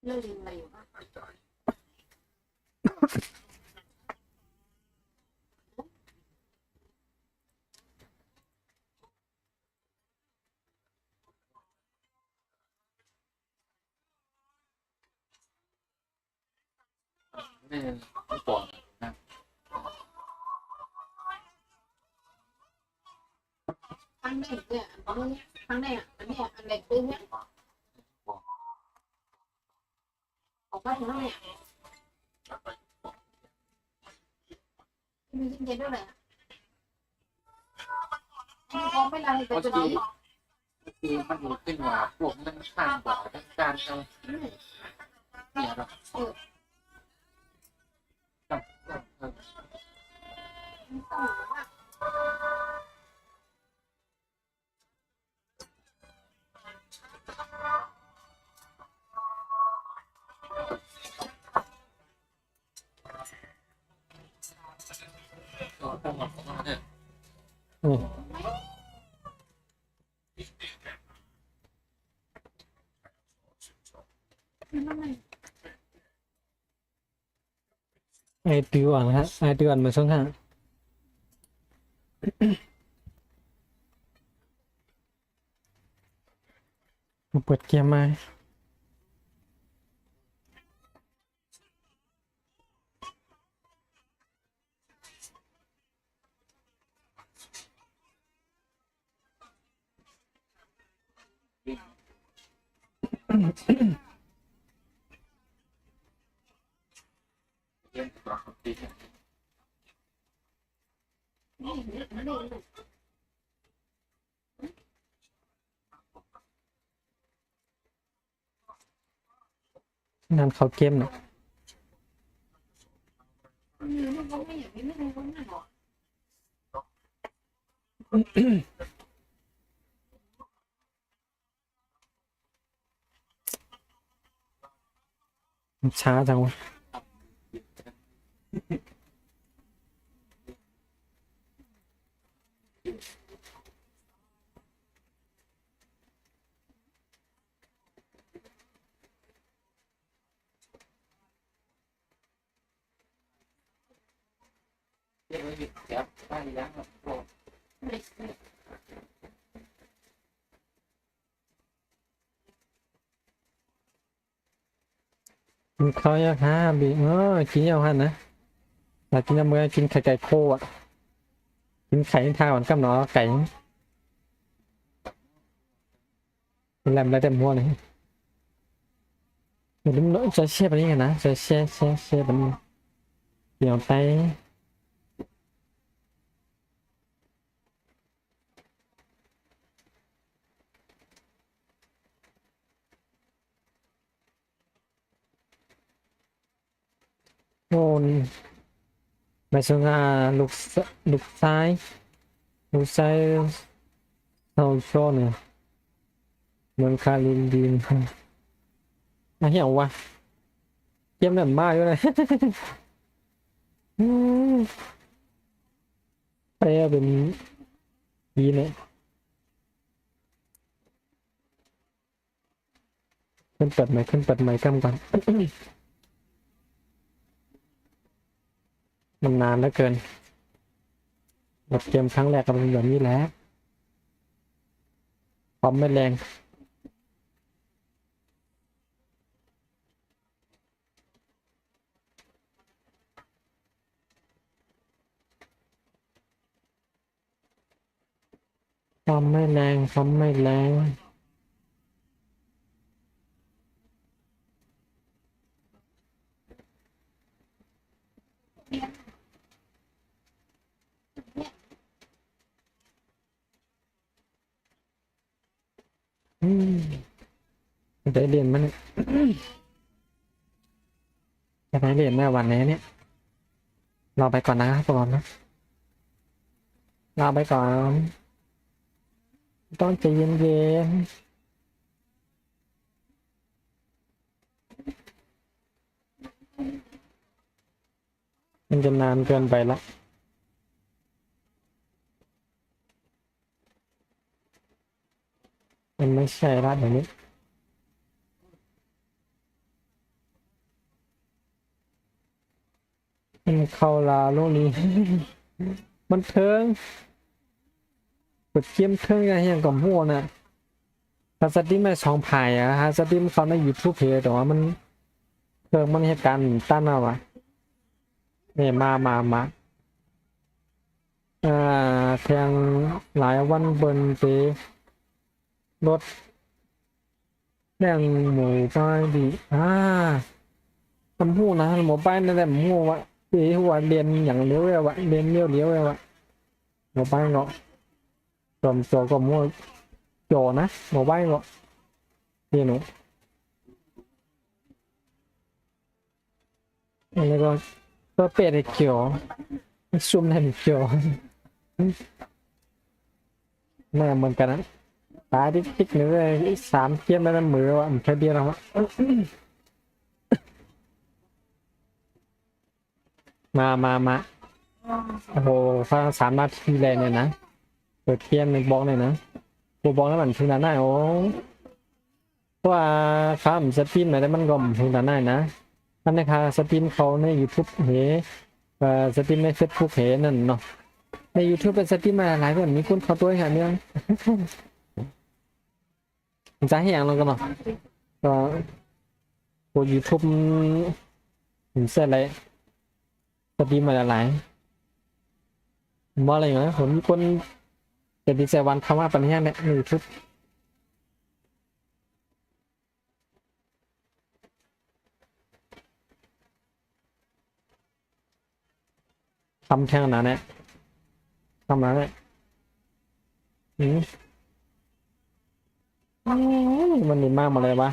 เรื่องอะไรอยู่บ้างไม่ก่อนนะครั้งแรกเนี่ยอันนี้ครั้งแรกอันนี้อันแรกคือเนี่ยออกมาถึงแล้วเนี่ยมีเย็นด้วยแหละพอไม่ไรแต่ตัวนี้คือมันรู้ขึ้นว่าพวกมันข้างกว่าทั้งการเอาเนี่ยเราต้องต้องมาเนี่ย อืมไอติวอ่ะนะฮะไอติวอ่ะมาช่วงห้าเปิดเกมมาเรื่องปกติงานเขาเกมเนาะช้าจังวะเรื่องนี้แอบได้ยังพวกกินข้าวยากฮะบีกินยาวหันนะอยากกินยำเมื่อกินไข่ไก่โคอ่ะกินไข่ทาหวานกับเนาะไก่กินแรมแล้วแต่มั่วเลยเดี๋ยวมันจะเชี่ยแบบนี้กันนะจะเชี่ยแบบนี้เดี๋ยวไปโน่นไปส่งลูกลูกซ้ายลูกซ้ายเราชอบเนี่ยเมืองคาลินดีนอ่ะเหี้ยววะเกมแบบบ้าอยู่เลย อืมไปเอาเป็นดีเนี่ยขึ้นเปิดใหม่กำก่อน มันนานเหลือเกินแบบเกมครั้งแรกก็เป็นแบบนี้แหละความไม่แรงความไม่แรงอืมได้เรียนมันยจะได้เรียนแม่วันนี้เนี่ยรอไปก่อนนะครับก่อนนะรอไปก่อนต้องใจเย็นๆมันจะนานเกินไปละมันไม่ใช่ละเดี๋ยวนี้ มันเข้าลาโลกนี้ มันเทิงกดเกมเทิงอย่างเงี้ยกับหัวน่ะถ้าสตรีมไม่2 ผ่ายอะฮะสตรีมเขาใน YouTube เพจแต่ว่ามันเทิงมันเหตุการณ์ต้านเอาวะเนี่ยมาแทงหลายวันเบินไปรถแดงหมูป้ายดีคำพูดนะหมูป้ายนั่นแหละหมูวะหัวเรียนอย่างเลี้ยวเลยวะเรียนเลี้ยวเลยวะหมูป้ายเนาะจอมโจก็หมูโจนะหมูป้ายเนาะนี่หนูอันนี้ก็เป็ดเขียวซุ่มในเขียวแม่เหมือนกันนะตาติ๊กๆเลย3 เทียมแล้วมือวะมันแค่เดียวแล้ววะมาโอ้โหฟัง3 นาทีเลยเนี่ยนะเปิดเทียมในบล็อกเลยนะกูบล็อกแล้วมันถึงนั้นได้โอ้เพราะว่าข้ามสตรีมไหนได้มันก็ถึงนั้นได้นะอันนี้ค่ะสตรีมเขาใน YouTube สตรีมใน Facebook นั่นเนาะใน YouTube เป็นสตรีมมาหลายคนมีคนเขาตัวแค่เนี้ยจะให้อย่างเรากันเนาะก็กด YouTube ผมเสร็จเลยสตรีมมาหลายมออะไรอย่างเงี้ยผมมีคนจะดีใจวันคำว่าปัญญาเนี่ยใน YouTube ทำแท่งนั้นเนี่ยทำนั้นเนี่ยมันดีมากมาเลยวะ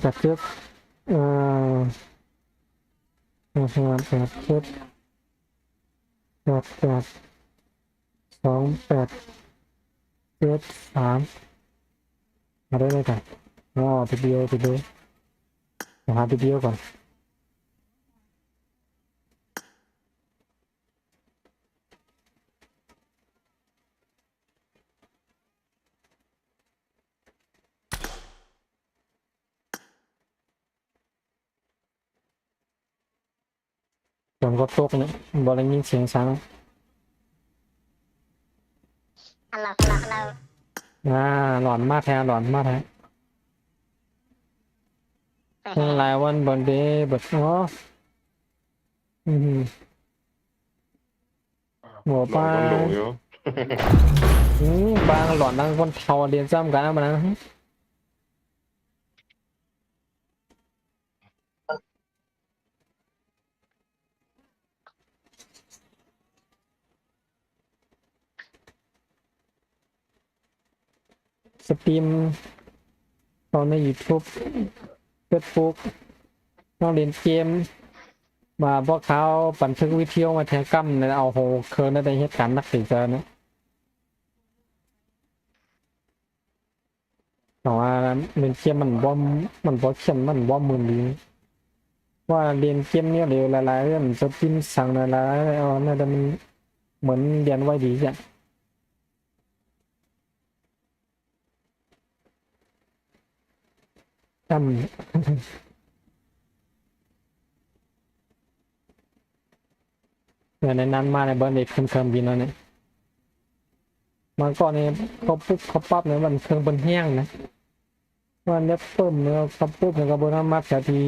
แบบเชือกแบบเชือกแบบ2873มาได้เลยกันทีเดียวหาทีเดียวก่อนฝนก็ตกเนี่ยบอลยิงเสียงช้างหลอนมากแท้รายวันบนเดย์แบบหัวปลาบางหลอนดังคนเทาเรียนซ้ำกันมานะสตรีมตอนใน YouTube Facebook น้องเล่นเกมมาพวกเขาบันทึกวิดีโอมาแทงกั้มในเอาโหเคิร์นได้เหตุการณ์นักศึกษาเนี่ยแต่ว่าเล่นเกมมันบ่เข้มมันบ่มือดีว่าเรียนเกมเนี่ยเร็วหลายๆเรื่องสตรีมสั่งหลายๆน่าจะมันเหมือนเรียนไว้ดีจ้ะจำในนั้นมาในเบิร์นเด็กเครื่องบินแล้วเนี่ยมันก็เนี่ยเขาปุ๊บเขาปั๊บเนี่ยมันเครื่องบนแห้งนะวันนี้เพิ่มเนี่ยเขาปุ๊บเนี่ยก็บนน้ำมัดแต่ที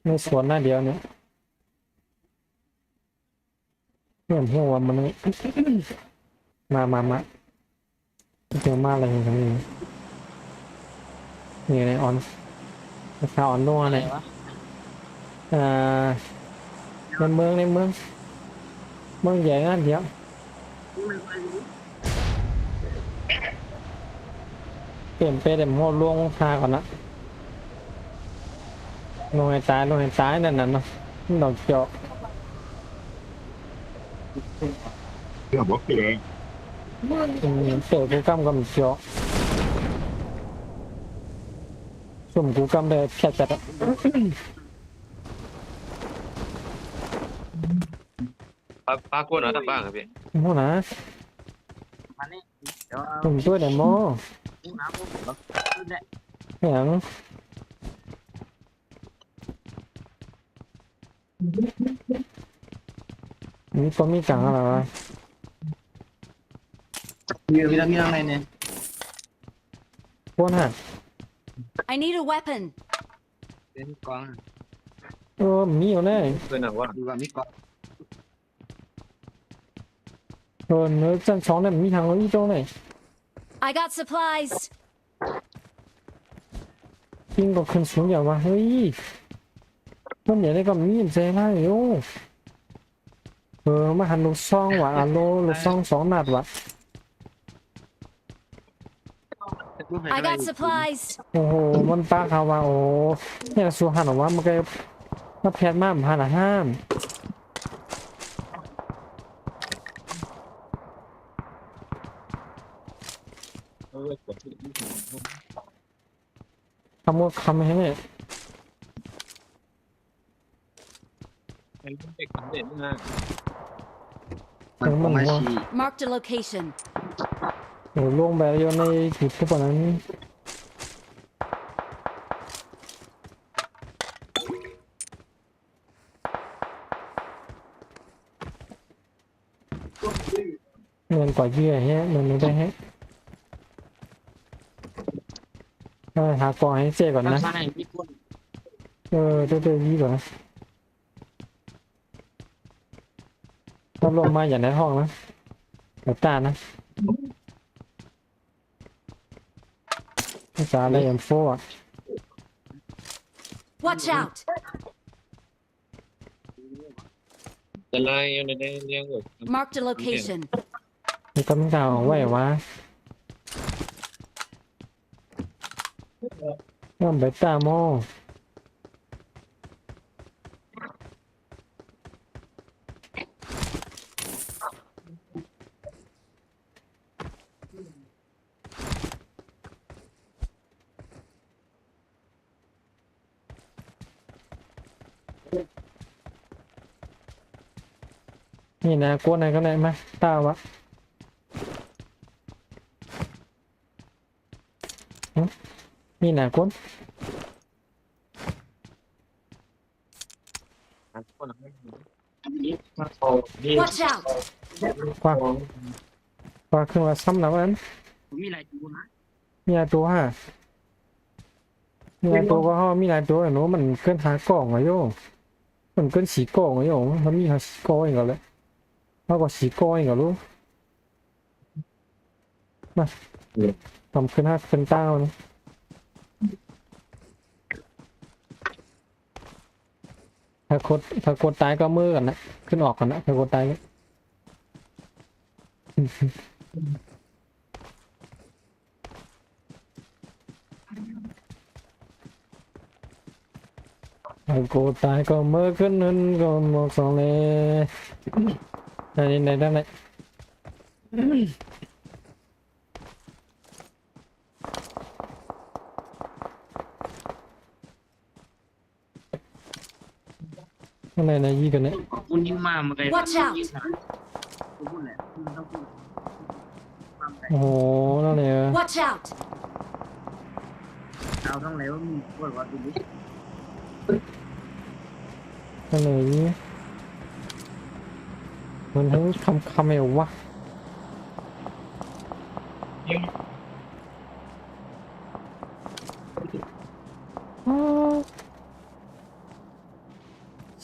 ในสวนหน้าเดียวเนี่ยเพื่อนหัวมันมาเจอมาอะไรอย่างนี้นี่ในออนข่าวออนนัวเลยในเมืองใหญ่งั้นเดียวเปลี่ยนไปแต่หม้อล่วงพาก่อนนะลงให้ตายนั่นน่ะเนาะดอกจอกIo boh, เปิดโปรแกรมกับจอก มกูกำได้แค่จัดอะ ป้าก้นเหรอทำบ้างครับพี่ โน่นนะ มานี่เดี๋ยว ตุ่มตัวเดโม น้ำพวกผมแล้วขึ้นแหละ อย่างมีก็มีกังอะไรวะ มีอะไรเนี่ย พวกน่ะ I need a weapon. เป็นกอง มีอยู่แน่ เพื่อนหนักว่า ดูว่ามีกอง เนื้อจันช้อนเนี่ยมีทางเราอีโจ้เนี่ย I got supplies. ปิ้งก็ขึ้นสูงอย่างว่าเฮ้ยมันอย่างนี้ก็มีเจล่าอยู่มาหันลูกซองว่ะลูกซอง2 นัดว่ะ I got supplies. โอ้โหมันป้าเขาว่าโอ้เนี่ยสูหันออกว่ามันก็มาแพทมากหันละห้ามคำว่าคำให้เนี่ย เป็นเด็กสำเร็จนะ มันคงมาชี Marked a location. โอ้ลงแบบอยู่ในจุดทุกคนนั้นเงินกว่าเยื่อฮะเงินไม่ได้ฮะหากองให้เจ๊ก่อนนะ ใช่พี่ก้น เดี๋ยวยี่ก่อนนะรับลมมาอย่างในห้องนะแบบตานะภาษาอะไรอย่างโฟอ่ะ Watch out. จะไล่ยังในเลี้ยงแบบ Marked a location. นี่ก็ไม่กล่าวไว้ว่าน้ำใบตาโมนี่นะกวนไหนก็ไหนมาตาวะนี่นะกวน คนละ Watch out. กว่าขึ้นมาซ้ำนะวัน ผมมีอะไรดูนะ มีหลายตัวฮะมีหลายตัวก็มีหลายตัวหนูมันเกิน5 กล่องอะโยมันเกิน4 กล่องอะโยมันมี4 กล่องเองก็เลยมากกว่า4 กล่องเองก็รู้มาทำขึ้น5 ขึ้น9นะถ้ากดตายก็มือกันนะขึ้นออกกันนะถ้ากดตายก็ถ้ากดตายก็มือขึ้นนั่นก็หมด2เลยในด้านไหนข้างในยี่กันเนี่ย คุณยิงมามันไกล Watch out. คุณพูดแหละคุณต้องพูดความไกล โอ้โหนั่นเลย Watch out. เราต้องแล้วมีพูดว่าดูดิ นั่นเลยมันทั้งคำเอววะ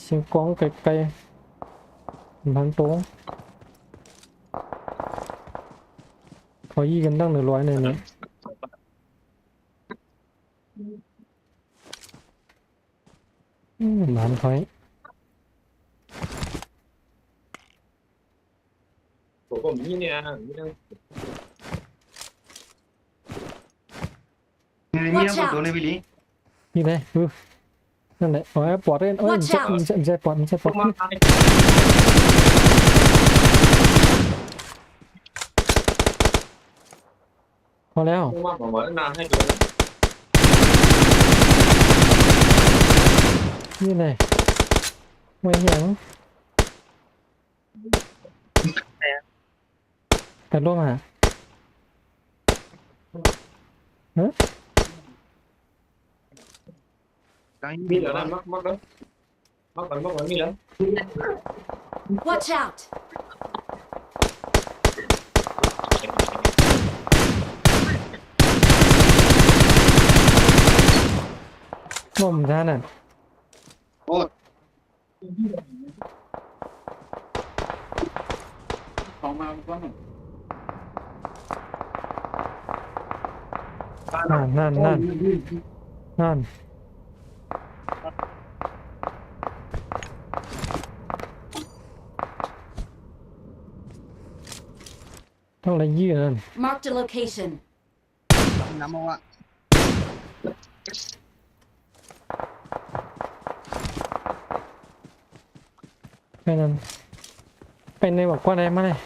เสียงกล้องไกลๆพันตัวขอยี่กันตั้ง100เลยเนี่ยหลานคอย ผมนี่เนี่ยนี่นะ มีอะไรตัวเลยพี่ลี นี่เลยนั่นแหละอ๋อปอดเล่นเอ้ยมันใช่ปอดพอแล้ว ผมว่าผมว่านานให้ดู นี่ไงไม่เห็นไปร่วมหา มีเหรอนะมักแล้วมักมีแล้ว Watch out! ร่วมท่านั่น ของมาก็หนึ่ง นั่นต้องอะไรยืดนั่น Marked a location. น้ำมันว่า แค่นั้นเป็นในบอกว่าอะไรมาเลย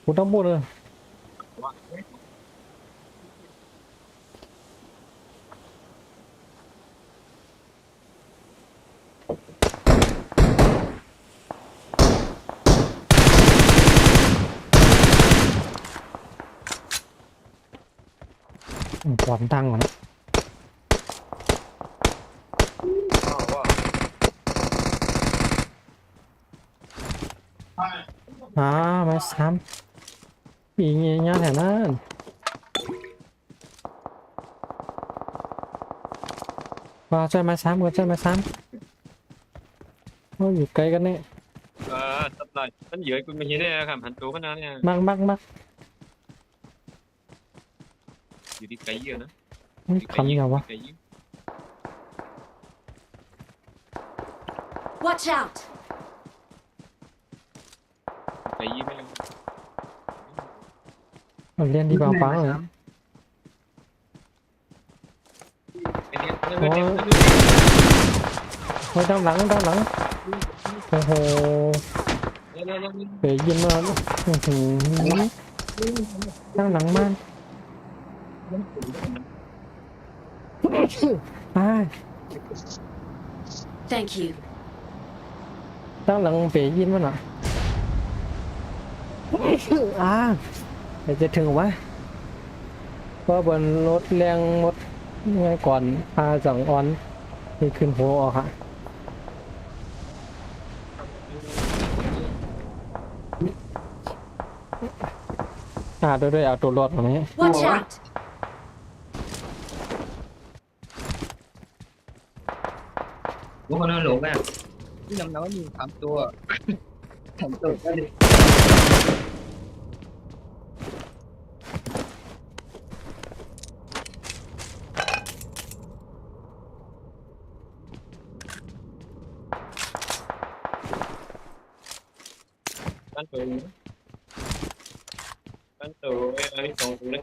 กูต้องพูดเลยปวดตังก่อนนะมาซ้ำอีกเงี้ยแถวนั้นว่าใจมาซ้ำก็ใจมาซ้ำเขาอยู่ไกลกันเนี่ย tập lại vẫn dưới cũng mình thấy cảm hắn tố cái nào nha มัก อยู่ที่ไกลเยอะนะ คำยังวะ ไกลเยอะ Watch out! ไกลเยอะไม่รู้ มันเรียนที่เปล่าปังเลย ไอ้เนี่ย โอ้ยด้านหลังโอ้โหเปย์ยินมาด้านหลังมันThank you. ด้านหลังเปย์ยินมันอ่ะจะถึงวะเพราะบนรถแรงหมดง่ายก่อนพาสองออนนี่ขึ้นหัวออกฮะด้วยเอาตัวรถมาไหม Watch out! รู้คนนั้นหลงอ่ะที่น้ำมี3 ตัว3 ตัวก็เลยตั้งตัวอันนี้2 ตัวเล็ก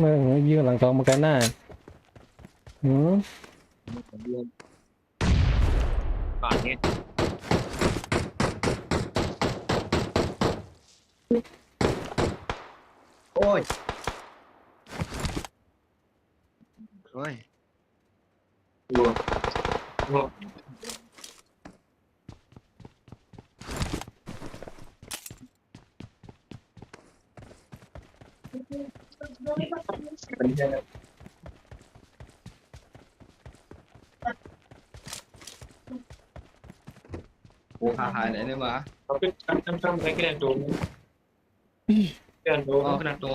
มือยืนหลังกองมากันหน้าก่อนนี้โอ้ย โอ้หายไหนเนี่ยมา เขาขึ้นตั้งไปแค่นั้นดูแค่นั้นดู อ๋อขนาดตัว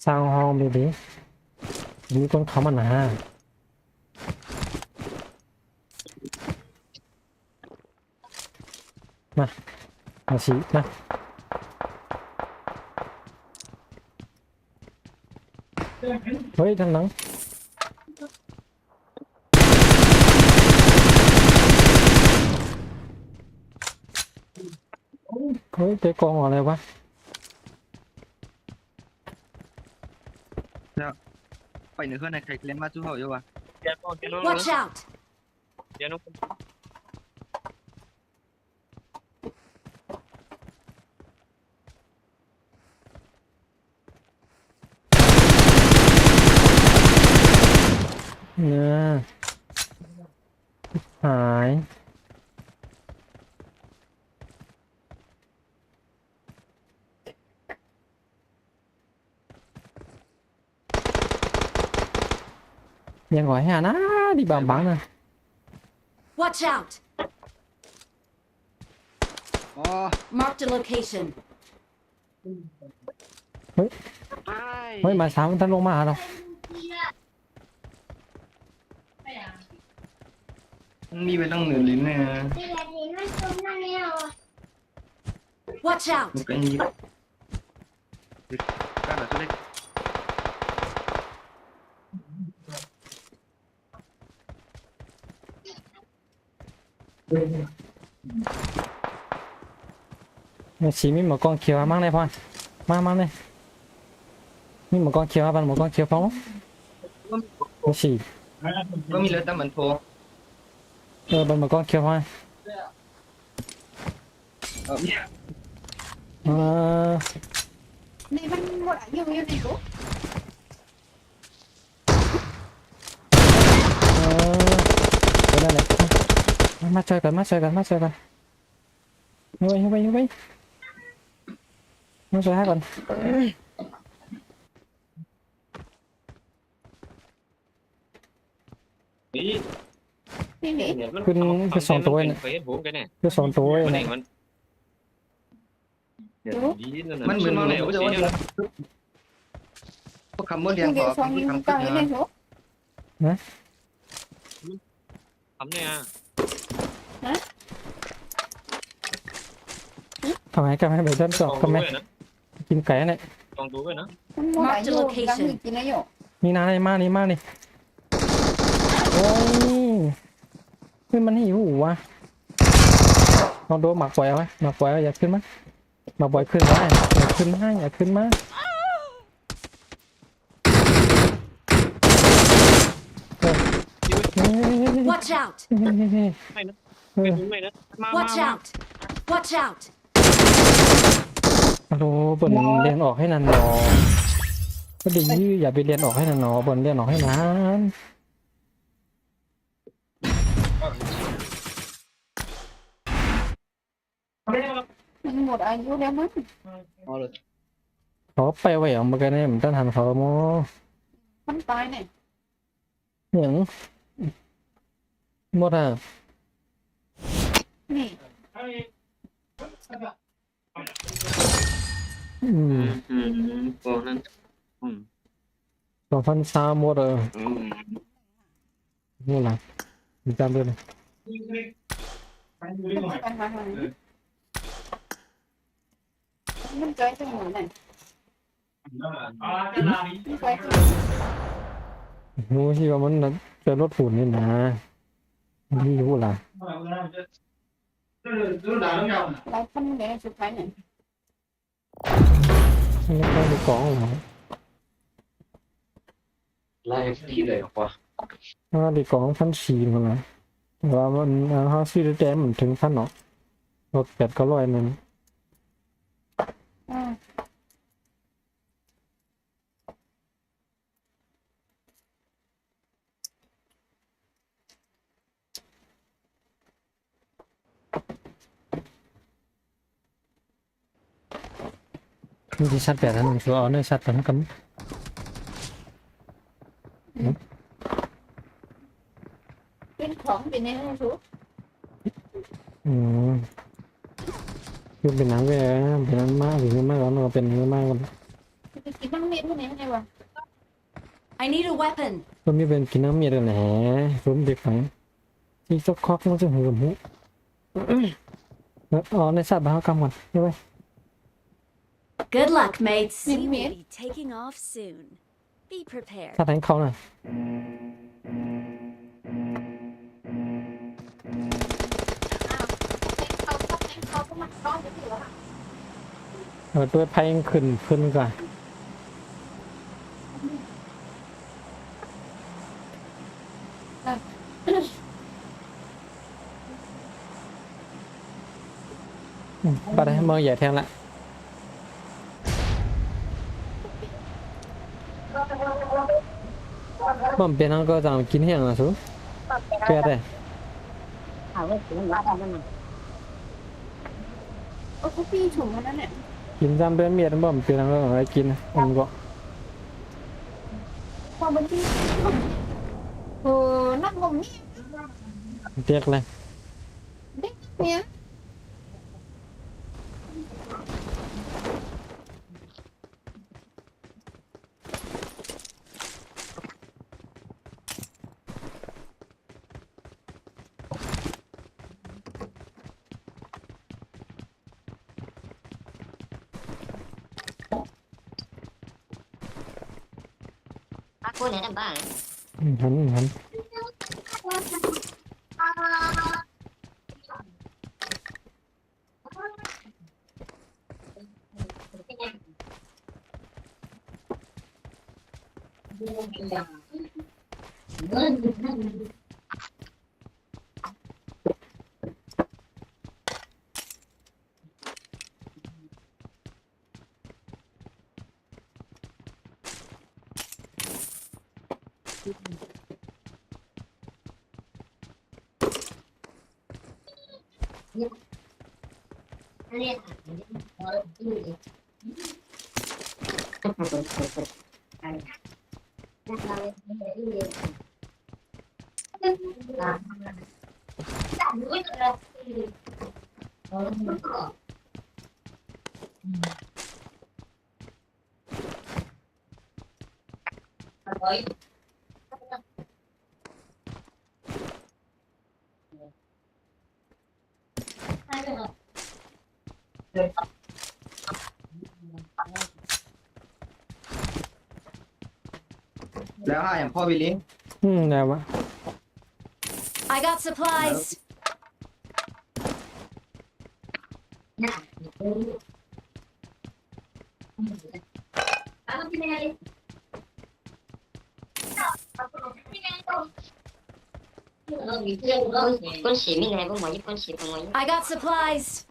สร้างห้องดีๆมีคนเขามาหนามาสิมาเฮ้ยทางหลังเฮ้ยเจอกองอะไรวะ ไปเหนือเพื่อนในใครเล่นมาสู้เขาอยู่วะ แกนแกนน้อง Watch out! แกนน้อง เนี่ยหายยังgọi hà ná đi bằng bắn nè Watch out! อ๋อ Marked a location. เฮ้ยมาสามท่านลงมาหรอ มันมีไปตั้งเหนือลิ้นเนี่ย Watch out! มันก็ยิบกล้าแบบตัวเล็ก Mày chỉ mình một con kiều mang này thôi mang này mình một con kiều bạn một con kiều phóng mày chỉ ก็มีเลยแต่มันโผล่ bạn một con kiều thôi นี่มันหมดอายุอยู่ในกู đây này mắt chơi cần mắt chơi cần như vậy mắt chơi hai con นี่ นี่นี่ เนี่ยมัน คือสองตัวเนี่ย เฟซบุ๊กกันเนี่ย cứ sòng tối มัน này มันดีนั่นน่ะ มันเหมือนมัน เร็ว จะ สิ ว่า เนี่ย พวกคำว่าเรียง มึง ข เดี๋ย อ วสอง คือ ยิง คำ เก่า ขึ้น อยู่ใน มา กู ทำเนี่ย thằng ấy cầm hai bảy chân sọc cầm này นะ kim cái này ลองดูด้วยนะ มันหมดอายุยังมีกินอายุ นี่นานี่มานี่โอ้ยเฮ้ยมันหิววะลองดูหมักปล่อยเอาไว้หมักปล่อยเอาอย่าขึ้นมาหมักปล่อยขึ้นมาอย่าขึ้นมาอย่าขึ้นมานี่ Watch out! ไม่รู้ไม่นะมา Watch out! Watch out! ฮัลโหลบนเรียนออกให้นานหนอก็ดีอย่าไปเรียนออกให้นานหนอบนเรียนออกให้นาน มันหมดอายุแล้วมั้ง อ๋อเลย เขาไปไว้ออกมากันเนี่ยมันต้องทันเขาโม มันตายเนี่ย อย่างหมดอ่ะ นี่ โอ้นั่น 2003หมดนี่แหละจำเลย ปัญหาอะไรมันใจจังหวะเนี่ยมันใจจัง รู้ที่ว่ามันเป็นรถฝุ่นนี่นะนี่รู้ล่ะ เราทำเนี่ยสุดท้ายเนี่ย ไม่ต้องไปกองหรอก ไล่ที่เลยกว่า ถ้าดีกอง1,400มันนะว่ามันเขาซื้อแจมมันถึง1,000เนาะรถ800-900มัน อืม มันที่ชัดแบบนั้นคือเอาเนื้อชัดแต่ทั้งกัน เป็นของเป็นในห้องทุก อืมคือเป็นหนังเป็นหนังมากหรือไม่มากแล้วมันก็เป็นเนื้อมาก จะกินน้ำเม็ดพวกนี้ไงวะ I need a weapon. ก็มีเป็นกินน้ำเมียกันแหละรุ่มเด็กฝังที่ซอกคอกมันจะหูกับหูแล้วอ๋อในสัตว์บ้ากรรมก่อนใช่ไหม Good luck, mates. We We will will be be taking off soon. Be prepared. สัตว์ให้เขาหน่อย อ้าวเขาก็มันร้อนจะถือว่า ตัวไพ่ขึ้นก่อนบัดให้มือใหญ่แทงละบ่มเป็นนั่งก็จะกินแห้งนะสูเกลือได้ โอ้คุกกี้ถุงนั้นเนี่ย กินจำเป็นเมียทั้งบ่มเป็นนั่งก็อะไรกินผมก็ พอมันที่นั่งงมนี่ เรียกเลย เด็กเนี่ย หันแล้วอย่างพ่อวิลลี่ แล้ววะ I got supplies. quân sĩ mình này cũng mới quân sĩ cũng mới I got supplies.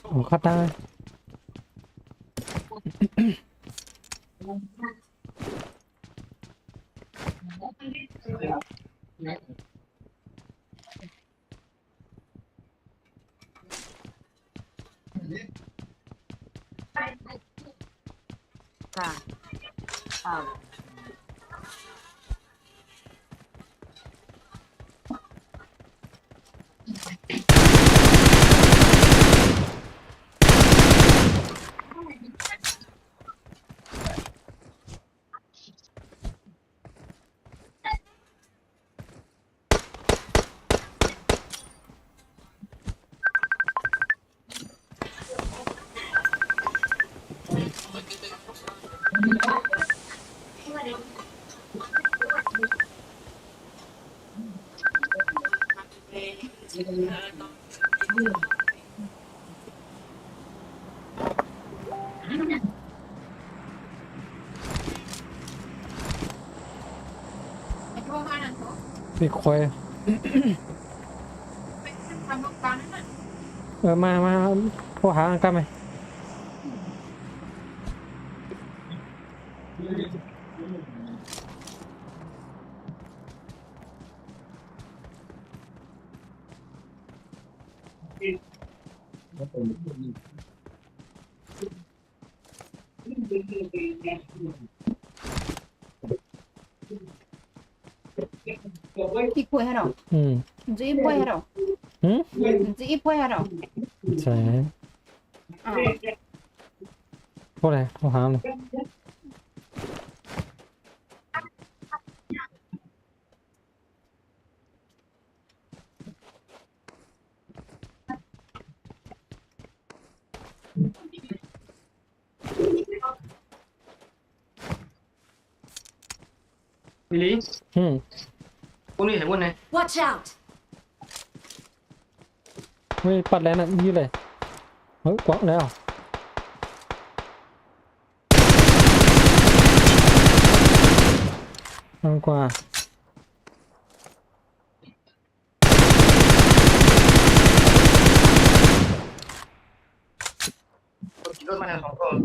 ผมเข้าได้ ไอ้โทรมาหนังโทร มีควาย ไปทำโครงการนั่นน่ะ มาพวกหาอันกันไหม ที่คุยให้เรา จะอีป่วยให้เราจะอีป่วยให้เรา ใช่พวกอะไรพวกหาเลย มิลิ พวกนี้เห็นพวกไหน Watch out! ไม่ปัดแล้วนะยืดเลยเฮ้ยกวักแล้วมากกว่า ขี่รถมาแล้ว2 คน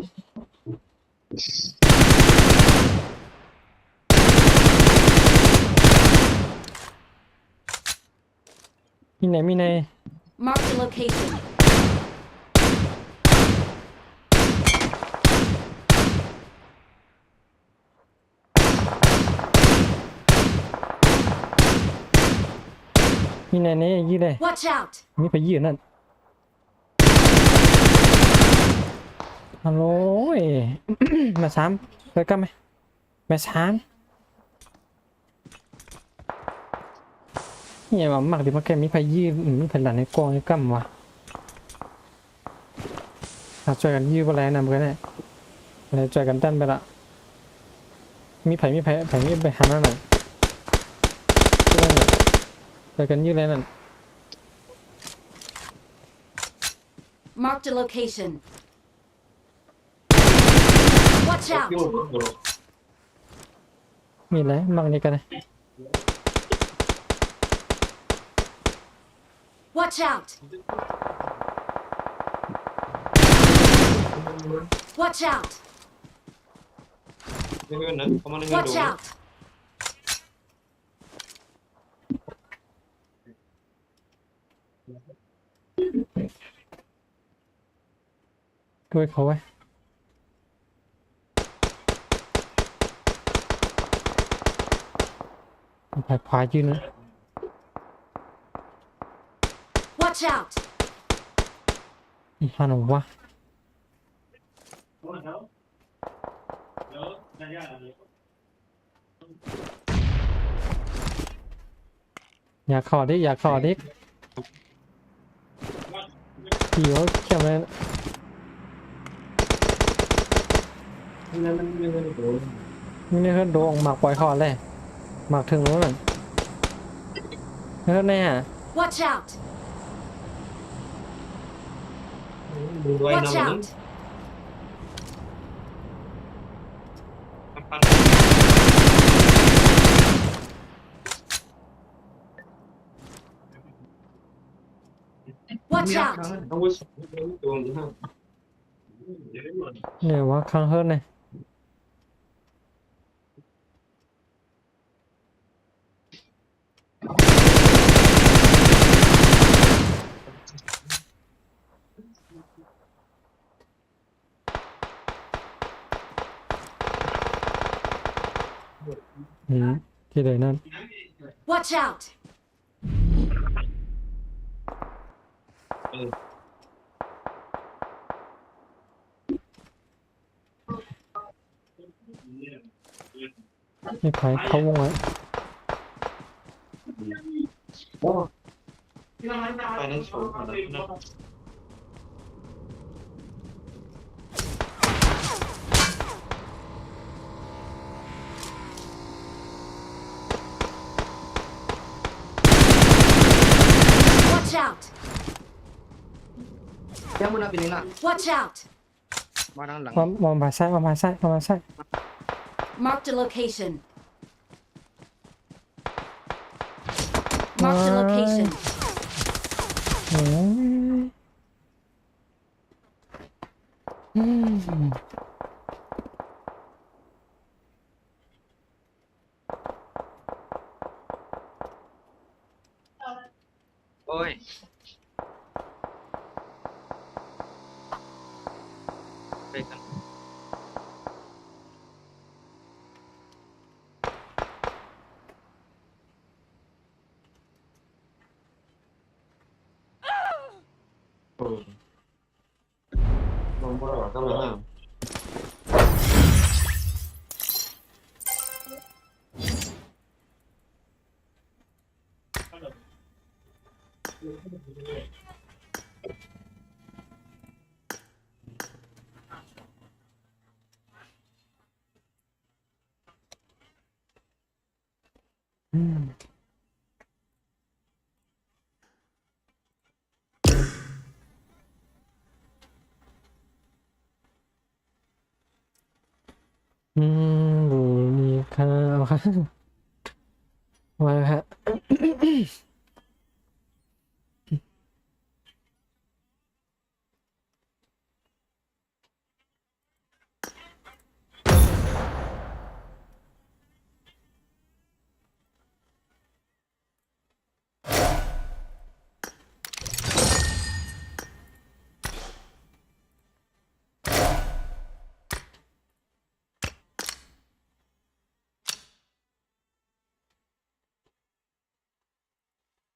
มีใน Mark the location. มีในนี้ยืดเลย Watch out! มีไปยืดนั่นฮัลโหล มาซ้ำเคยกันไหมมาซ้ำเนี่ยว่ามักดีมาแค่มีไปยืดมีไปหลังในกองในกั้มวะเราช่วยกันยืดอะไรนะเพื่อนเนี่ยเราช่วยกันดันไปละมีไผ่ไปหาหน่อยช่วยกันยืดอะไรนั่น Mark the location. Watch out! มีอะไรมักนี่กันนะ Watch out! Watch out! ในเงินนะประมาณในเงิน Watch ดู out! ด้วยเขาไว้ไผ่พายืนนะ Watch out! ฮันหนูวะอยากขอดิอยากขอดิพี่เขาเขียนเลย นั่นมันในเงินดู ไม่ได้เฮิร์ดโดงหมักปล่อยคอเลยหมักถึงรู้หนึ่งเฮิร์ดแน่ Watch out! ดูไว้ Watch นะ out! ปัน Watch out! ต้องวิ่งตัวนี้ฮะเดี๋ยวได้หมด เนี่ยวะข้างเฮิร์ดเนี่ยที่ไหนนั่น Watch out! นี่ไผ่เขาวงไว้ ไปนั่นโชว์ขนาดนั้น Watch out! ยังมุนาเป็นนี่นะ Watch out! มาทางหลัง มาซ้ายมาซ้ายมาซ้าย Marked a location. Marked a location. โอ้ยอืม โอ้ยไปกัน ลงบ่ได้ก็เลยอืมดูมีข้าวค่ะมาครับ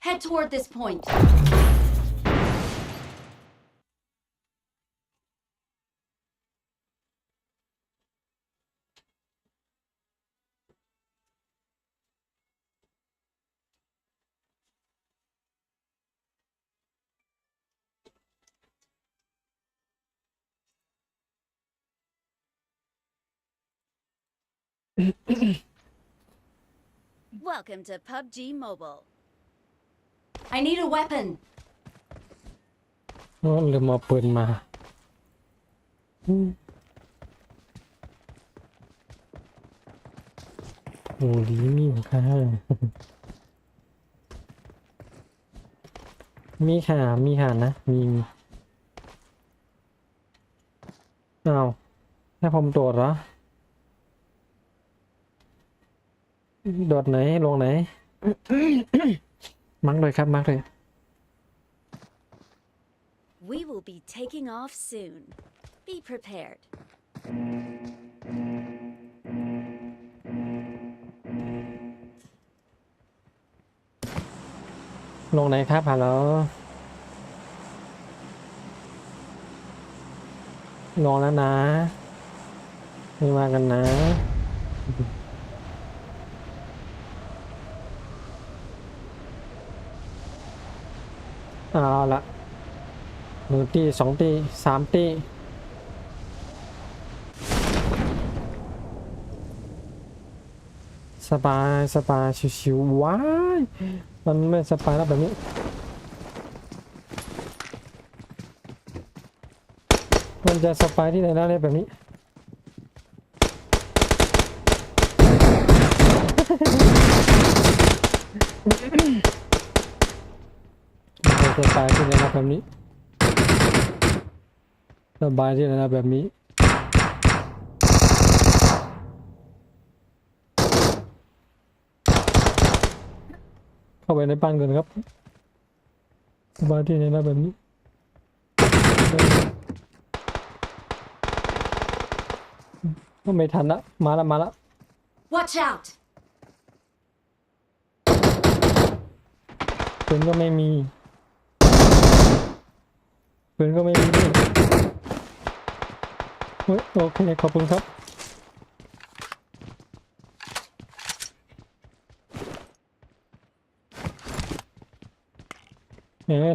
Head toward this point. Welcome to PUBG Mobile. I need a weapon. โอ้ลืมเอาปืนมาอืมโอ้ดีมีค่ะมีค่ะนะมีอ้าวให้ผมโดดเหรอโดดไหนลงไหน มักเลยครับมักเลย We will be taking off soon. Be prepared. ลงไหนครับฮัลโหลลงแล้วนะไม่มากันนะเอาละ1 ตี 2 ตี 3 ตีสบายชิวๆว้ายมันไม่สบายแล้วแบบนี้มันจะสบายที่ไหนแล้วเนี่ยแบบนี้มันจะสบายที่ไหนแล้วแบบนี้สบายที่ไหนแล้วแบบนี้เข้าไปในบ้านก่อนครับสบายที่ไหนแล้วแบบนี้ก็ไม่ทันละมาละ Watch out! ปืนก็ไม่มีด้วยเฮ้ยโอเคขอบคุณครับ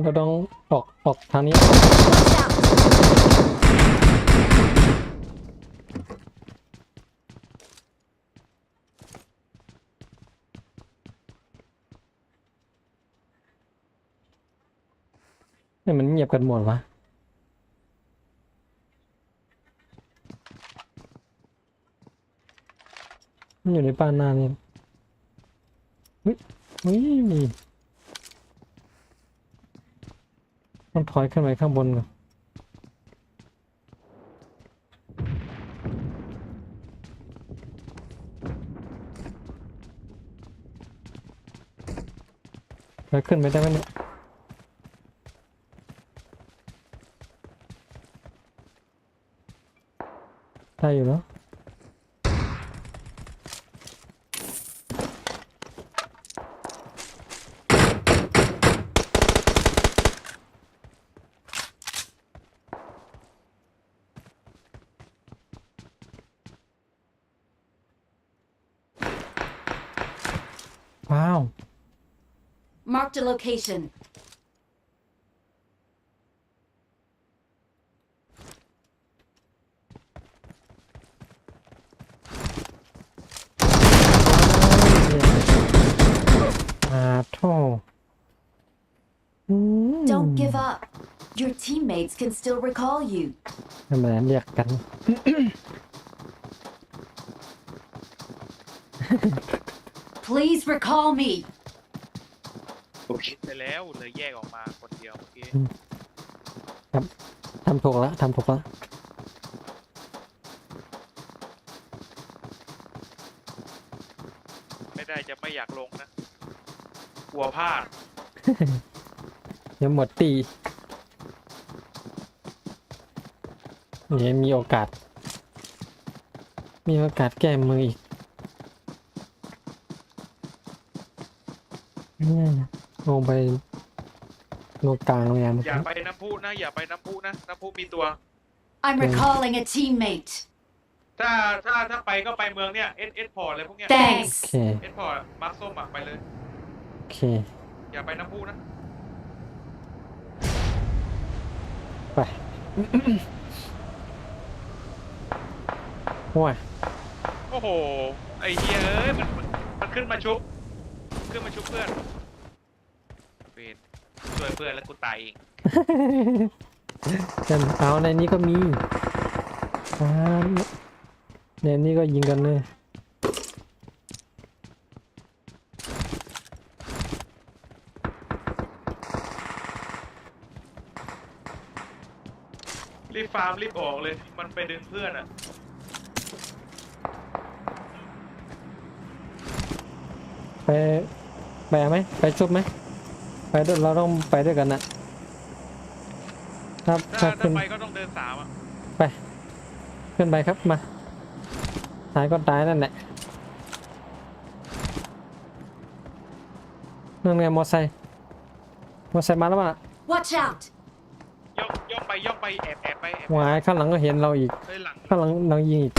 เราต้องออกทางนี้ Watch out! ให้มันเงียบกันหมดวะ มันอยู่ในป่านาเนี่ยเฮ้ยเฮ้ยมีต้องถอยขึ้นไปข้างบนก่อนแล้วขึ้นไปได้ไหมเนี่ยได้อยู่แล้วว้าว Marked a location. โธ่อืม Don't give up. Your teammates can still recall you. ทำไมเรียกกัน Please recall me. ผมคิดไปแล้วเลยแยกออกมาคนเดียวเมื่อกี้ ทำถูกแล้วทำถูกแล้ว ไม่ได้จะไม่อยากลงนะกลัวพลาด ยังหมดตีเนี่ยมีโอกาส มีโอกาสแก้มืออีกเนี่ยลงไปลงกลางเลยนะ อย่าไปน้ำพุนะอย่าไปน้ำพุนะน้ำพุมีตัว I'm recalling a teammate. ถ้าไปก็ไปเมืองเนี่ยเอสพอร์ตอะไรพวกเนี้ย โอ Thanks. เค เอสพอร์ตมาร์คส้มอะไปเลย โอเค อย่าไปน้ำพุนะ ไป ว้า โอ้โหไอ้เหี้ยเอ้ยมันขึ้นมาชุบเพื่อนเป็นช่วยเพื่อนแล้วกูตายเอง กันเอาในนี้ก็มีในนี้ก็ยิงกันเลย รีบฟาร์มรีบออกเลยมันไปดึงเพื่อนอ่ะ ไปไหมไปชุบไหมไปด้วยเราต้องไปด้วยกันนะถ้า ถ้า ขึ้น ไปก็ต้องเดินสามอ่ะ ไปขึ้นไปครับมาตายก็ตายนั่นแหละนั่นไงมอไซค์มาแล้วป่ะ Watch out. ย่องไปแอบไป หวายข้างหลังก็เห็นเราอีก เฮ้ยหลัง ข้างหลังเรายิงอีก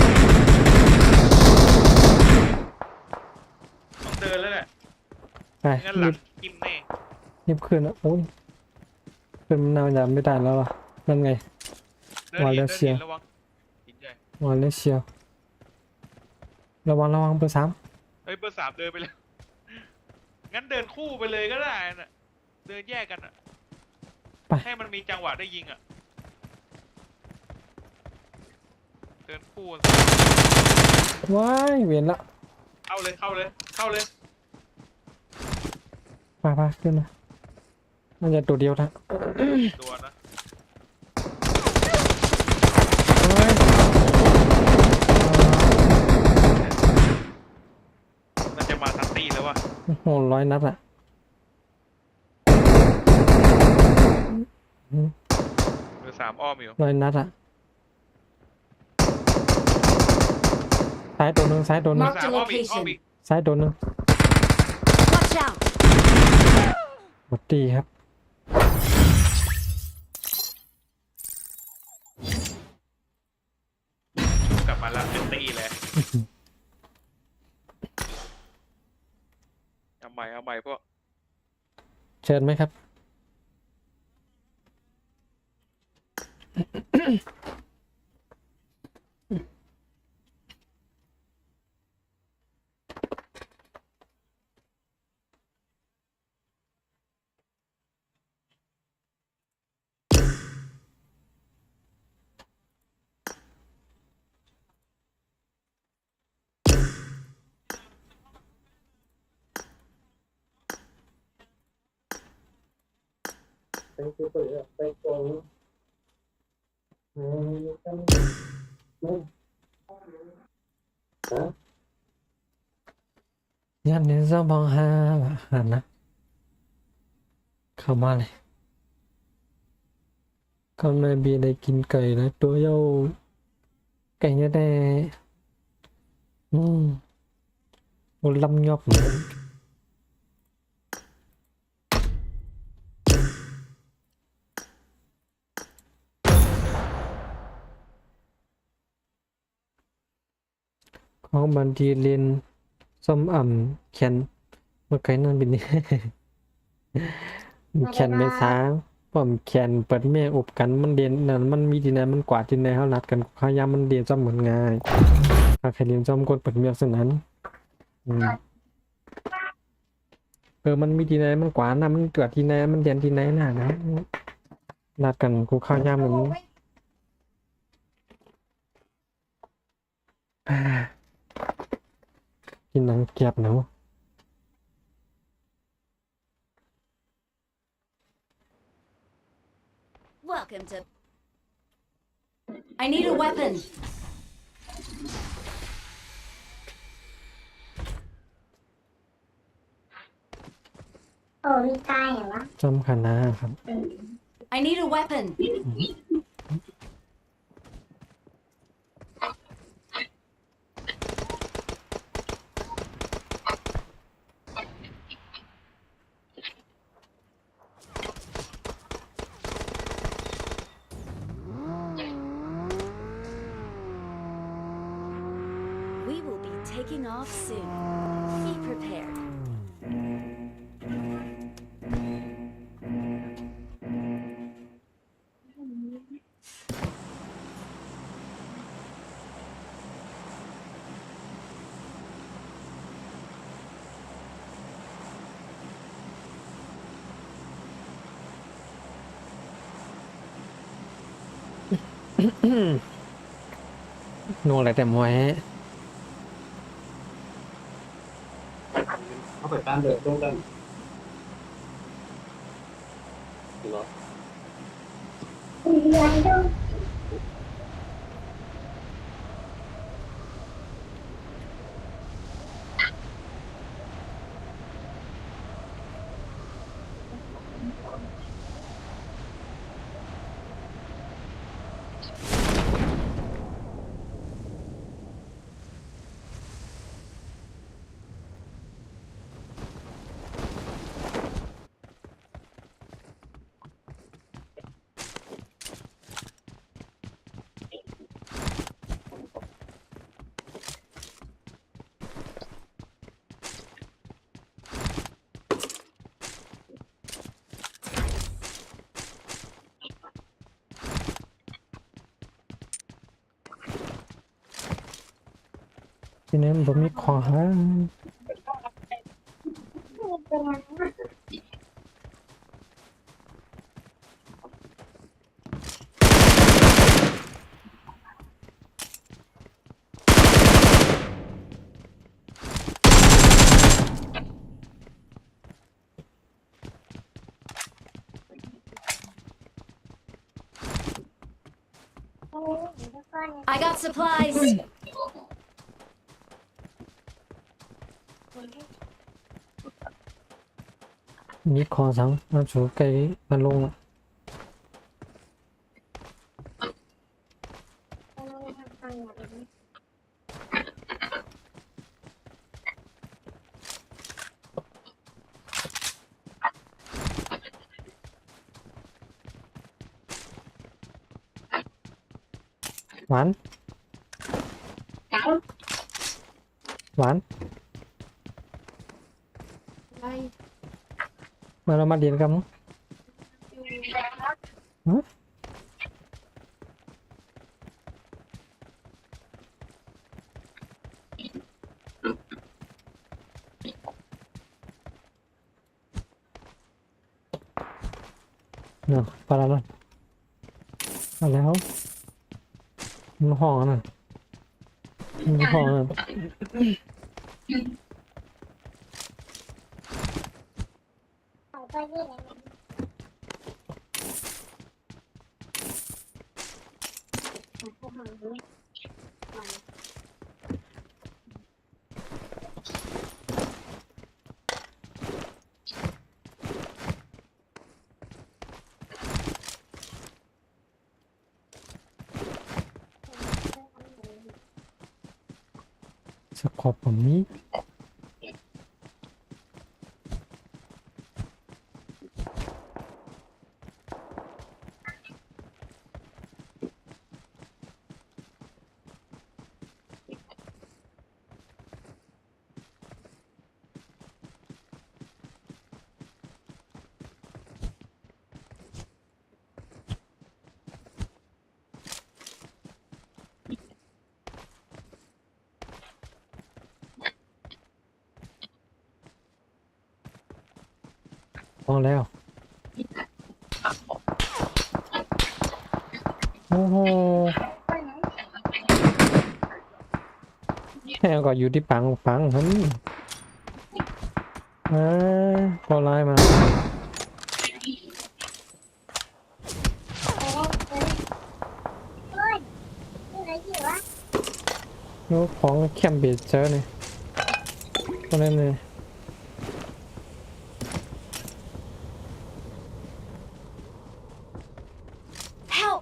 ต้องเดินแล้วแหละ ไป งั้นหลั รี ง บ กิมแน่ รีบขึ้นนะโอ้ยขึ้นมันน่าจะไม่ได้แล้วล่ะนั่นไง เดิน วา หิ เล น เซีย ระวังหินใหญ่ มาเลเซียระวังเบอร์ 3 เฮ้ยเบอร์สามเดินไปเลยงั้นเดินคู่ไปเลยก็ได้น่ะเดินแยกกันอ่ะให้มันมีจังหวะได้ยิงอ่ะเดินคู่ ว้ายเวียนละ เข้าเลย มาขึ้นมาน่าจะตัวเดียวนะ ตัวนะ เฮ้ย น่าจะมาทันตี้แล้ววะ โอ้โห100 นัดอะ เบอร์สามอ้อมอยู่ 100 นัดอะซ้ายตัวหนึ่ง เบอร์สามอ้อมอีก ซ้ายตัวหนึ่ง Watch out. หมดตีครับ กลับมาแล้วเป็นตี้เลยเอาใหม่พวก เชิญไหมครับ ยันนี้จะมองหาอาหารนะเข้ามาเลยก็ไม่บีได้กินไก่แล้วตัวเย้าไก่เนี่ยได้ลำยอบเหมือนของบันทีเรียนส้มอ่ำแคนเมื่อไก่นั่นเป็นนี่ แคนไม่ช้าป้อมแคนเปิดแม่อบกันมันเรียนนั่นมันมีที่ไหนมันกว่าที่ไหนเขานัดกันขายามมันเรียนซ้ำเหมือนง่ายถ้าใครเรียนซ้ำกดเปิดเมียกสนั้นมันมีที่ไหนมันกว่านะมันเกิดที่ไหนมันเรียนที่ไหนน่ะนะนัดกันกูข้าวยามเหมือนกินหนังเกียบเนาะ Welcome to. I need a weapon. โอ้มีตายเหรอวะ จำคณะครับ I need a weapon. We will be taking off soon. Be prepared. Nô lại tèm hoài เขาเปิดตามเดือดตรงกัน ทีนี้ผมมีของหาI got supplies. มีของสังมาสู่ไกลมาลงอ่ะหวานหวาน อะไร มาเรามาเรียนกันมั้งเนาะไปแล้วไปแล้วมันห้องน่ะมันห้องน่ะ สกอบผมนี้พอแล้วโอ้โหแค่ก็อยู่ที่ปังครับพอไล่มาลูกของแคมเบเจอร์เนี่ยก็เล่นเลย Help!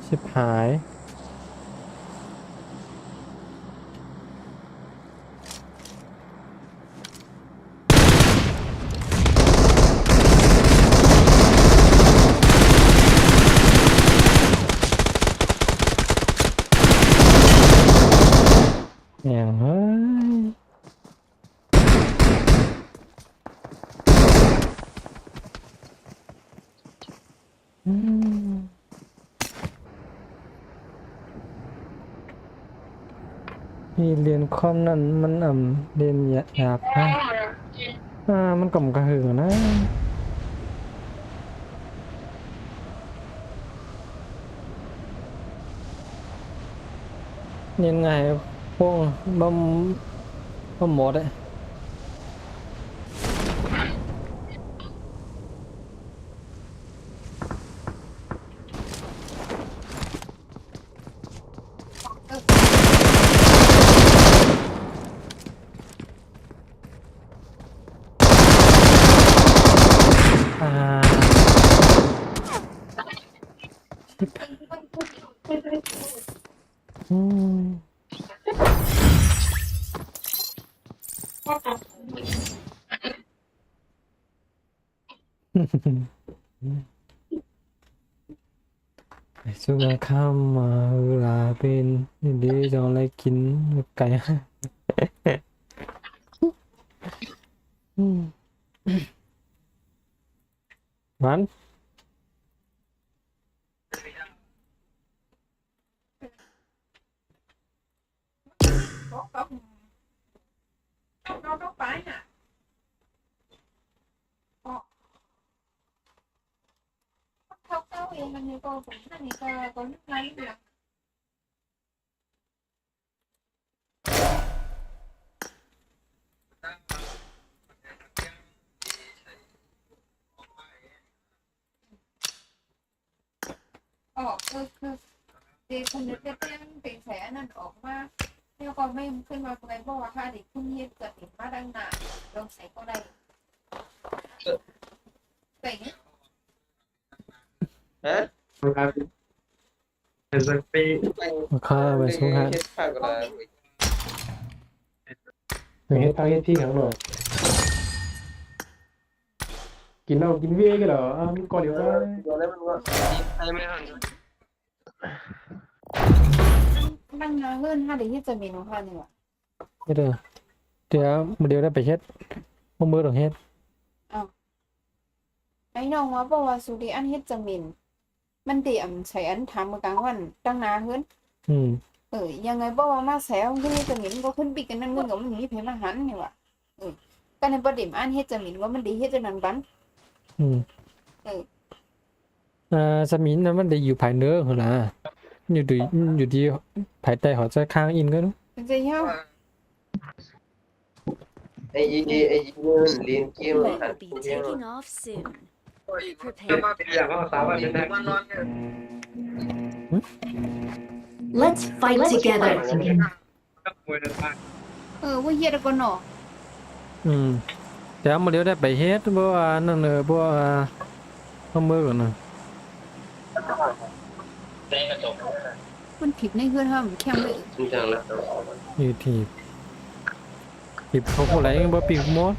ชิบหายอย่างเฮ้ยอืมที่เรียนคอมนั่นมันเรียนหยาบนะมันกล่อมกระหึ่มนะเรียนไงพวกบ่หมดเลยอืมสุกข้ามมาเวลาเป็นดีจะอะไรกินไก่มันnó có phải hả không có yên anh cô cũng anh cô có nước máy đượcคือดีคนนึกจะเป็นแผลนั่นออกมาเนี่ยก็ไม่ขึ้นมาไงเพราะว่าถ้าเด็กคุณเย็นเกิดติดมาดังหนาลงใส่ก็ได้ใส่เงี้ย hả giờ phi ข้าไปสุขะ hết pha gọi là อย่างเฮ็ดพักเฮ็ดที่ข้างนอกกินเหล้ากินเวียกันเหรอมีก่อนเดี๋ยวได้ rồi đấy mình gọi hai mươi hàng đang ngá hơn hai đứaจะมีน้องพันนี่หว่า เฮ็ดเดี๋ยวได้ไปเฮ็ดบ่มือต้องเฮ็ด ไอ้น้องว่าบอกว่าสุริอันเฮ็ดจะมินมันตีใช้อันถามมื้อกลางวันตั้งนาเฮือน ยังไงบอกว่ามาแซวที่จะมินก็ขึ้นปีกันนั่นเงินก็มันมีเพมาหันนี่หว่าก็ในประเด็นอันเฮ็ดจะมินว่ามันดีเฮ็ดจะนั้นบัน สมินนั้นมันได้อยู่ภายเนื้อเหรอล่ะอยู่ดีภายใต้หัวใจค้างอินก็รู้ เป็นจะเหี้ยว ไอ้ยีไอ้ยีเงินเรียนเกม We'll หัน be เกม taking off soon. Be อยาก prepared. เอาสาวไปเป็นนัก Let's fight together. ว่าเฮ็ดก็เนาะ แต่มาเดี๋ยวได้ไปเฮ็ดบ่ว่านั่นเออบ่ว่าเอามือก่อนนะ มันผิดในเฮือนห้ามแค่เลย จริงจังแล้ว อยู่ที่เขาผู้ไหลบ่ปีกหมด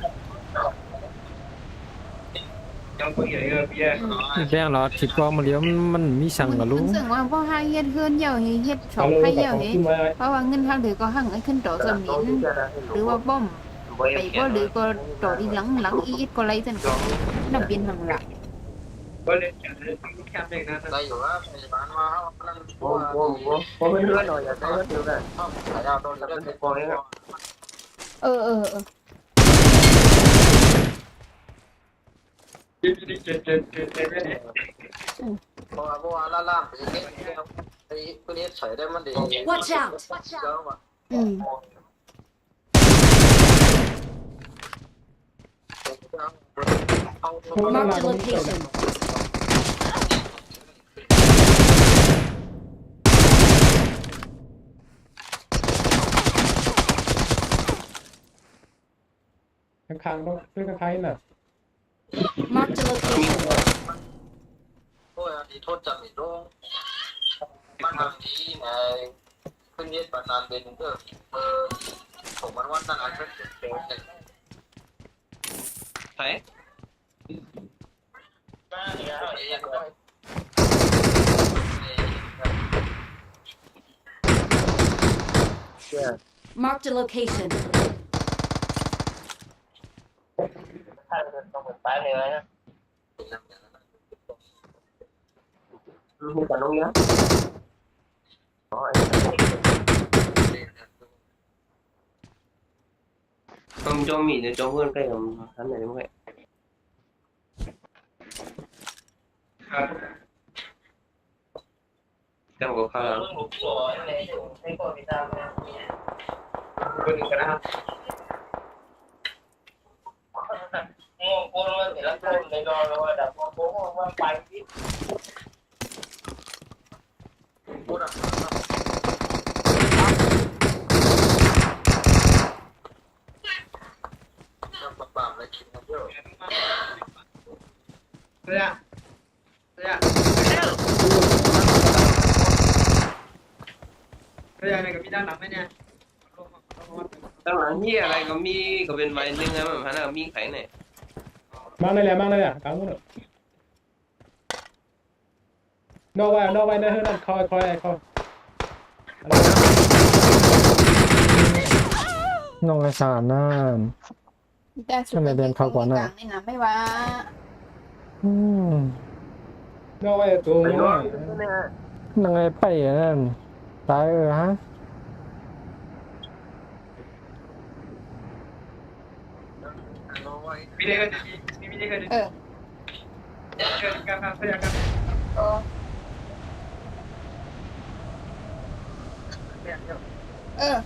ยังคุยอะไรกันพี่ แป้งเหรอทิปก็มาเดี๋ยวมันมีสั่งกับลู มั ก นสึงว่าพ่อให้เฮ็ดเฮือนเหี่ยวเฮ็ดช็อปให้เหี่ยวนี่เพราะว่าเงินทางหรือก็หั่งไอ้ขึ้นต่อสมินหรือว่าบ้อมไปก็หรือก็ต่ออีหลังอีกก็ไรจังนับบินหั่งละ ก็เลยจะแคมป์เองนะ ได้อยู่ว่าพยาบาลมาเขานั่น โอ้โหพอเป็นเรื่องหน่อยอยากได้ก็เดียวกัน ขายาวโดนแล้ว เป็นกองนี้ครับ เออ เพราะว่าล่ามไปเล่นไอ้พวกนี้ใส่ได้มันดี Watch out! อืม Marked a location. ข้างๆต้องด้วยข้างๆน่ะ Marked a location. โอ้ยดีโทษจังอีกด้วยมันบางทีไงเพิ่งเย็ดปานานเป็นก็ผมมันว่าตั้งแต่เพิ่งเป็น ใช่ Marked a location. มีแต่น้องเนี้ยอ๋อông cho mì để cho hơn cái hắn này đúng không ạ cái một khá làตั้งหลังเฮียอะไรก็มีก็เป็นใบหนึ่งนะมันพันมีไข่ไหน mang đây nè cảm ơn no vai đây hơn coiน้องไอ้สารนั่น แต่สุดนี่นะไม่ว่า น้องไอ้ตัวนี้น้องไอ้ไปนั่นตายฮะ เออ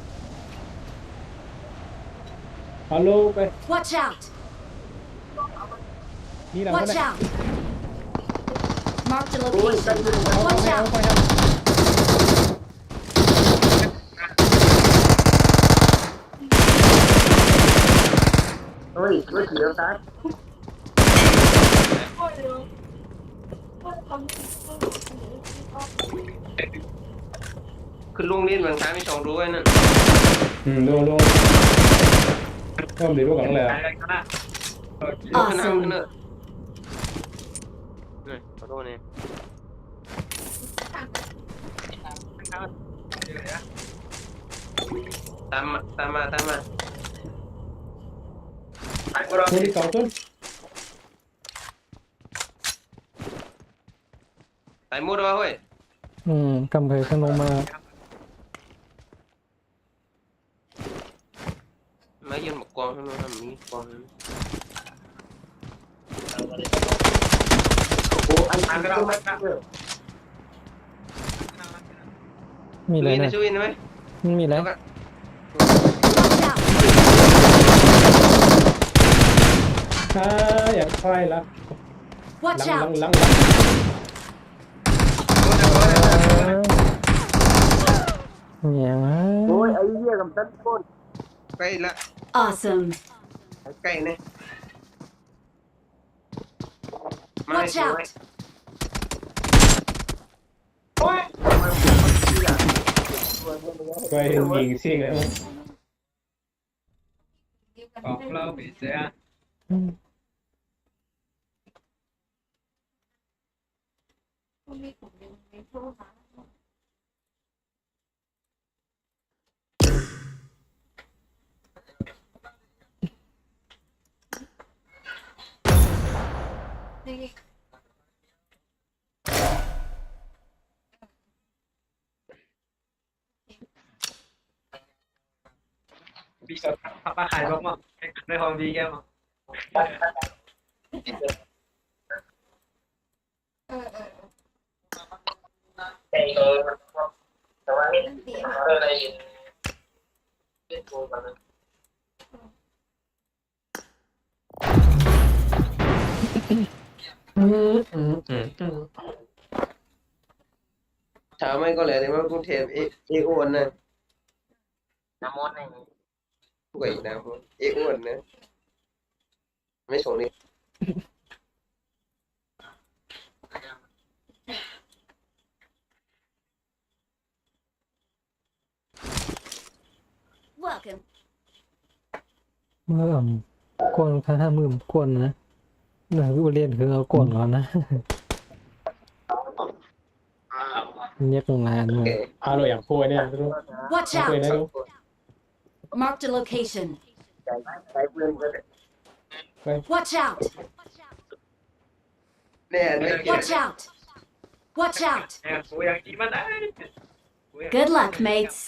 Aloไป Watch out! นี่เรา Watch out! Marked a location. Watch out! เฮ้ยไม่เกี่ยวตายคือลุงเล่นบางครั้งไม่ชองรู้ไอ้นั่น ดูก็ดีรู้กันเลย Awesome. นี่ขอโทษนี่ตามมา คนที่สองต้น ตายหมดแล้วเฮ้ย กำเพยขึ้นลงมา มายืนหมกกองข้างนอกมีกองโอ้ไอ้ ทางก็ได้นะ มีอะไรนะ ช่วยหน่อยไหม มันมีอะไร Watch out! อย่าค่อยละห Watch ลัง out! หลัง เนี่ยง โอ้ยไอ้เหี้ยกับตันโคตร ใกล้ละ Awesome! ใกล้เนี่ย Watch out! ไปยิงซิ่งแล้ว ออกเราไปเสีย มีกลุ่มยังไม่โทรหานี่ พี่ชอบมาขายบ้างมั้งในห้องดีแกมั้ง ไอ้เออแต่ว่านี่ นั่นดี อะไรเล่นโกงกัน เช้าไม่ก็เลยในว่ากรุงเทพเออ้วนนะ น้ำมอนนี่ พวกไอ้น้ำเออ้วนนะไม่ส่งนี่ Welcome. เมื่อกวนข้างมือกวนนะคือเรียนคือเอากวนก่อนนะเรียกโรงงานมา ฮัลโหลอย่างพูดเนี่ยรู้ Watch คุย out! นะรู้ Marked a location. ใช้ปืนก็ได้ Watch out! เนี่ยไม่เกี่ยว Watch out! Watch out! กูอยากกินมันได้ Good luck, mates.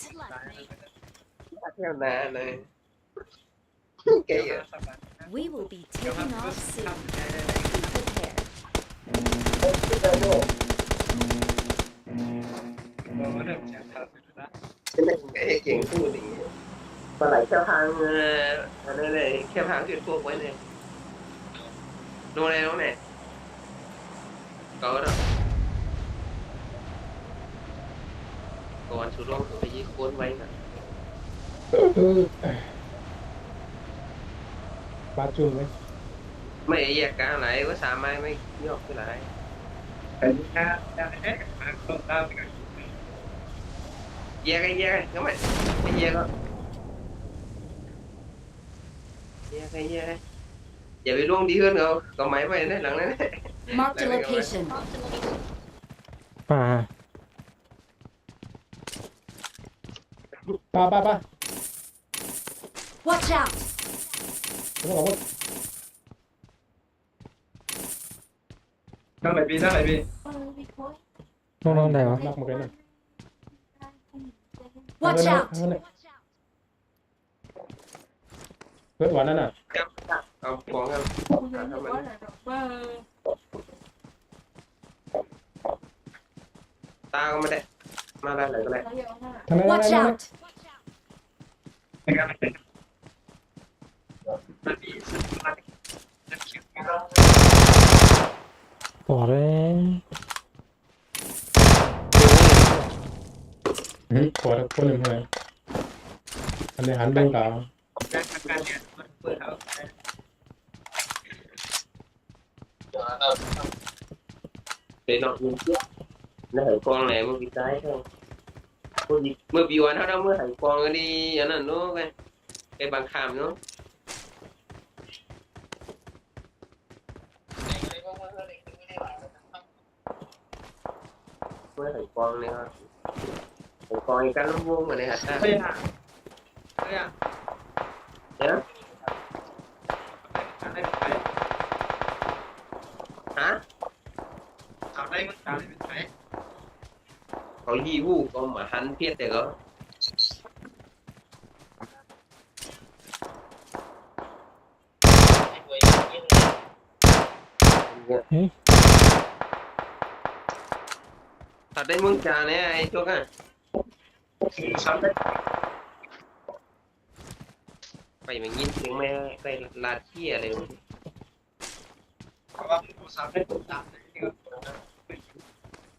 เที่ยวนาเลยแกเยอะ We will be taking off soon. Be prepared. เก่งพูดอย่างนี้ปลาไหลแค่ทางอะไรเลยแค่ทางจุดพวกไว้เลยดูอะไรน้องเนี่ยก็แล้วก่อนสุดลงไปยี่โค้นไว้นะ ปลาจุ่มไหม ไม่แยกกันไหนก็สามไม้ไม่ยอกที่ไหนแยกกันก็ไม่แยกก็แยกอย่าไปล่วงดีhơn đâu có máy bay đấy lặng đấy Marked a location. ป่า ปลา Watch out! ผมบอกว่า đang lại bị น้องๆได้วะ นักมาเลยนะ Watch out! เพื่อนหวานนั่นน่ะ เอาของกัน ตาก็ไม่ได้มาได้เลยก็ได้ ทำไม Watch out! ปอดเลย ขอคนหนึ่งเลยอันนี้หันเบื้องตา การทำการเนี่ยเปิดเอา để nó hải quan này mới bị cái thôi mới bị hoàn đó mới hải quan đi anh là nó cái bằng khảm nó mới hải quan này hải quan cái nó vuông mà này hả ta nhá hả ở đây mất cả lên phải có gì vu con mà hắn biết được không ตัดได้มึงจ่าเนี่ยไอ้จุกอ่ะไปมันยินเสียงแม่ไปลาเที่ยอะไรวะ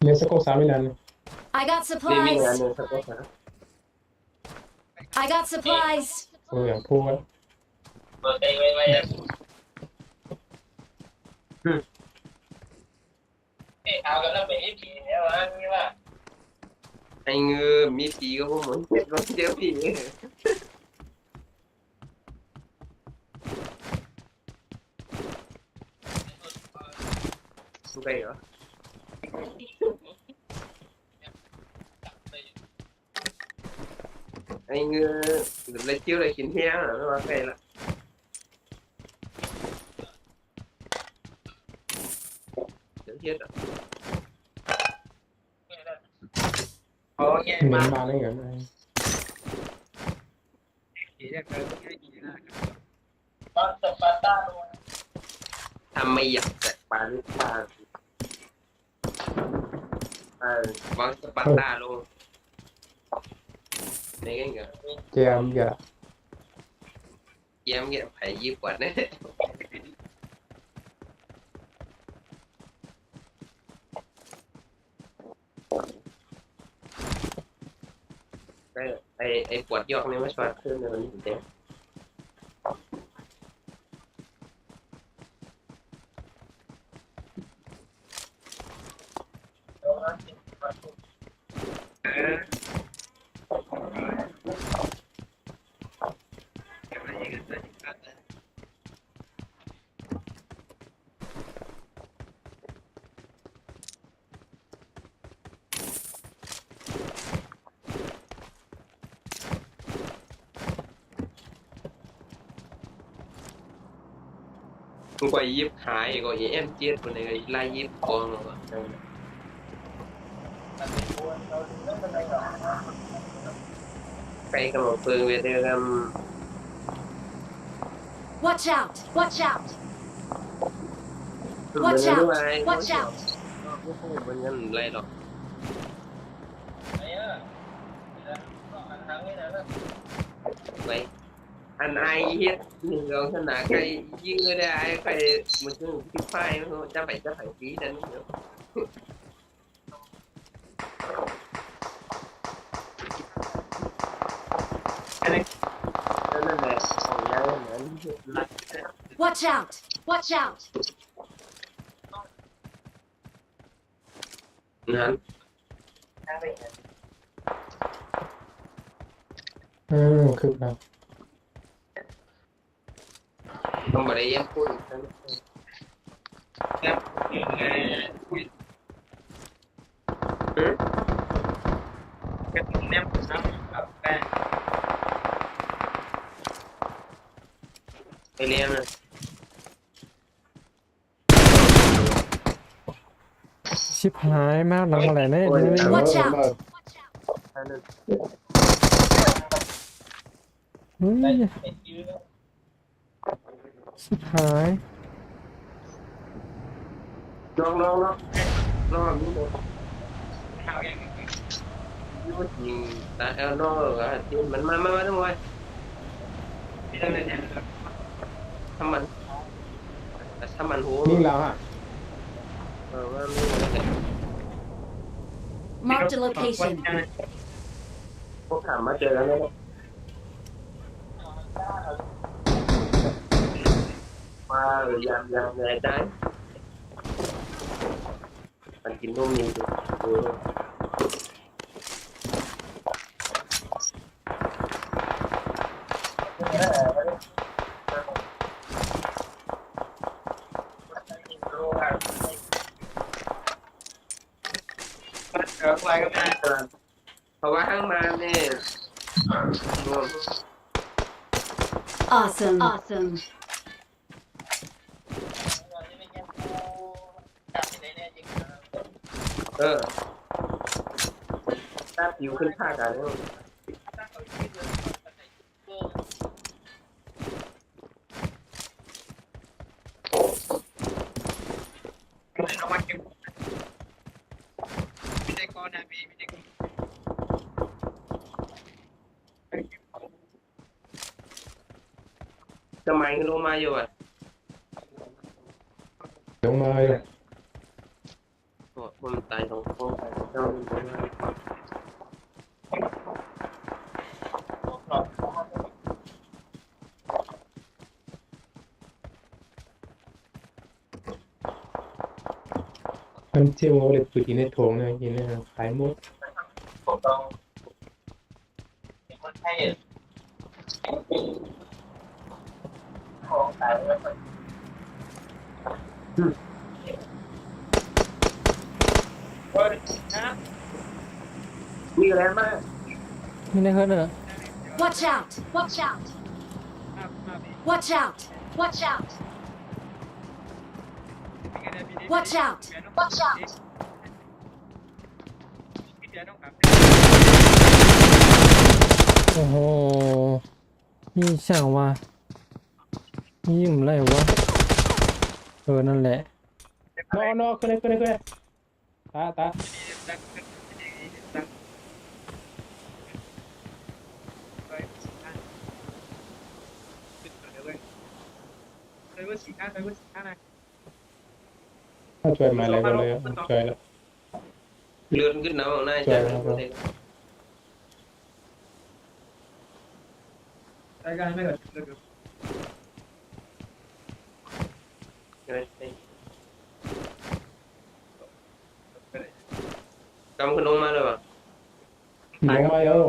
เรียนสโก3ไม่นาน I got นี่มีงาน supplies. หนึ่งสักวันนะ I got supplies. อย่างพูด เปิดไว้เอากันแล้วไปอีพีเนี่ยวะนี่ว่า ไอ้เงือมีผีก็พวกมึงเจ็บรถเจอผีสู้ไปเหรอไอ้เงือเดี๋ยวเลยเที่ยวเลยกินเที่ยงหรอไม่ว่าใครละเดี๋ยวเที่ยว โอ้ย เหมือ มาน มาได้ไง ตอนสปาร์ต้าลง ทำไม่อยากแตกปลาหรือปลาบางสปาร์ต้าลงในกันเหรอ เกมอย่า เยี่ยมเงี้ยไผ่ยี่ปวดเนี่ยไอ้ปวดยอกเนี่ยไม่ชอบขึ้นเลยมันเด็กกูไปยิบขายก็เอ็มเจี๊ยบคนนึงไล่ยิบกองเลยไปกับหมอเฟิงเวเดอร์กัน Watch out. Watch out. มัน Watch ไม่ out. ไหว Watch out. มันยังไรหรอก ไอ้อะทางนี้นะ ไปอันไอเฮ็ดหนึ่งเราขนาดใครยิงเลยได้ไอใครมันถึงที่ไฟจะไปปีนั่นเดี๋ยวนั่นแหละของยายเหมือนรัด Watch out. Watch out. นั้น คือนะ ต้องมาได้ยังพูดกัน เนี่ยซ้ำกับแป้ง ไปเรียนนะ ชิบหายมากหลังอะไรเนี่ย Watch out. เฮ้ย เป็นยื้อ ชิบหาย ลองนี่เลย ข้าวอย่าง ยูยิงแต่เอลนอกอะที่มันมาทั้งวัน นี้นั่นเนี่ย ถ้ามันหัว นิ่งแล้วฮะ ว่าไม่เลย Marked a location. พวกถามมาเจอแล้วเนี่ยว่ายังไงได้มันกินพวกนี้ดูเพราะว่าข้างมาเนี่ย Awesome. Awesome. ถ้าผิวขึ้นผ้ากันแล้ว เอามาเก็บไม่ได้ก้อนนะ ทำไมขึ้นลงมาอยู่อ่ะ ลงมาอยู่ โอ้ผมตายตรงโค้งตายตรงเจ้ามันเป็นอะไร มันเชื่อว่าเด็กปืนในโถงนะกินนะขายหมด ผมต้องมันให้ของขายแล้วมัน มีแรงมาก ไม่ได้เฮิร์ตเหรอ Watch out! Watch out! Watch out! Watch out! Watch out! Watch out! โอ้โหนี่ช่างว่ายิ้มอะไรวะนั่นแหละ นอขึ้นเลยขึ้นเลยขึ้นเลยตาถ้าช่วยมาอะไรก็เลยช่วยแล้ว เลื่อนขึ้นน้ำหน้าใจเลย กำขึ้นลงมาเลยป่ะ ลงมาเออ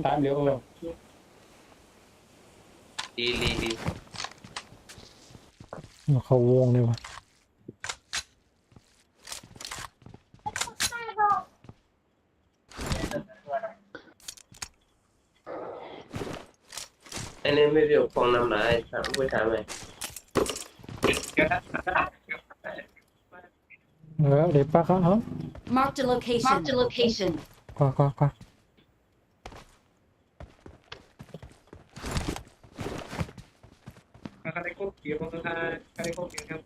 ตามเดี๋ยว ดี เขาวงเลยวะ อันนี้ไม่เรียกฟองน้ำลายถามผู้ชายไหม เดี๋ยวป้าเขาเอา Marked a location. Marked a location. ก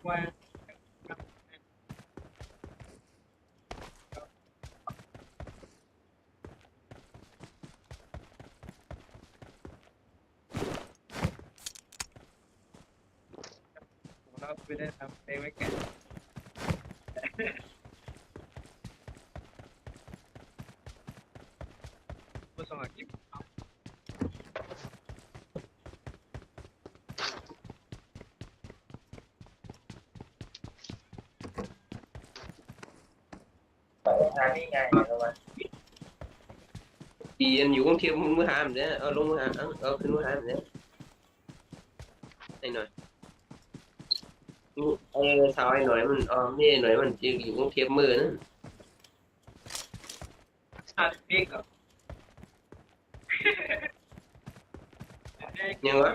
ว่าดีอันอยู่กรุงเทพมือหามเนี่ยเอาลงมือหามเอาขึ้นมือหามเนี่ยไอ้หน่อยนี่ไอ้สาวไอ้หน่อยมันนี่ไอ้หน่อยมันจะอยู่กรุงเทพมือนั่นยังวะ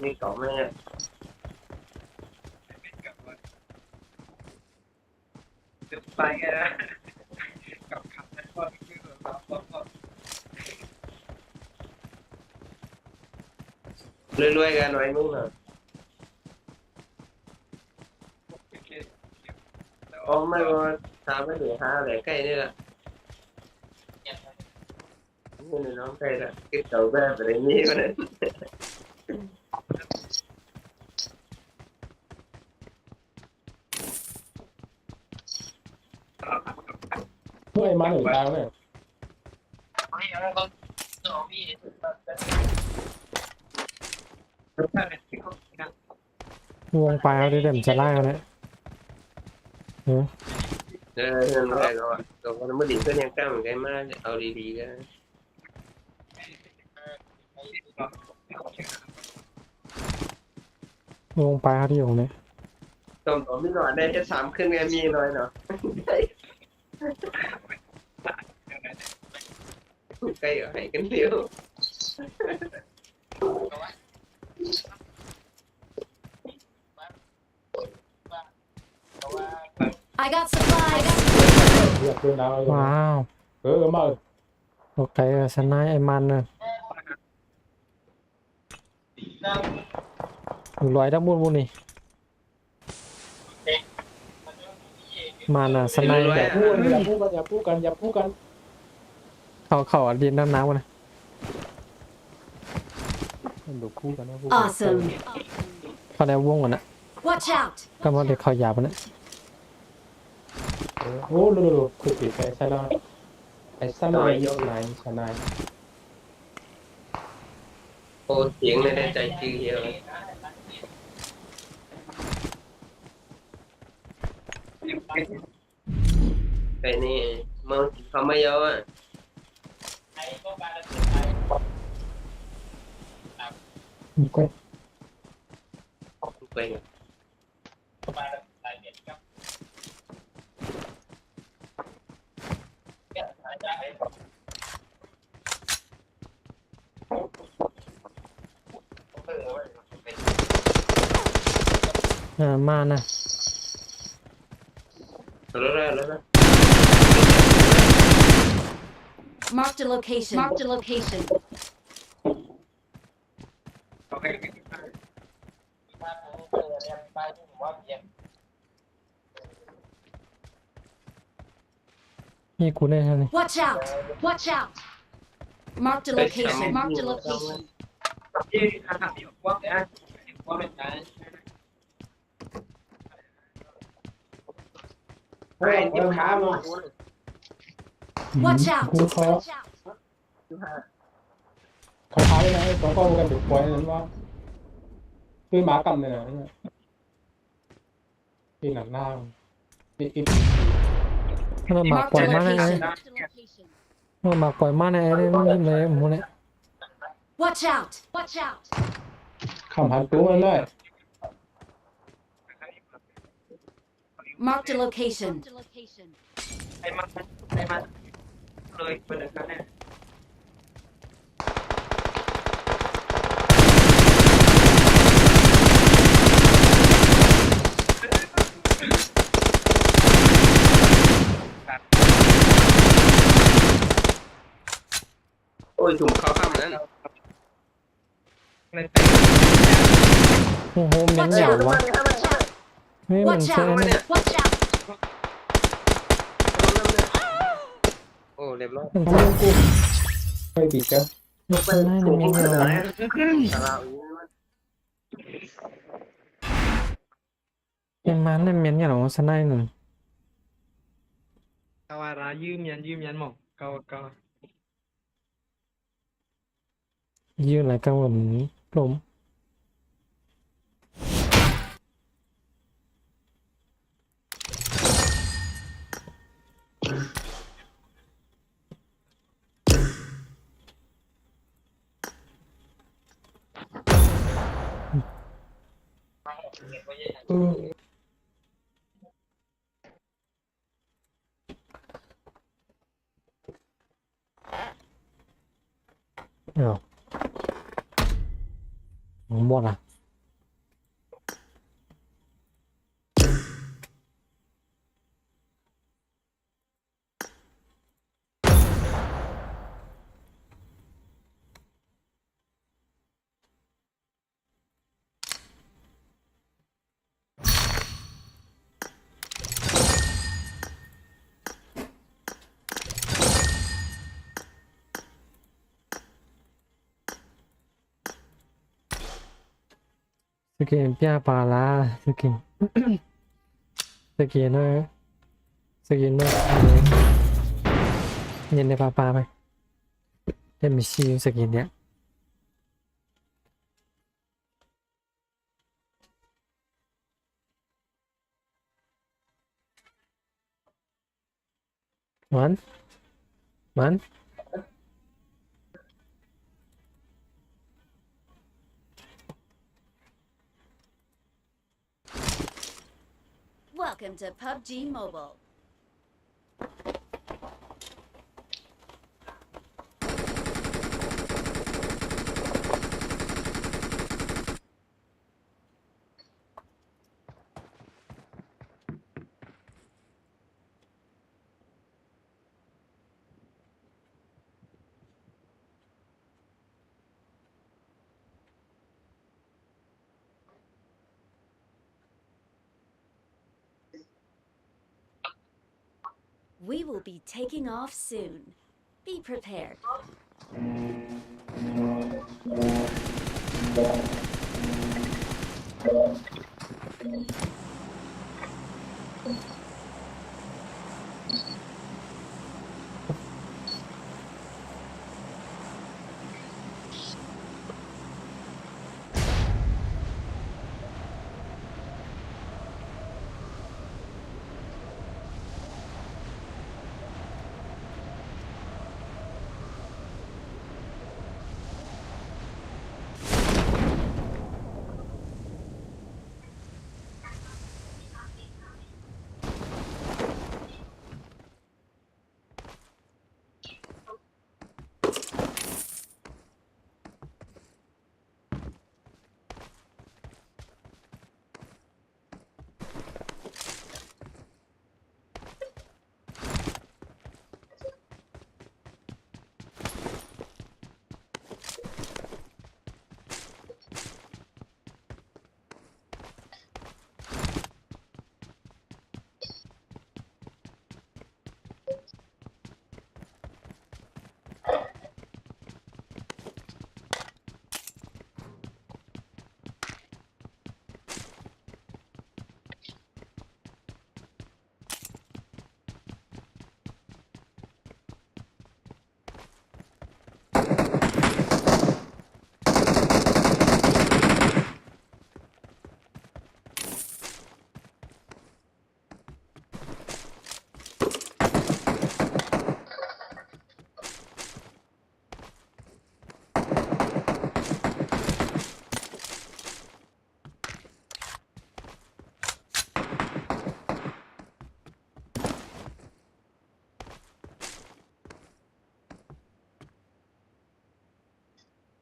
นี่เก่าไหมเนี่ยรวยๆกันหน่อยมึงเหรอไม่ว่าทำไม่ถึง5เลยใกล้นี่แหละนี่น้องใกล้ละคิดเต่าแบบอะไรนี้ก็ได้ ช่วยมาหนึ่งทางเนี่ยว งไปเอาดิเดี๋ยวมันจะไล่เอาเนี่ย เงินอะไรก็ตัวมันไม่ดีก็ยังกล้าเหมือนกันมากเอาดีๆก็ วงไปเอาที่อยู่เนี่ย ตรงไม่หน่อยได้แค่3ขึ้นไงมีหน่อยเนาะใกล้ให้กันเดียว I got supplies. เรียกเพื่อนเรา ว้าว มา โอเคสนายไอ้มันน่ะลอยดับบุญนี่ มาน่ะสไน ร้อย อย่าพูดกันอย่าพูดกันอย่าพูดกัน เขาอัดดินน้ำวะนะ มันดูพูดกันนะพูด Awesome. เขาได้วงกันนะ Watch out. ก็มาเด็กเขาหยาบนะ โอ้ดูคือปิดไปใช่แล้วไอ้สนายยกนายสนาย โอ้เสียงไม่ได้ใจจืดเยอะไอ้นี่มึงเขาไม่เยอะอ่ะ มีก้อย ไป มานะ แล้ว Marked a location. Marked a location. นี่กูได้เท่านี้ Watch out. Watch out. Marked a location. Marked a location. เฮ้ยเจ็บขามึง Watch out. กูเขา Watch out. เขาท้ายนะเขาก็กันถึงปล่อยนั้นว่าคือหมากำเนี่ยนะที่หนังหน้าอีก ถ้าเราหมัก Marked ปล่อ a ยมาในไอ้ location. Marked a location. ถ้าเราหมักปล่อยมาในไอ้นี่มันยิ้มเลยหมูเนี่ย Watch out. Watch out. คำหันตู้มันได้ Marked a location. Marked a location. เลยเป็นอะไรเนี่ย โอ้ยถุงเขาข้ามนั้น โอ้โหเหม็นอย่างวะเฮ้ยมัน Watch ใช่ out. เนี่ย Watch out. โอ้เรียบร้อย มันใช่ ไม่ปิดกัน ไม่ใช่มันเหม็นอย่างวะ สารา ยังมันเนี่ยเหม็นอย่างหรอสไนหนึ่ง Kawaraยืมยันหมอกเกา ยืนอะไรกันแบบนี้กลมเอ้าหมดอ่ะสกินเปียปลาลาสกินสกินด้วยสกินด้วยเย็นในปลาไปเล่นมิชิสกินเนี้ยมัน Welcome to PUBG Mobile. We will be taking off soon. Be prepared.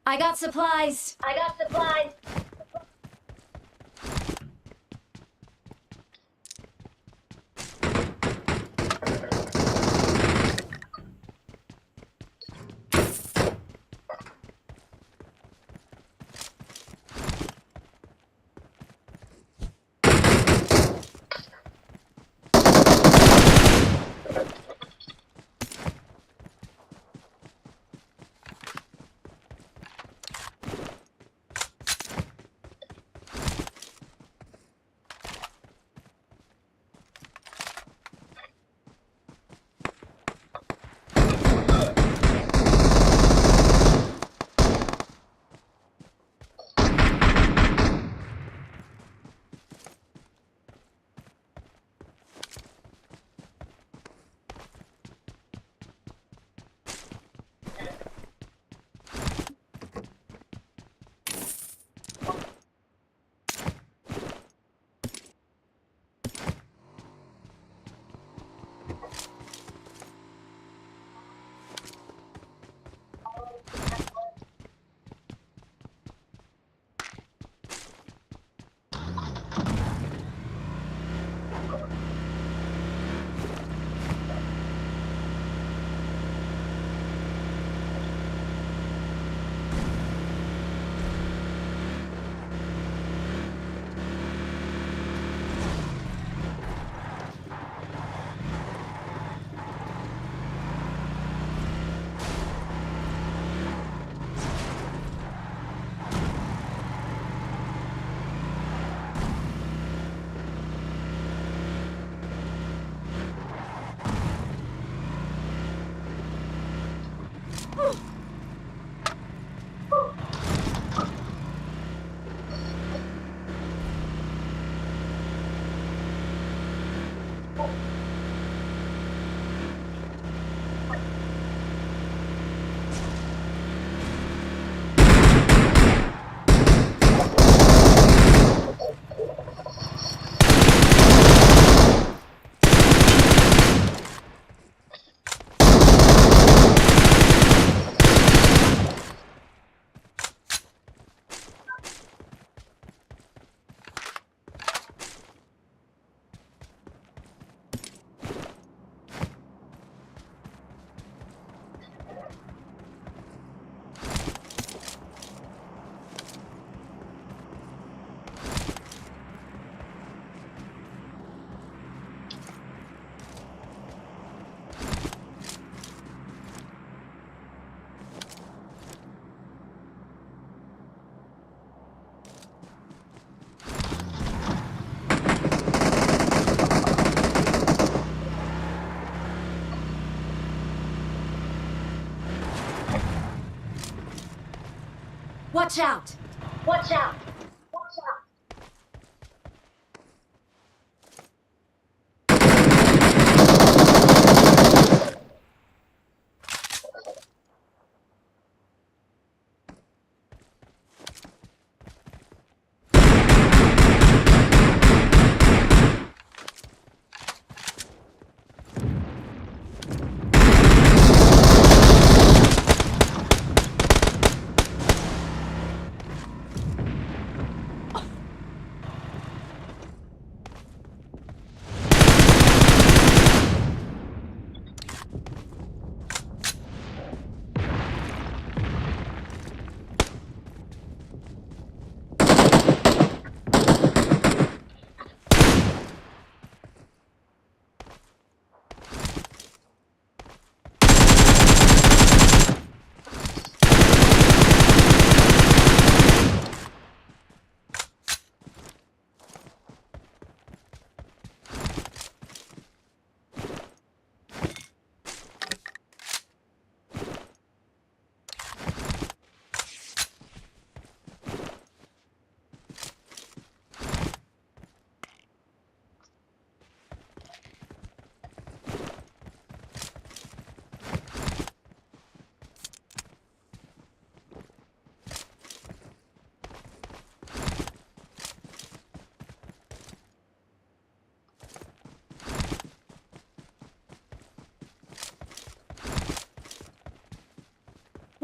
I got supplies. I got supplies. Watch out! Watch out! Watch out!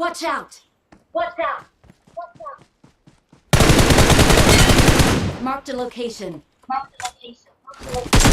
Watch out! Watch out! Watch out! Marked a location. Mark the location. Mark the location.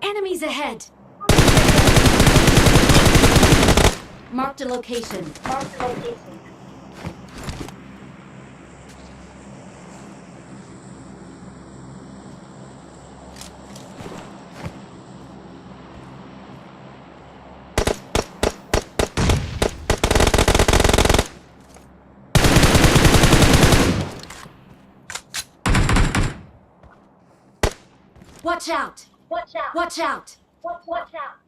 Enemies ahead! Marked a location. Mark the location. Watch out! Watch out! Watch out! Watch out!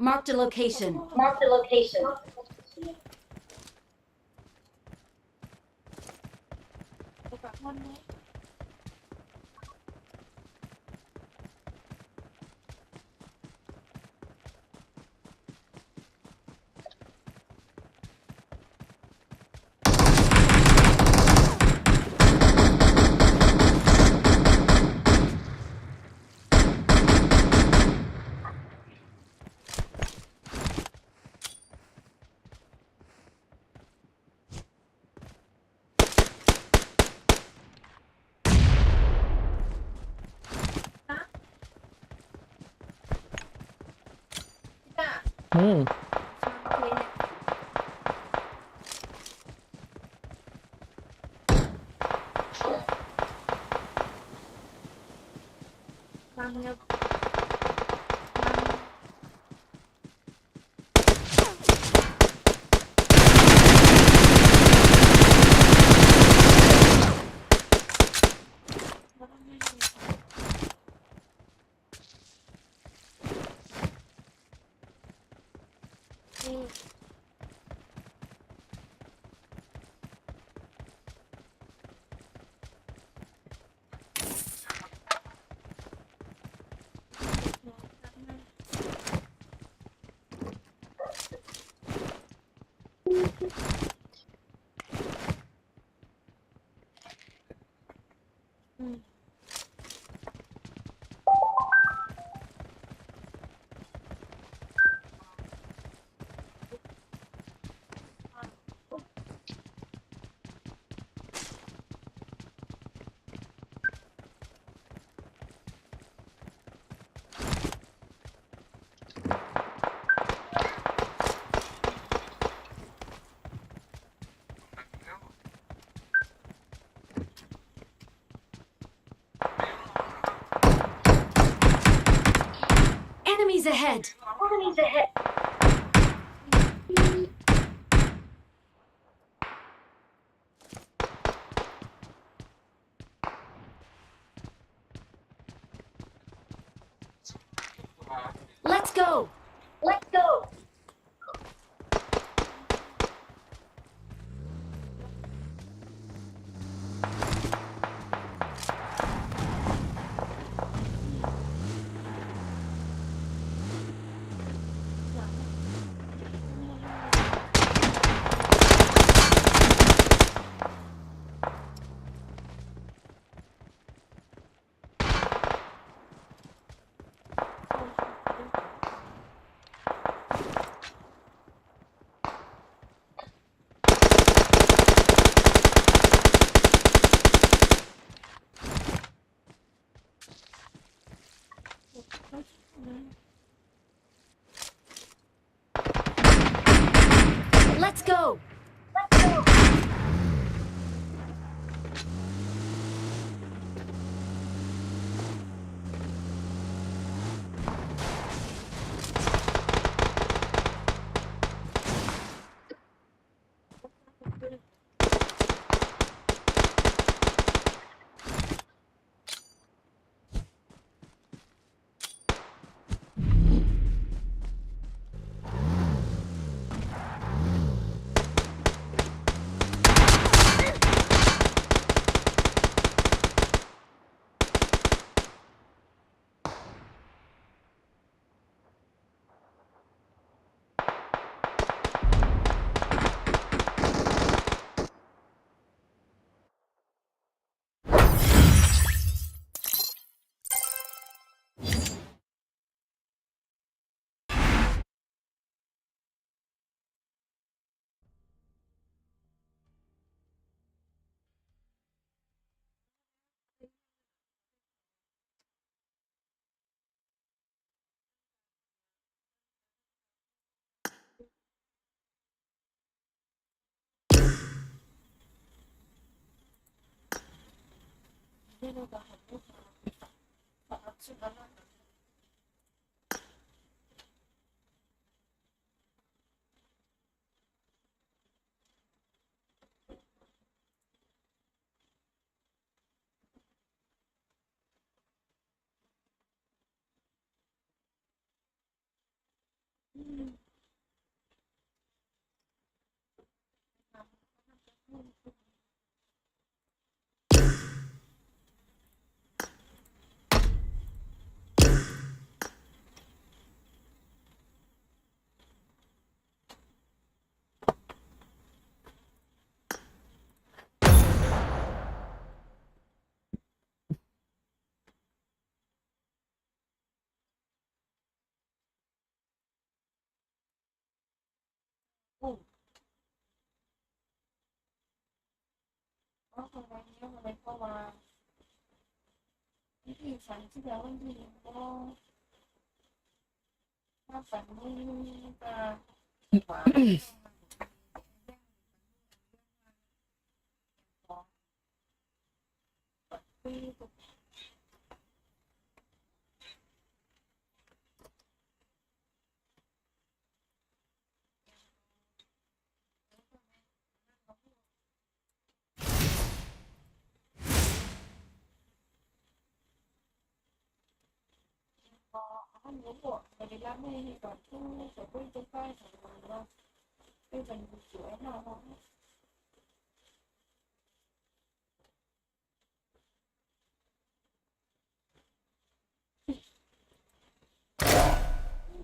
Marked a location. Marked a location. อืม Enemies ahead. Enemies ahead. Let's go. Let's go. Let's go. เพราะคนนี้มันเพราะว่าที่ฝันที่แล้ววันที่ก็ถ้าฝันนี้จะหวานที่ anh ngủ muộn và đi làm thì còn thu sẽ quay trong vai phải là cái phần của em nào không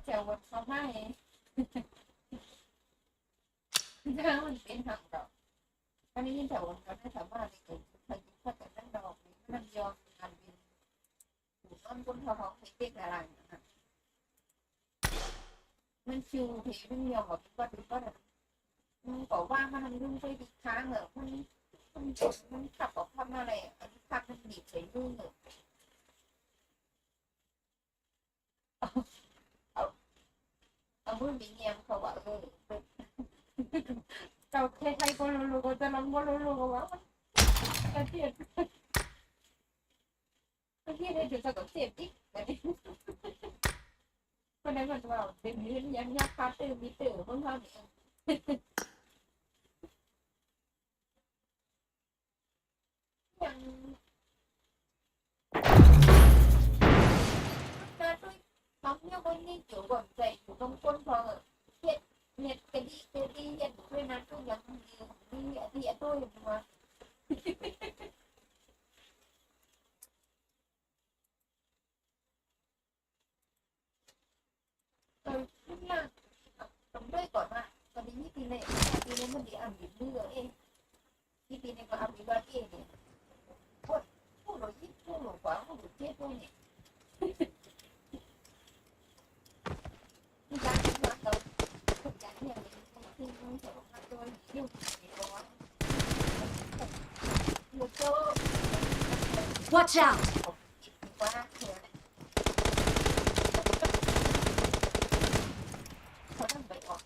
chào vật sau hai ra mìnhเป็นหักดอกอันนี้ยิ่งแถววันก็ได้ถามว่าในกลุ่มพายุพัดแต่ตั้งดอกมันยอมงานบินถูกต้นบนทองให้เด็กอะไรนะมันชิวผีมันยอมแบบว่าดูก็แบบมันบอกว่ามันทำยุ่งไปดีค้างเหรอมันขับออกทำอะไรอันนี้ขับมันหนีไปยุ่งเหรอเอามือมีเงียบเขาว่าเราใครๆก็รู้ก็จะลองก็รู้ก็ว่ามันเทียบได้ถึงจะต้องเสียบอีกคนนั้นมันว่าเป็นยืนยันยากคาตื่นมีตื่นเพิ่งเท่านี้ยังน่าด้วยน้องยังวันนี้อยู่กับใจอยู่ตรงก้นพอเน็ตกระดีเย็นด้วยนะก็ยังมีที่ตัวอยู่มาlúc là tổng đây còn mà còn đến như này mình đi ăn bị mưa ấy như này có ăn bị ba kia này thôi không nổi ít không nổi quá không được chết thôi nhỉ chúng ta cũng bắt đầu không chẳng nhiều thì không thể bắt tôi yêu có một số Watch out! quá thừa này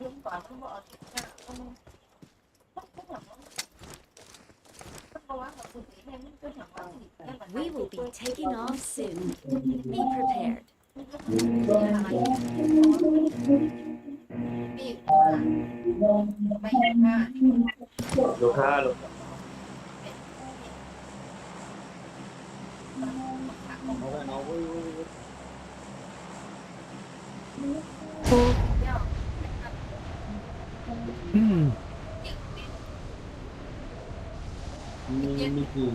không còn không bỏ thì không We will be taking off soon. Be prepared. Lục ha lục.มีกี่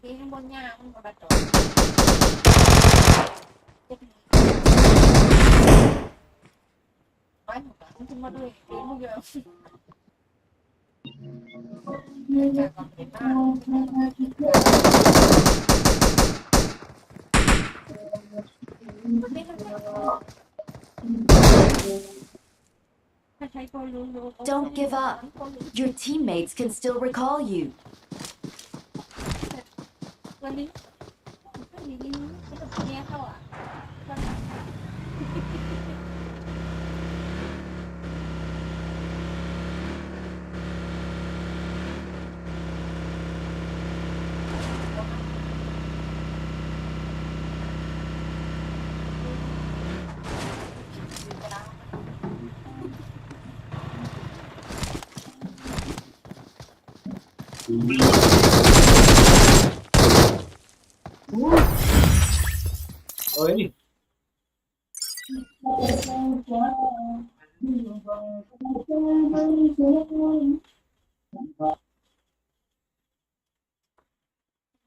đi không bôn nha không có đặt đồ nói một cái không có đuôi đến bây giờ chả còn cái Don't give up. Your teammates can still recall you. Quên đi. Cái gì đi, cái tập nghe thôi à. เอ้ย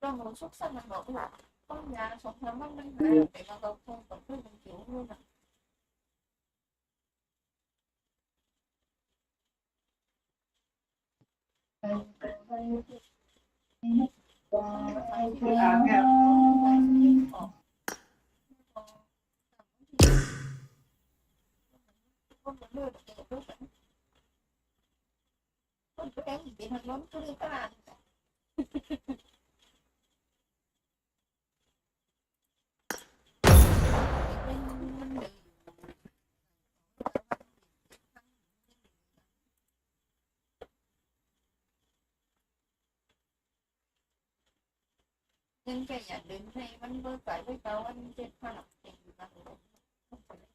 Rồi một xuất sinh là một là con nhà sống nó mất mình để mà cầu không còn cái mình chịu luôn à. Con muốn đưa được cái đứa vẫn con đứa em bị thật lớn cứ đi ta làm nhưng cái nhà đến này vẫn với cái với tao anh trên pha lập thì là không phải là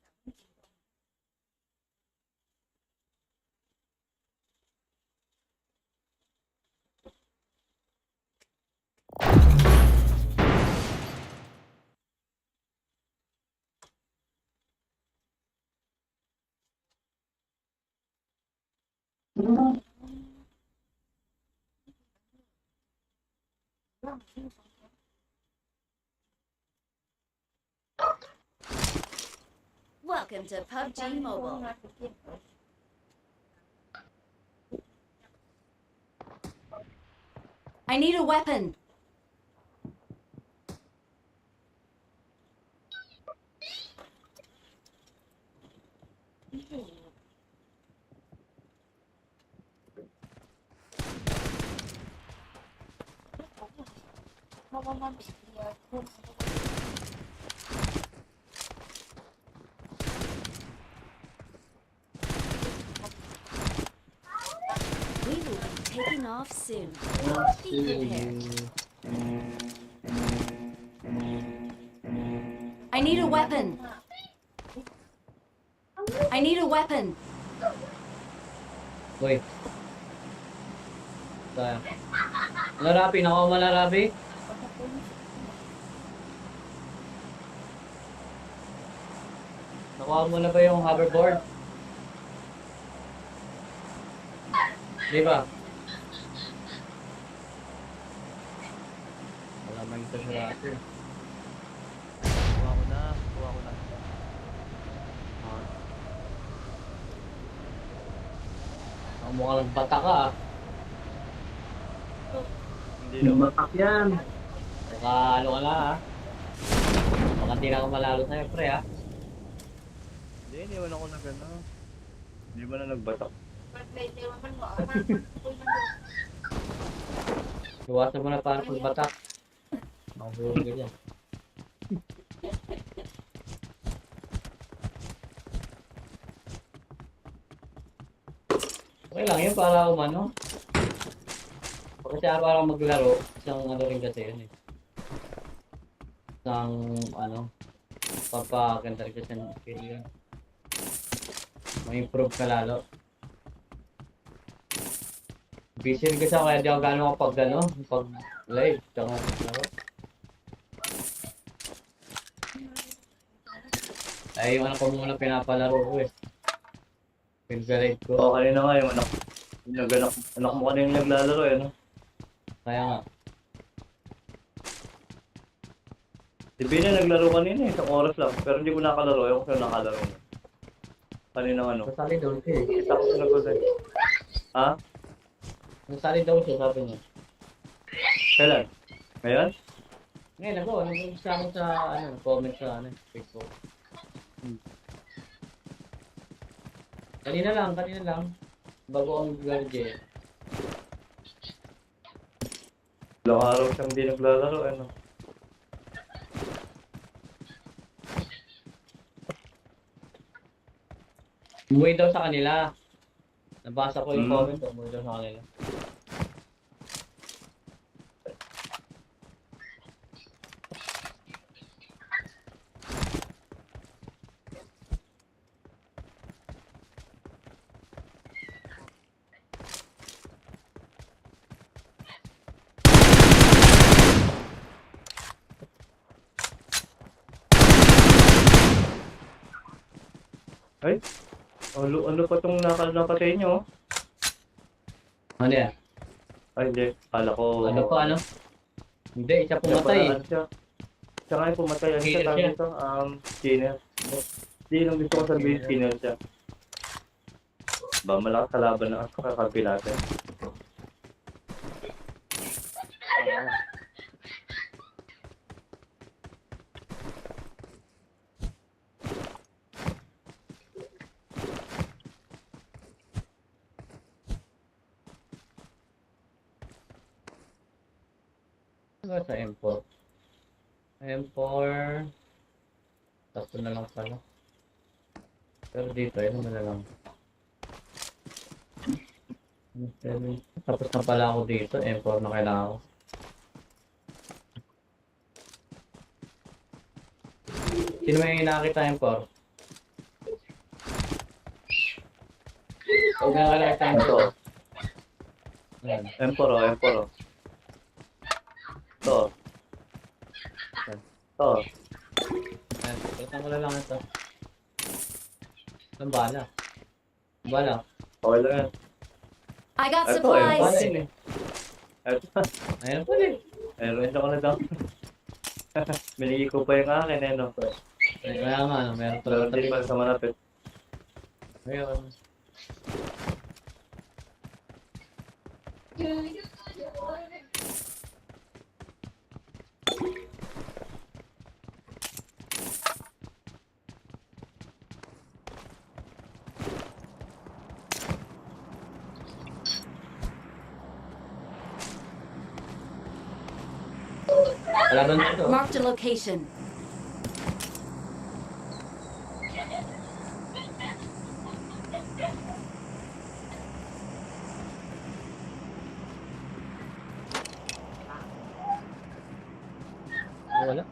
Welcome to PUBG Mobile. I need a weapon. Nó bị thương. We will be taking off soon. Be prepared. I need a weapon. I need a weapon. Uy. Sayang. Malarapi, nako malarapi. Nakuha mo na ba yung hoverboard? Di ba? Wala man ito sa rato. Kuha ko na. Ang mukha lang bata ka ah. Hindi na matak yan. Baka ano ka na ah. Baka hindi na ako malalo sa'yo pre ah. Hindi naman ako na gano'n. Hindi ba na nagbatak? Iwasan mo na para pagbatak. Makahulog ka dyan. Okay lang yun para umano. Kasi araw-araw maglaro, isang ano rin kasi yun eh. Isang ano, papaganda rin kasi ng skill yun. May-improve ka lalo. Busy rin kasi ako kaya di ako gano'n kapag ano, pag live, tsaka maglaro. Ay, yung anak ko muna pinapalaro ko eh. Pinag-live ko. Oo, kanina nga yung anak mo kanina naglalaro eh, no? Kaya nga. Si Bina naglaro kanina eh, isang oras lang. Pero hindi ko nakalaro, ayaw ko siya nakalaro niya. Kanina ano? Nasali daw siya eh. Kita ko siya nagulay. Ha? Nasali daw siya sabi niya. Kailan? Ngayon? Ngayon ako, nag-umpisa ako sa ano, comment sa ano, Facebook. Kanina lang. Bago ang garje. Ilang araw siyang hindi naglalaro, ano? Umuwi daw sa kanila. Nabasa ko yung comment, umuwi daw sa kanila. Ano pa tong nakatay nyo? Ano yan? Ay, hindi. Kala ko... Ano pa, ano? Hindi, siya pumatay eh. Ano siya? Siya nga yung pumatay. Ano siya Skinner tawag siya. dito? Skinner. Hindi lang gusto ko sabihin skinner siya. Ba, malakas kalaban na ako kakampi natin. Ano ba sa M4? M4... Tatlo na lang pala. Pero dito, ano na lang. Tapos na pala ako dito, M4 na kailangan ko. Sino may nakakita M4? Huwag na nakakita M4. Ayan. M4 oh, M4 oh. Ito. Ito. Ayan, palitan ko na lang ito. Ang bala. Ang bala. Okay lang yan. I got Ito, Bala supplies. yun eh. Ito. Ayan pala eh. Meron ako na daw. Binigay ko pa yung akin eh, no? Kaya nga, ano, meron Pero pala hindi pa sa malapit. Ayun. Wala doon dito. Marked a location. Wala.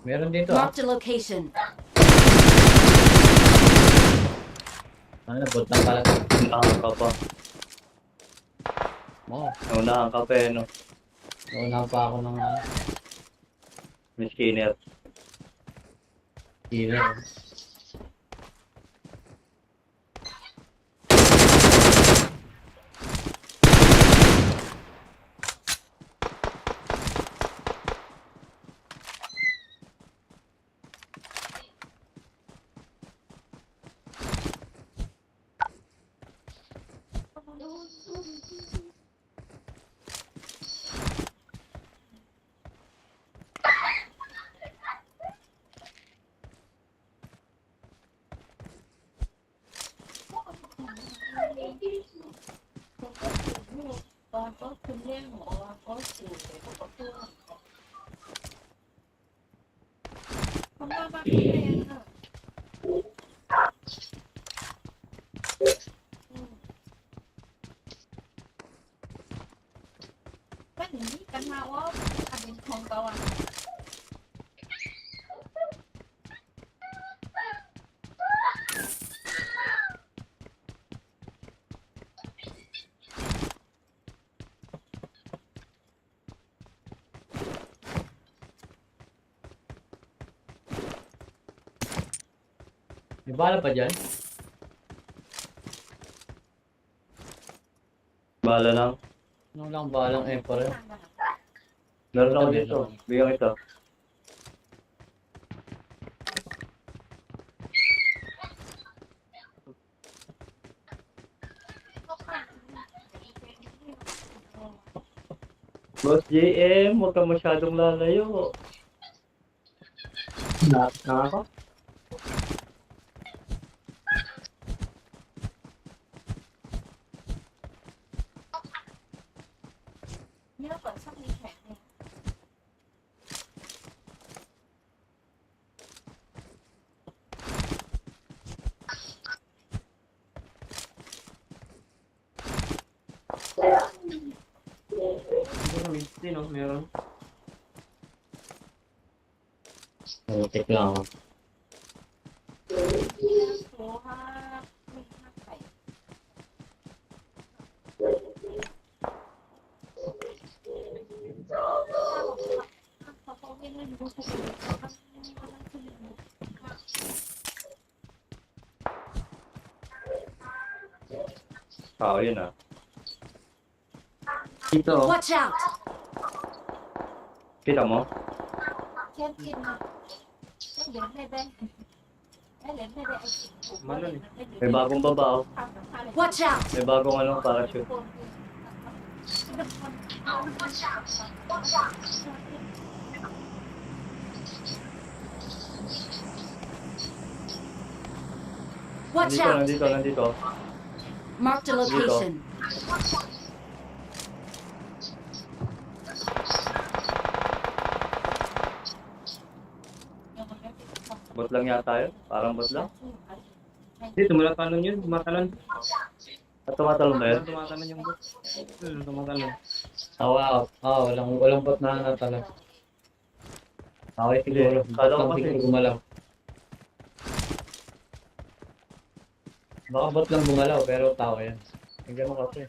Meron dito ah. Marked a location. Ano, bot lang pala. Unahan ka pa. Oo. Unahan ka pa eh, no? Nauna pa ako ng May skinner. healer. May bala pa dyan? Bahala lang. Ano lang balang Emperor? Meron ako dito. Bigyan kita. Boss JM, huwag ka masyadong lalayo. Nakaka? Meron, meron. Mutik lang ako. tao yun ah. Dito. Watch out! Kita mo? Chết chim mà. Nó đến đây đây. Nó đến đây đây. Ano eh? May bagong babaw. Watch out! May bagong ano, parachute. Watch Nandito, out! nandito, nandito. Marked a location. Bot lang yata yun. Parang bot lang. Hindi, tumatanon yun. Tumatanon. At tumatalon ba yun? Tumatanon yung bot. Tumatanon. Wow. Walang bot na natala. Okay, siguro. Hindi. Kala ko Bot lang kasi- siguro gumalaw. Baka bot lang gumalaw, pero tao yan. Tingnan mo kasi.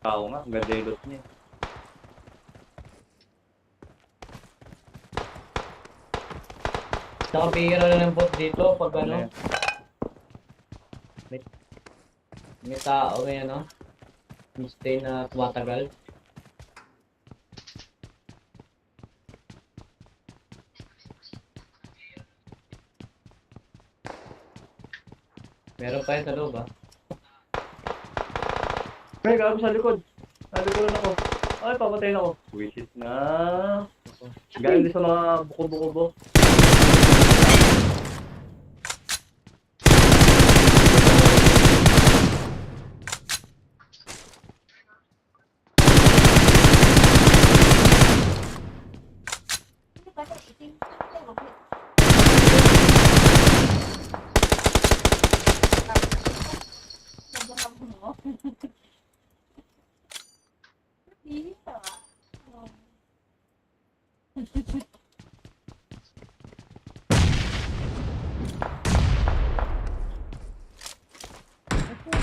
Tao nga, ang ganda yung loot niya. Saka bihira na ng bot dito pag ano. Ano yan? May tao ngayon, no? May stay na tumatagal. Meron pa yun sa loob, ah. Ay, gago sa likod. Sa likodan ako. Ay, papatayin ako. Wisit na. Galing din sa mga buko-buko.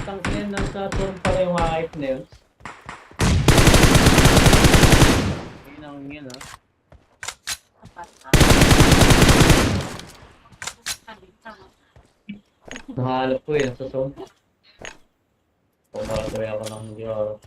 Tangkin nasa turn pala yung hype na yun. Yun ang yun, ah. Nahalap ko eh, nasa zone. Kung makatuloy ako ng hindi ako.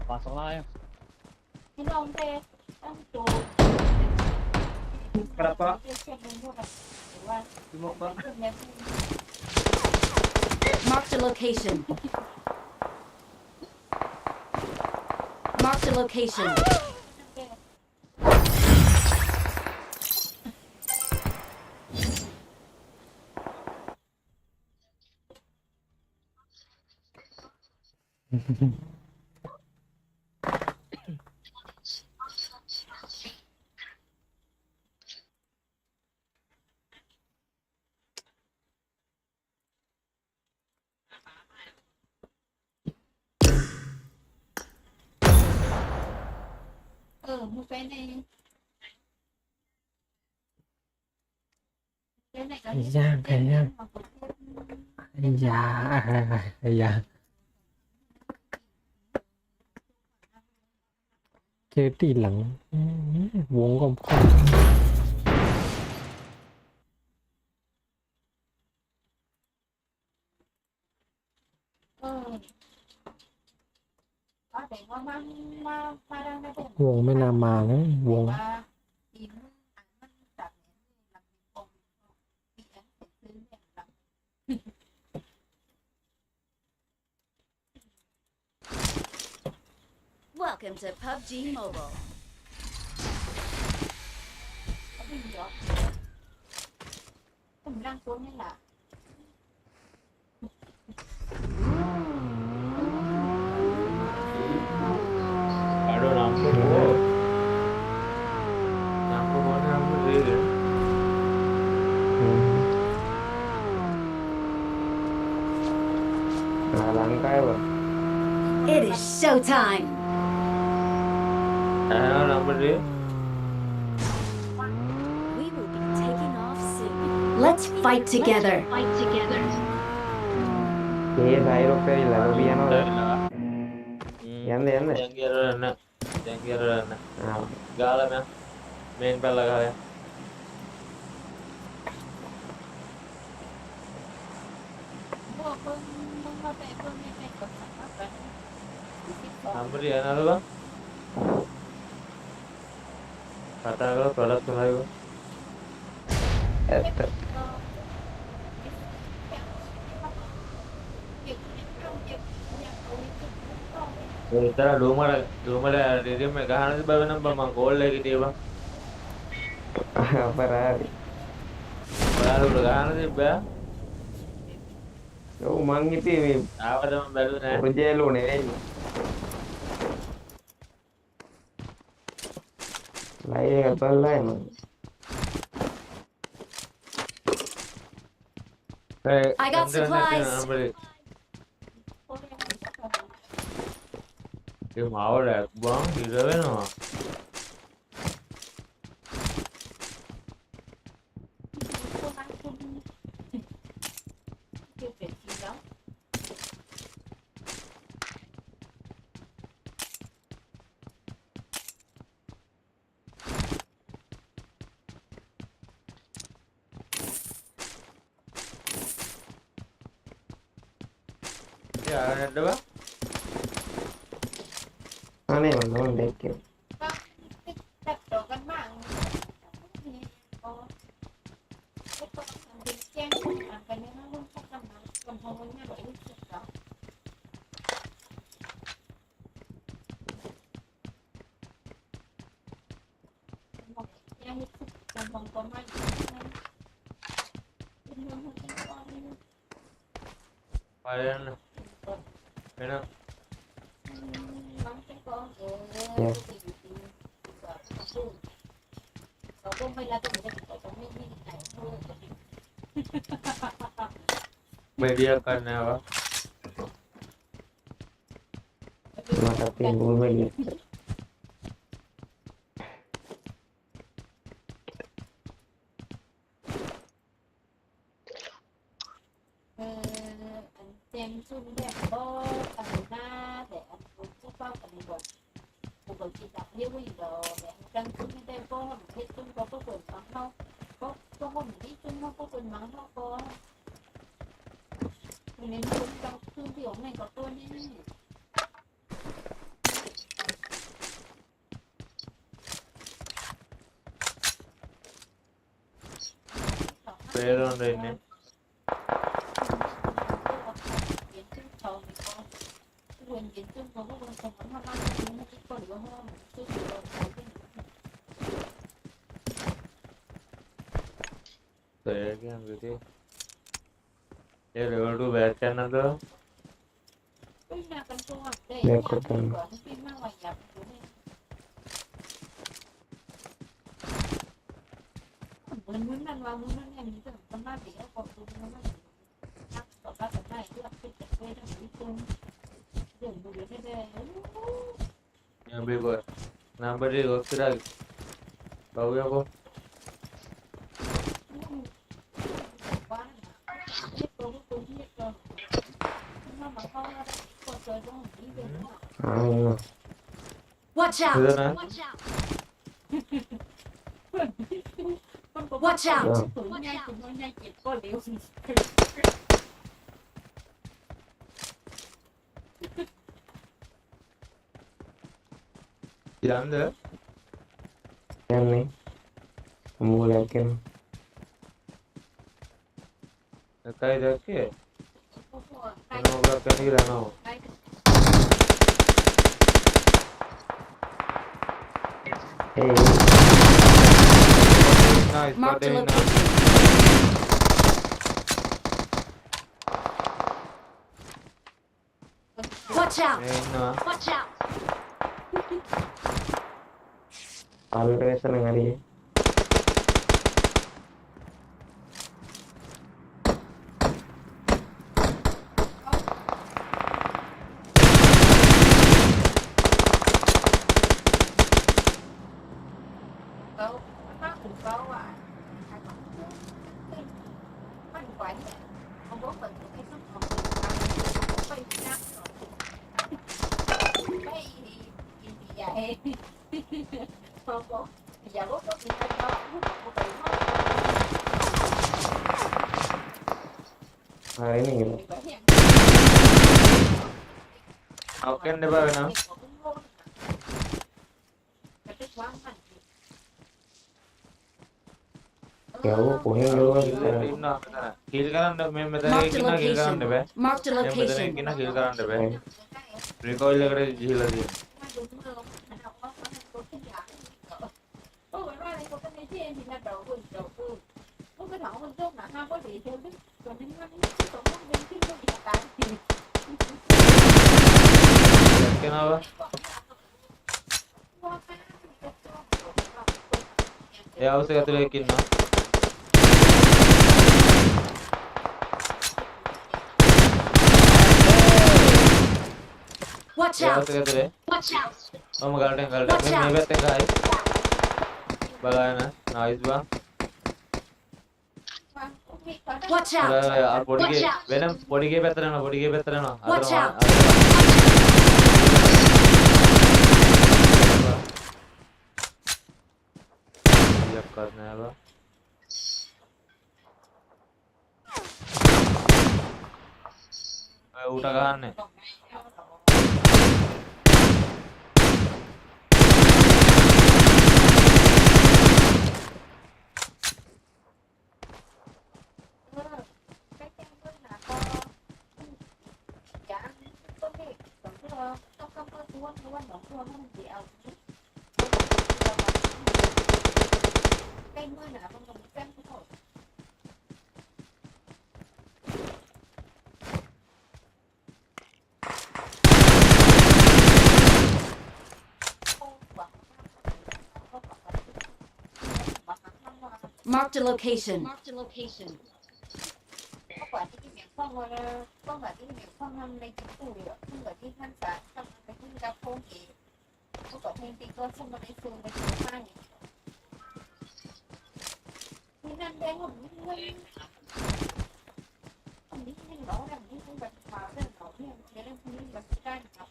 Pasok na kayo. Para pa. Tumok pa. Marked a location. Marked a location. Một cái này. Cái này Ai da, cái da. Ai da, ai da. Chơi tỷ lặng. Vốn gom không. Vốn mới làm mà đấy, vốn. Welcome to PUBG Mobile. ก็ไม่มีหรอกผมร่างตัวนี่แหละ Ada lampu mana lampu dia. หลังใกล้บ่ It is showtime. Ada lampu dia. We will be taking off soon. Let's fight together. เจ๊ไทยรถไปแล้วเบียร์เนาะ ยันเลย Yang kira nak. Yang kira nak. อ้าว Galam ya. Main pala kaya. พวกมึงมาแต่เพิ่งไม่กดสั่งมาไป Lampu dia nak bang. Kata kalau produk tu lagi. เอ๊ะ Tara rumah dia megahan tu bawa nampak mangkol lagi dia bang. apa lagi Baru megahan tu bah. oh mang itu Apa tu baru ni? kerja lu nih lain apa lain I got supplies. Dia mau dah bang di dalam no. Ya ada bang. aneh mana dek จับตัวกันบ้างแจ้งคนอ่านกันเนี่ยนะพวกกำลังกำลังเนี่ยแบบนี้สุดแล้วแจ้งสุดกำลังประมาณเป็นเรื่องของการก่อน Padan. Enak. มันเป็นกองเราก็ไม่ละตัวเด็กแต่ก็ไม่มีใครพูด Media kan apa? mata timbul lagi เจมซุ่มแบบก็ตัดหน้าแต่อันนี้ก็เป้ากันในบทปกติจับเรียกว่าอยู่ดอกแบบกลางซุ่มไม่ได้ก็เพชรซุ่มก็เปิดมังเขาก็ห้องนี้ซุ่มเขาก็เปิดมังเขาก็ในนี้ซุ่มกลางซุ่มที่ของแม่ก็ตัวนี้ Pero ini. Saya yang gitu. Ya level 2 back channel tu. Muốn ăn vào muốn ăn em thì con ba để còn tôi nó mà chắc có ba cái này cứ ăn cái quê nó bị tung đừng buồn đến đây Yang bebas. Number dia kau kira. Tahu ya kau? quá biết tôi biết rồi nó mà không ra còn trời nó đi về ah Watch out. Sudah nak? Watch out. Yang tu. yang nih kamu yakin Kai dah ke? Kau berapa ni dah nak? Nice, Marked a body nice. location. Watch out! Nah, Watch out! Paling seneng hari. Câu nó cũng câu à hai con mình quậy không bố mình cái số còn không phải năm rồi cái gì vậy không bố giờ bố có gì đâu bố có bị Hari ini gitu. oke deh bae nah. Jauh, punya dulu. Tim nah, kill karan deh, मैं बता Marked a कितना kill karan deh bay. location. Marked a मैं बता location. कितना kill karan deh बे. Recoil लग रहा है झील लगी. क्या ना बा? या उसे कहते हैं किन्ना. Watch या out! उसे कहते हैं. Watch out! हम गार्डन Watch मैं out. बैठे का है. बगाया ना, नाइस बा. Watch out! यार बॉडी Watch के out. वेनम बॉडी के बेहतर है ना, बॉडी के बेहतर है ना. Watch out. ये करना है बा. उठा कहाँ ने? cây mưa nè con còn canh thôi Marked a location. Marked a location. có quảที่เหนียวข้องว่าก็quảที่เหนียวข้องทำในจิตตู้เลยก็quảที่ท่านสารทำในที่กับโค้งเองก็quảที่ตีก็สมในซูนในตัวข้างนี่นั่นแดงผมนี่เว้ยอันนี้ยังร้องแบบนี้ต้องแบบมาเรื่องเขาเนี่ยเรื่องพวกนี้มันได้ครับ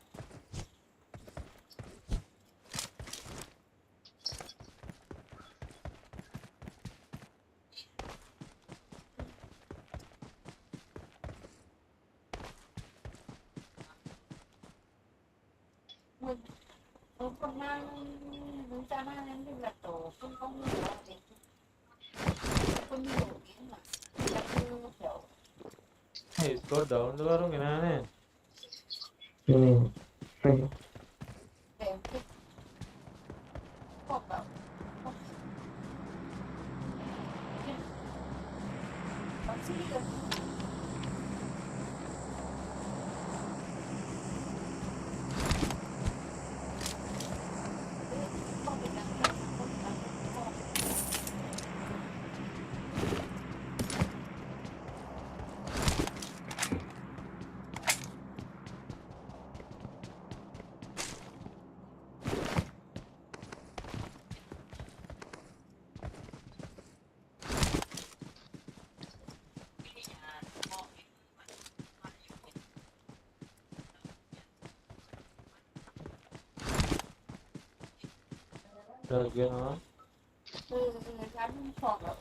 mình con mang cha mang đến như là tổ không có nhiều thì không nhiều kiến mà là như kiểu इसको डाउन करूँगी ना ने. về cái không bảo không bác sĩ được không bị nặng không nặng Được kia nó. gắn phòng ở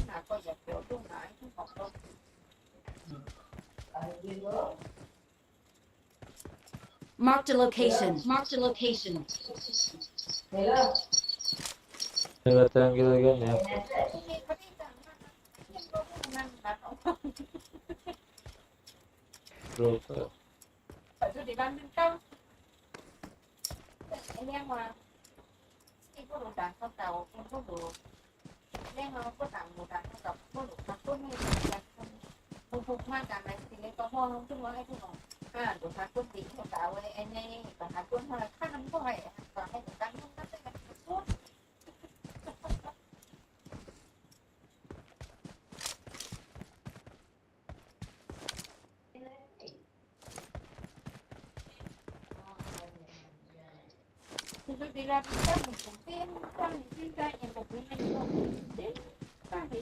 là coi dẹp kiểu trung lại không phòng đâu Marked a location. Marked a location. Ini betul kita kan ya. Bro, phải cho đi ban bên trong anh em mà ก็ดูดังเขาเก่าคนก็ดูเล่นเราก็ต่างดูดังเขากับก็ดูทักต้นให้กันทุกมากกันไหมทีนี้ก็พ่อขึ้นว่าให้พี่น้องดูทักต้นดีเขาเก่าไว้ไอ้นี่กับทักต้นเท่าไรข้าน้ำก็ให้ก็ให้ถึงกันนุ่งนั่นได้กันทุกคือดีแล้วตั้งหนึ่งของเต้นตั้งหนึ่งที่ได้ยังแบบนี้ไม่ต้องเต้นตั้งดิ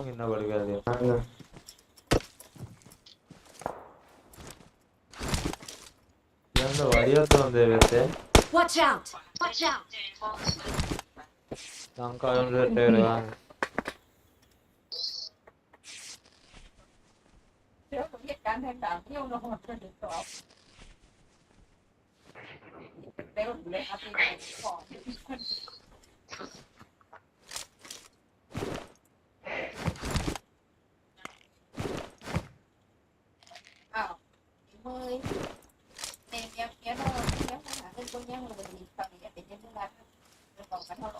ഇന്ന കളിക്കാതെ എന്താ വടിയാത്ത വന്നേ Watch out! Watch out! നമുക്ക് അതുകൊണ്ട് Nếu có việc can thêm đảo yêu nó hoặc là được tỏ Nếu lấy áp đi bỏ mời em nó em hả tên cô nhang là mình phải để nhân ra rồi còn phải thôi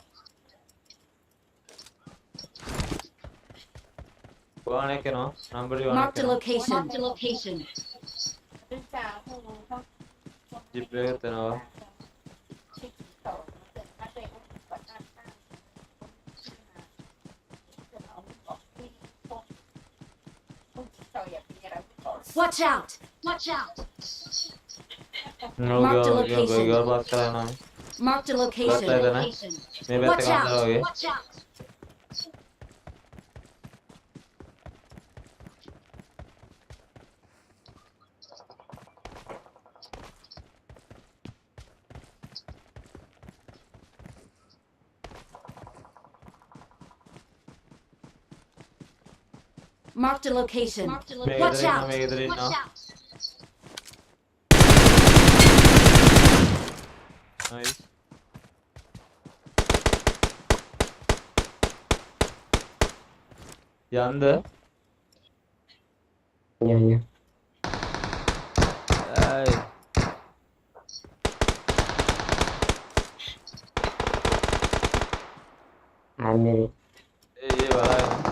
Marked a location. Marked a location. Đến chào thôi không ജിപ്പിലേക്ക് എത്തണോ Watch out! Watch out! Marked a location. Watch out! Watch out! Marked a location. Watch out! Watch out! Nice. Yandı. Dạ. Ay. Anne. İyi var.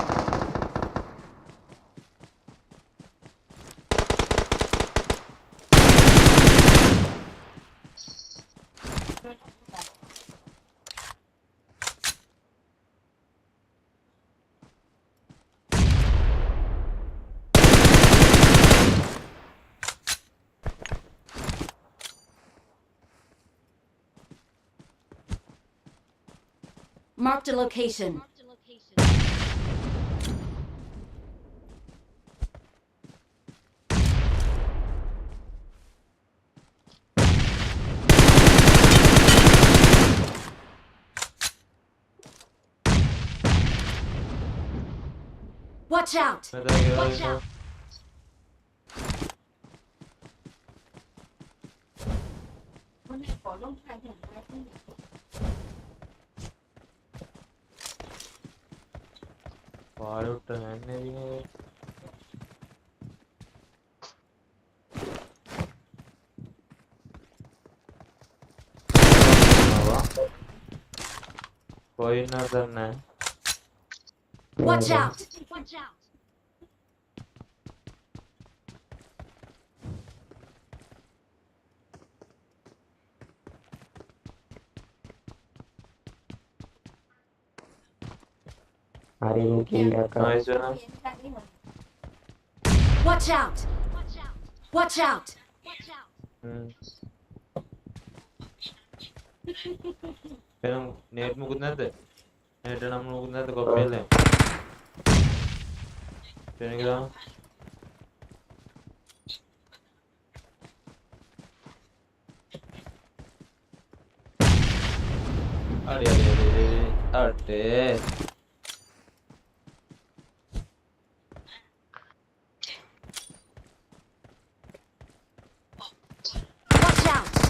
Marked a location. Watch out! Watch out! Hôm nay có lông khai thẳng khai không nhỉ? പാടുവിട്ട ഞാൻ പോയിന്ന തന്നെ Watch out! Watch out! Hari mungkin kakak. Nice one. Watch out! Watch out! Pero net mukunade. Net nam mukunade kopile. Penigla. Ade. Watch out!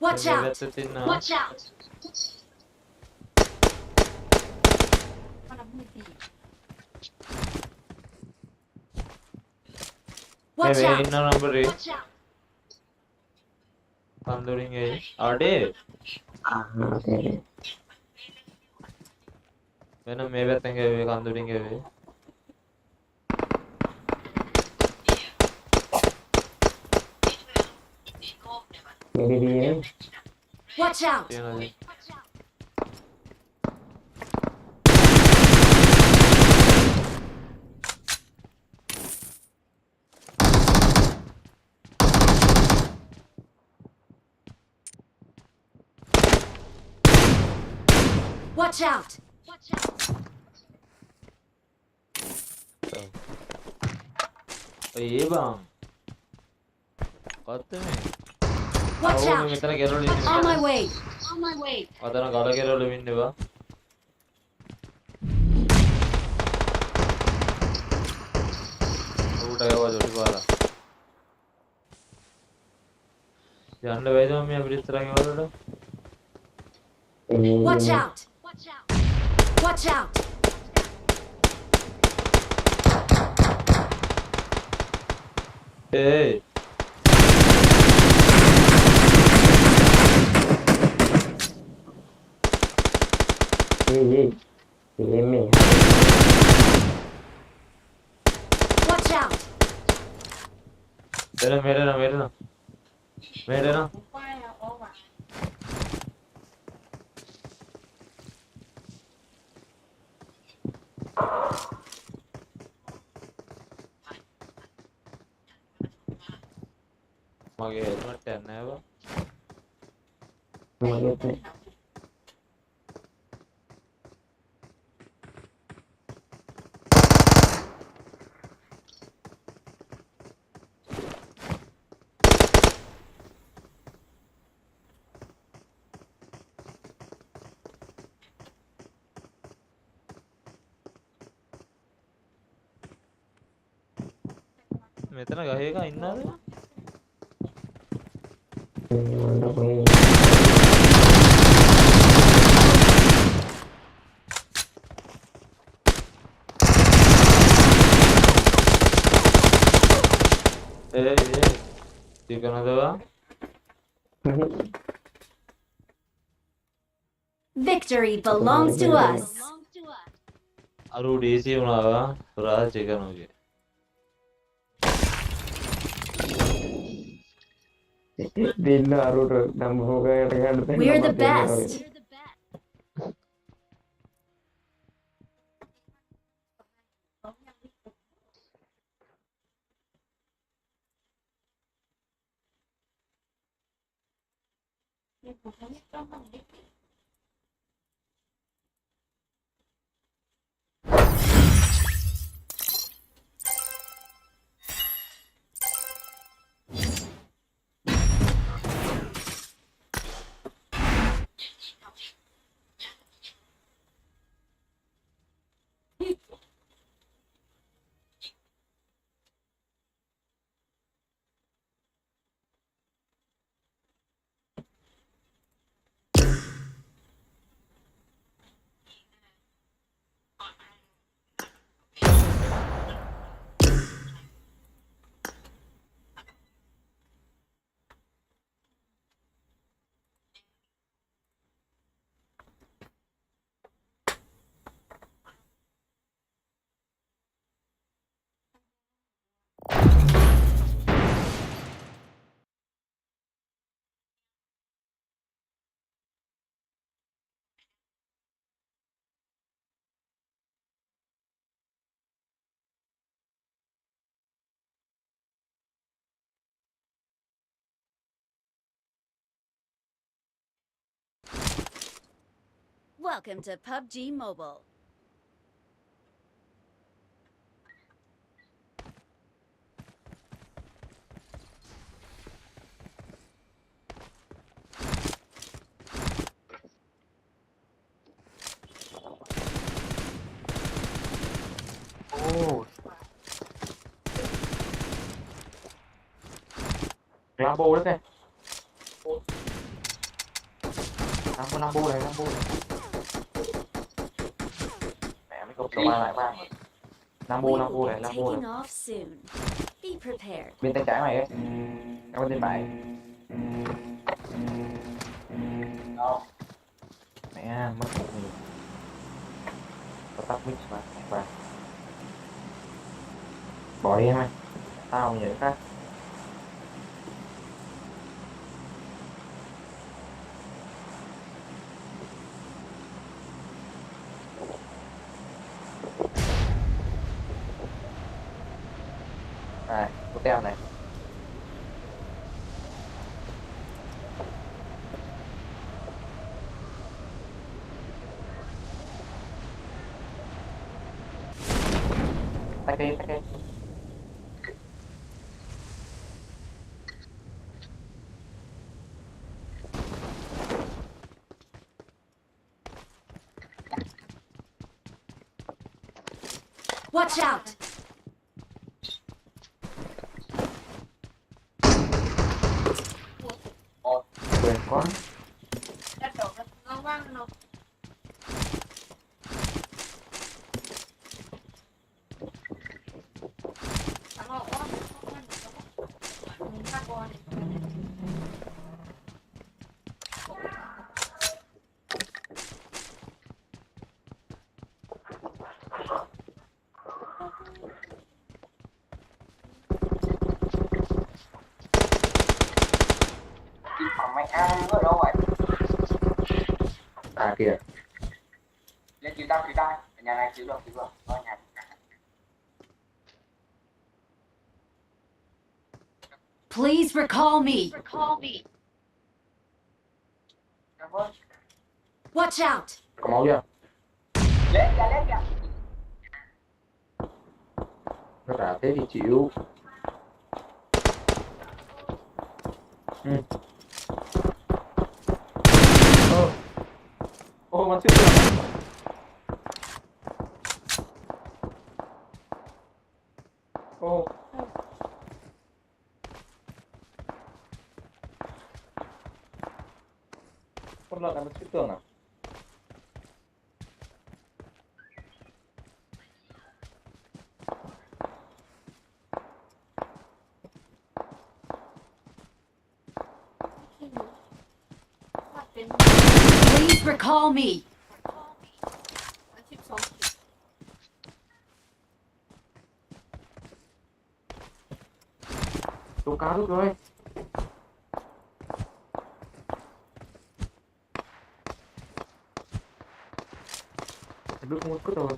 Watch out! Bevettetin Watch out! Watch Maybe out! in a number eight. Watch out! Thundering a Ade. When a maybe thing away, thundering away. Watch out! You know, Watch out! ये bang. What the Watch Oh, out! මෙතන ගෙරවල ඉන්නේ. On my way! On my way! අතන ගල ගෙරවල ඉන්නවා. ඌට ඒවා ජොටි පාලා. යන්න බැයිද මම අපිට ඉස්සරහින් වලට? Watch out! Watch out! Hey. Watch out! මෙහෙට මගේ හෙල්මට් එක නෑ බා. මෙතන ගහේ එක ඉන්නවද? තිකනදවා? Victory belongs to us! අරු DC වුණා රාජ චිකනෝගේ. We're the best! Welcome to PUBG Mobile. Oh. Grab over there. Nam Bu này, mẹ mấy cục qua lại vang Nam We Bu will be này, taking off soon. Be prepared. bên tay trái mày ấy, em bên tay phải. Mẹ mất một người, có tắt mic mà, và bỏ đi em ơi, tao nhớ khác. Này, có tem này. Tách đi. Watch out! Quên quá. Đất đổ nó vang nó thằng họ quá mình phát qua Phòng mày ăn ở đâu vậy? À kìa. Lên cứu tao, ở nhà này cứu được, ở nhà. Please recall me. Watch out! Có máu chưa? Lên kìa. Nó đã thế thì chịu. Mà chưa được. Con lợn này nó chưa tưởng à? Please recall me. Tố cá rút rồi. Bước một cất rồi.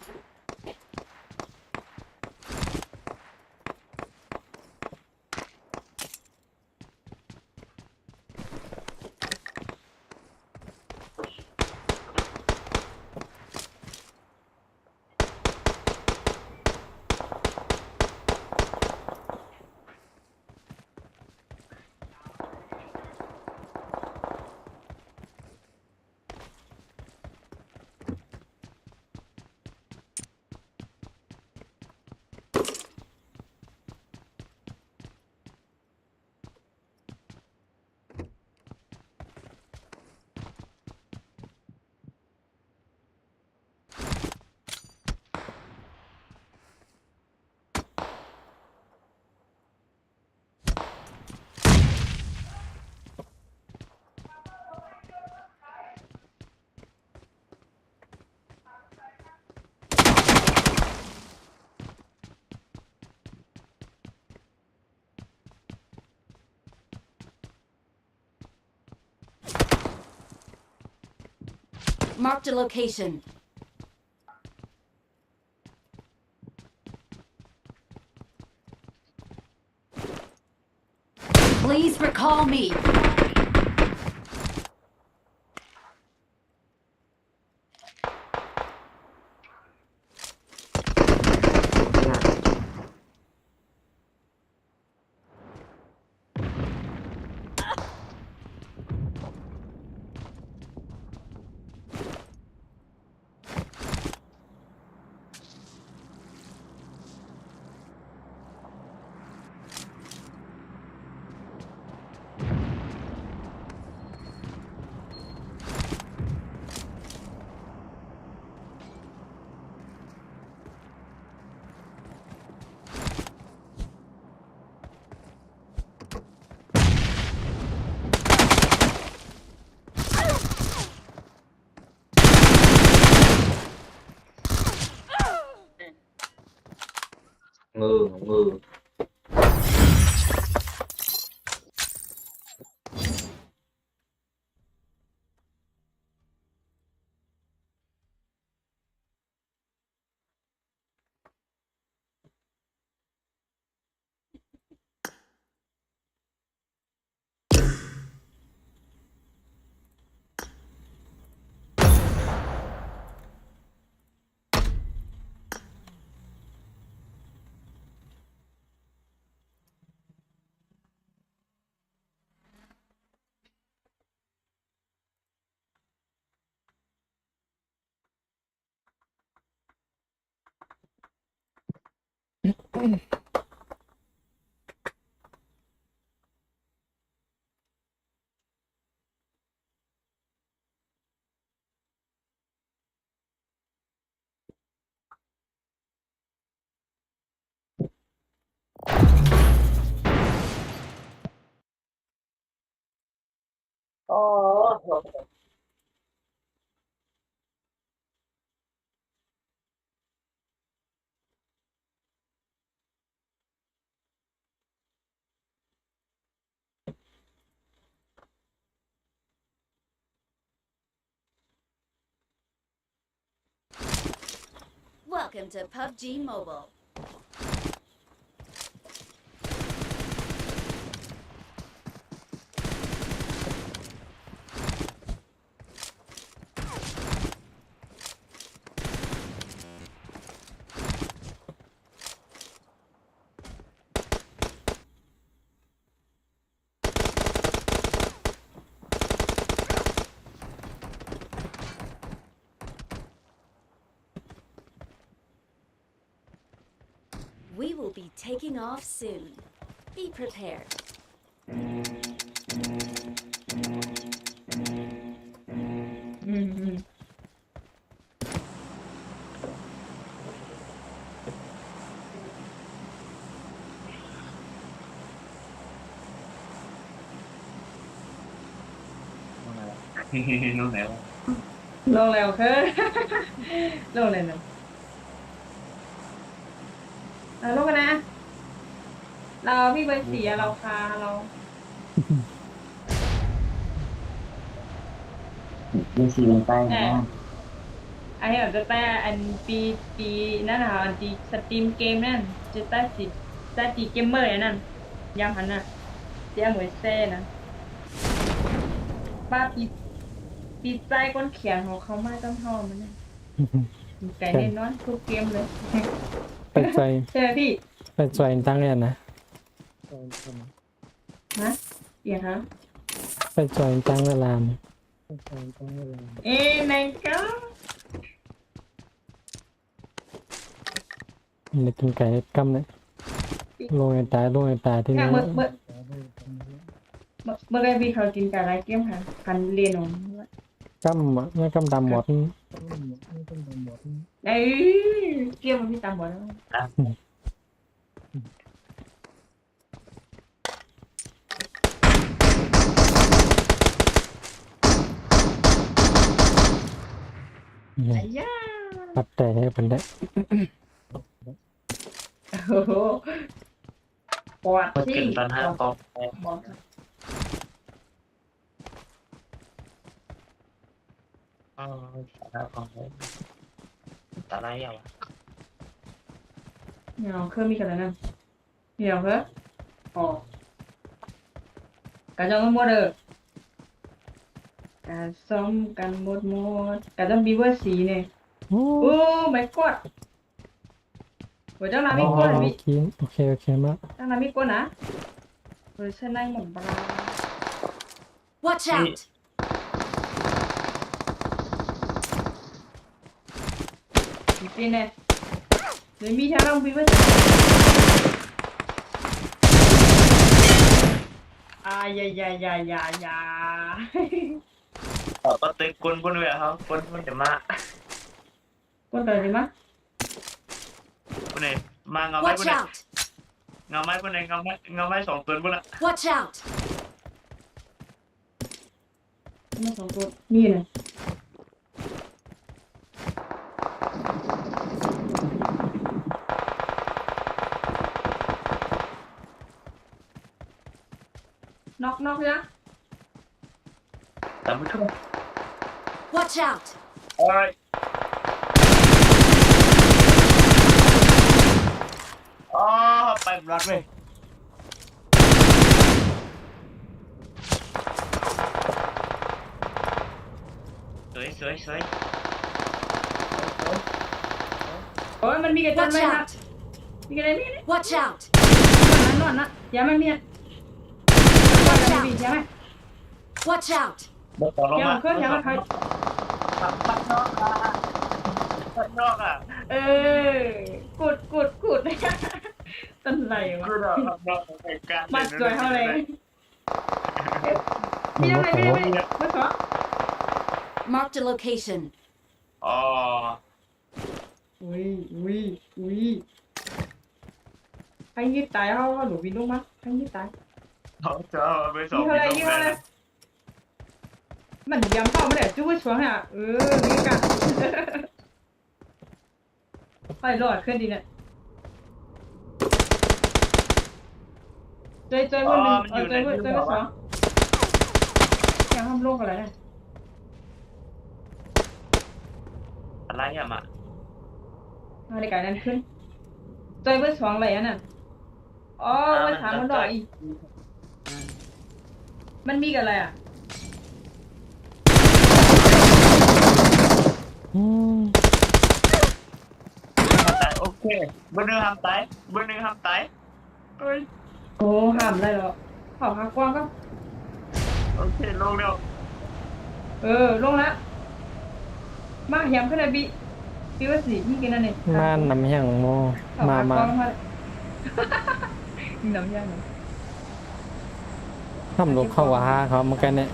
Marked a location. Please recall me. ngừ Welcome to PUBG Mobile. We will be taking off soon. Be prepared. นู่นไหนวะ ลงแล้วคือ ลงเลยนะลงกันนะ เราพี่เบอร์สี่เราคาเรา เป็นสีลงใต้นะ ไอ้เหรอจะแต่อันปีนั่นน่ะอันตีสตรีมเกมนั่นจะแต่สิแต่ตีเกมเมอร์อันนั่นยามหันน่ะเสียหมวยแซ่นะป้าปีใจก้นเขียนของเขามาต้องทอมันนะไก่แน่นอนทุกเกมเลย ไปจอย ใช่ไหมพี่ ไปจอยตั้งเรียนนะ ฮะเดี๋ยวครับ ไปจอยตั้งเวลา เอ้ยนายก็ นี่กินไก่กำเลยลงไอ้ตายที่ เนี่ย นี่ เมื่อไงพี่เขากินกับอะไรเกมค่ะกันเรียนของ กำอ่ะเนี่ยกำดำหมด เอ้ยเกมมันพี่ตามหมดแล้ว นี่ ไอ้ย่า ปัดแต่ให้เป็นได้ โอ้โหปวด เปิด ที่ ขึ้นตอนห้าปอก บอก อ๋อตาของตาอะไรอ่ะวะ เนี่ยเครื่องมีกันแล้วนั่นเนี่ยเหรออ๋อกระจองหมดเลยการซ่อมกันหมดกระจองบีเวอร์สีเนี่ย โอ้ โอ้ my god หัวเจ้านามิโก้นะพี่ กินโอเคมาก เจ้านามิโก้นะเวอร์ชันนั่งหม่อมปลา Watch out! มีปีนเนี่ยเดี๋ยวมีทางเราบีเวอร์อย่า ก็ตึกกุนเวะครับกุนมันจะมา ก้นตัวดีมั้ย กุนไหนมาเงาไม้กุน Watch ไหน out! เงาไม้กุนไหนเงาไม้สองตัวกุนละ Watch out! มาสองตัวนี่นะ น็อกนะ ตามไม่ถูก Watch out! โอ้ยอ๋อไปรัดเลยสวย โอ้ยมันมีกระจัน Watch ไหมครับ out! มีกระจันนี่ Watch out! นอนนะอย่ามันมีอ่ะ Watch อย่า out! มีใช่ไหม Watch out! บต่อลง อย่า มา เคลื่อนอย่ามันใคร พัดนอกอ่ะ เออกดต้นไหลวะ คือเราพัดนอกในการ มาสวยเท่าไรมีอะไรเมื่อสอง Marked a location. อ๋อ อุ้ยใครยิงตายเขาหนูวินลงมาใครยิงตาย เขาจะไปสอบ ยิงอะไรมันย้ำเข้าไม่ได้จุ้ยช่วงเนี่ยนี่กันไปรอดขึ้นดีเนี่ยใจคนหนึ่งใจคนสองยังทำโลกอะไรเนี่ย อะไรอ่ะมา อะไรกันนั้นขึ้นใจเบอร์สองอะไรอ่ะนั่นอ๋อเบอร์สามมันดอยอีกมันมีกันอะไรอ่ะ ตายโอเคเบอร์หนึ่งทำตายเอ้ย โอ้ห้ามได้หรอเผาหากว้างก็ โอเคลงเร็ว ลงแล้วมาแยมขึ้นเลยบีว่าสินี่กินอะไร มานำอย่างโมมา น้ำย่าง ทำลูกเข้าว่าเขาเหมือนกันเนี่ย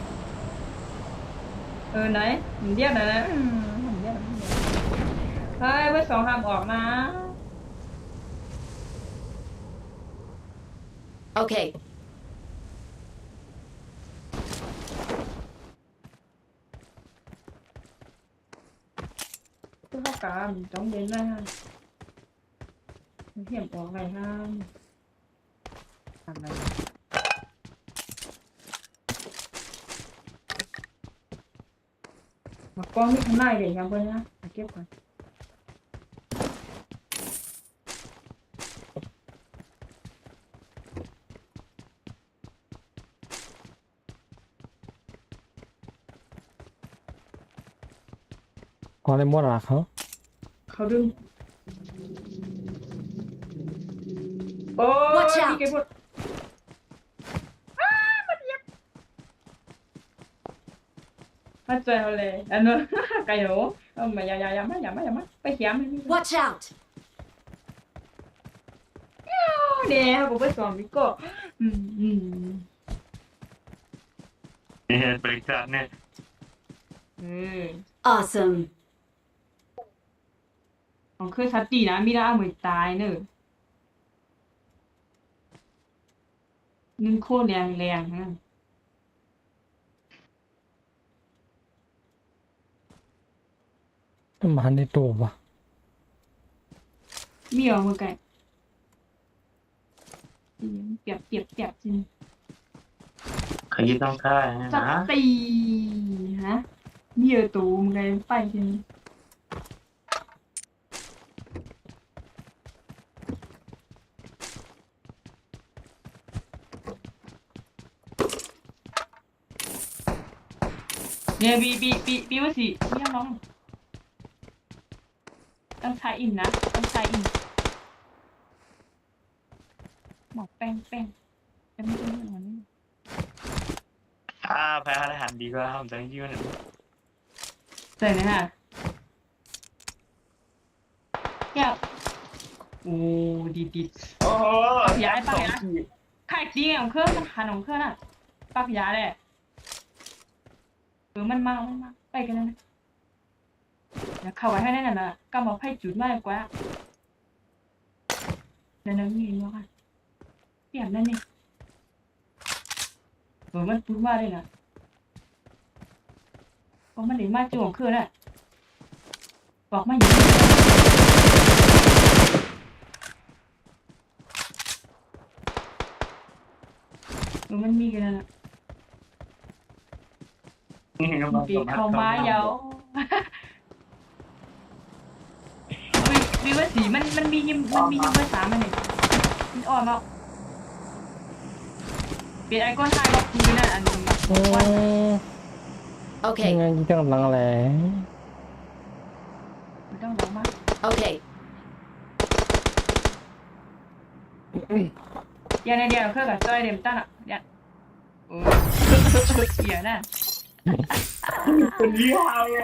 ไหนเรียกหน่อยนะเฮ้ยเบอร์สองห้ามออกนะ Okay. ตัวข้าวกามต้องเดินหน้าเหี่ยมออกไงห้ามอะไรมากล้องไม่ทำได้เลยยังเพื่อนนะเก็บก่อน có lên mua là không เขาดึงโอ้ Watch ย out เก็บหมดมาเจอเลยอันนู้นไก่หนูมาอย่ามาไปเขียม Watch out! เดี๋ยวกูไปสอนวิโก้ นี่บริการเนี่ย Awesome. ของเคยชัดดีนะมีได้เหมือนตายเนอะนึ่งโคตรแรงนะ mà hắn đi tù vào มีเหรอมือไก่เปียบจริง ขยี้ต้องฆ่า จัด นะ ตีฮะมีเหรอตูมือไก่ไปจริงเนี่ยบีว่าสิเรียกน้องต้องใช้อินนะต้องใช้อินหมอกแป้งจะไม่ต้องเรื่องนี้ แพ้อาหารดีกว่าทำจังยืน ใส่เลยฮะแก้วโอ้ดี โอ้โห ย้ายไปนะขายดีของเครื่องมันหันของเครื่องน่ะปักยาเลยมันมาไปกันนะอย่าเข้าไปให้แน่นนะก็มาให้จุดมากกว่านั่นมีมั้งค่ะเปลี่ยนนั่นนี่มันพูดว่าเลยนะก็มันเดี๋ยวมาจุ่มเครื่องน่ะบอกมาอยู่มันมีกันนะ ปีเข้ามายาววิวสีมันมียิมเบอร์3มันนี่มันอ่อนมากเปลี่ยนไอคอนไทยก็คือนั่นอันนึง Okay. ยังไงที่กำลังแหละ ไม่ต้องร้องมาก Okay. อย่างในเดียวเครื่องกับจอยเดมตันอ่ะเนี่ยเสียน่ะ เป็นยี่ห้อเลย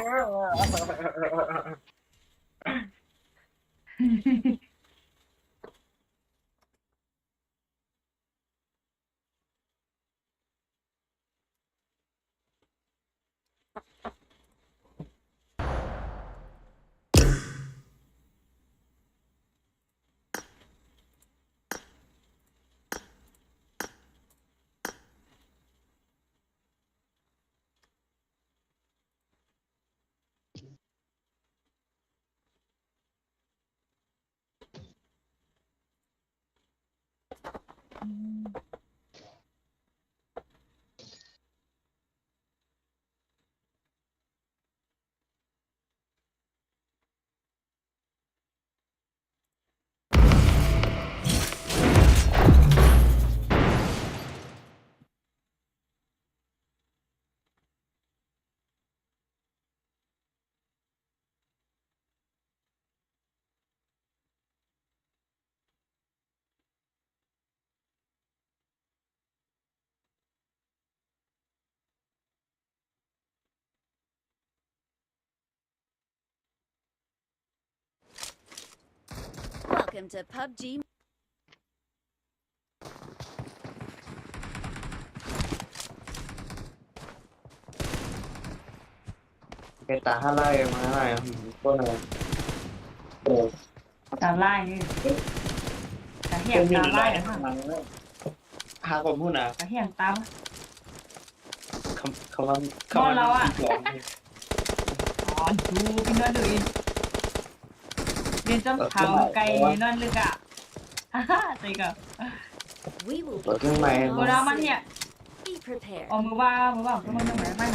Welcome to PUBG. แกตาอะไรมาอะไรก็เลย ตาไล่นี่ตาเหี้ยตาไล่อะค่ะ หาผมพูดนะ ตาเหี้ยตา คำว่า อ๋อดูพี่น้อยดูอินเรียนจำเขาไกลนั่นลึกอ่ะฮ่าตีกับ We will ตัวเครื่องใหม่ โบราณมันเนี่ย be prepared. อ๋อมือว่าก็มันยังไงไม่ห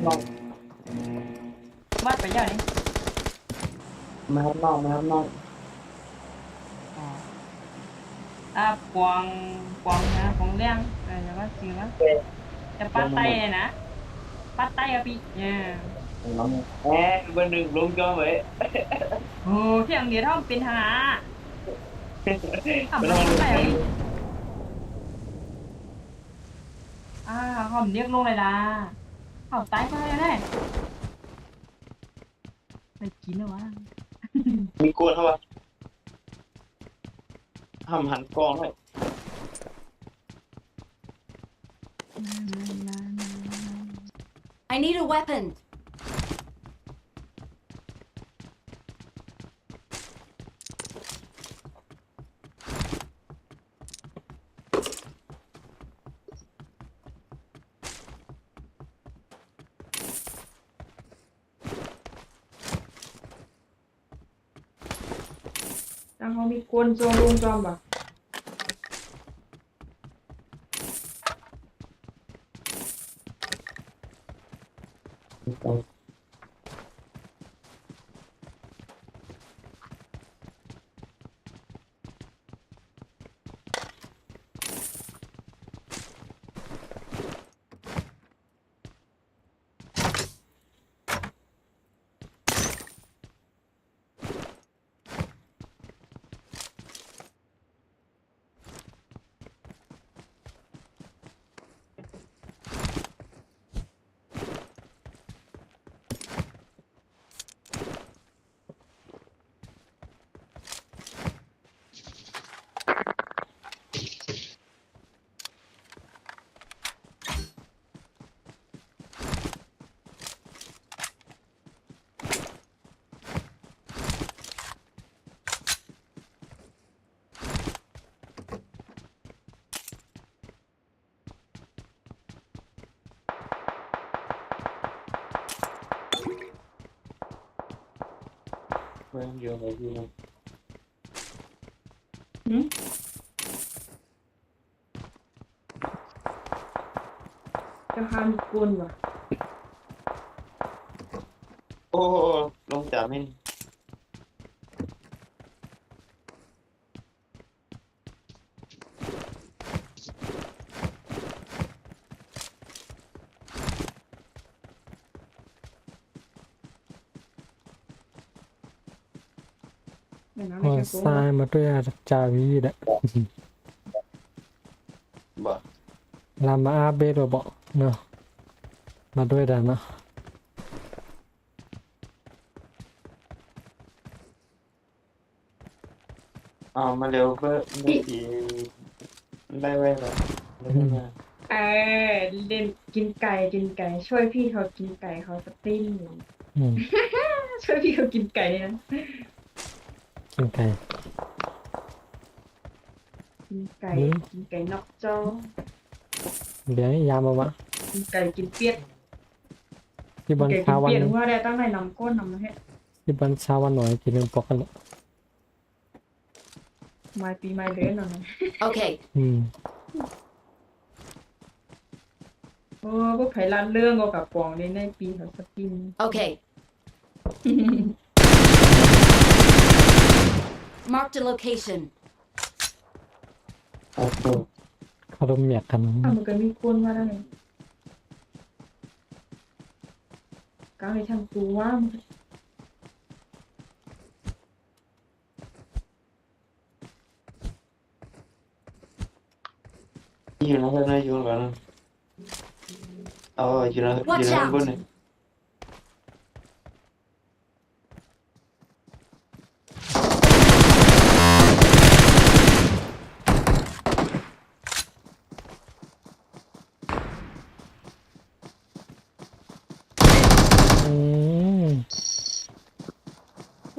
รอกวาดไปอย่างนี้ มาครับน้อง กวางนะกวางเลี้ยงอะไรว่าจริงวะจะปัดไตเลยนะปัดไตอะพี่เนี่ย แหมเบอร์หนึ่งลงจอไว้ โอ้เที่ยงเดียวท่อมเป็นหาขับ ไม่ ร ต้อง ถ ลง ไปหอมเรียกลงเลยนะหอมตายก็ได้ไปกินแล้ววะ มีกวนเขาปะทำหันกองให้ I need a weapon. แล้วเขามีกวนจองลุงจอมปะ เมืองเยอะเลยพี่นะ จะห ข้ามกุนว่ะ โอ้ลงจับให้เดี๋ยวนะ พ ไม่ อ ใช่กู ทรายมาด้วยจาวีแหละ บ่ ลามาอาเบโรบอกเนาะมาด้วยดันเนาะ มาเร็วเพื่อไม่ทีได้ไว้แล้ว เออเล่นกินไก่ช่วยพี่เขากินไก่เขาสตรีมอยู่ อืม ช่วยพี่เขากินไก่นะ กินไก่ กินไก่ อืม กินไก่นอกจอ เดี๋ยวยามมาวะ กินไก่กินเปี๊ยด ที่บอล ไก่กิ เช้าน วัน เปี๊ยดว่าได้ตั้งแต่นำก้นนำมาให้ ที่บอลเช้าวันหน่อยกินหนึ่งปอกกันเลย มาปีมาเดือนนำ Okay. อืม โอ้พวกไผ่ร้านเรื่องก็กับกล่องในปีเขาสตรีม Okay. Marked a location. เขาร่วมเมียกกัน อ้าวมันก็มีคนมาแล้วไงก้าวในทางตัวว่ามัน อยู่นะเพื่อนอยู่กันอยู่นะบนเนี่ย อืม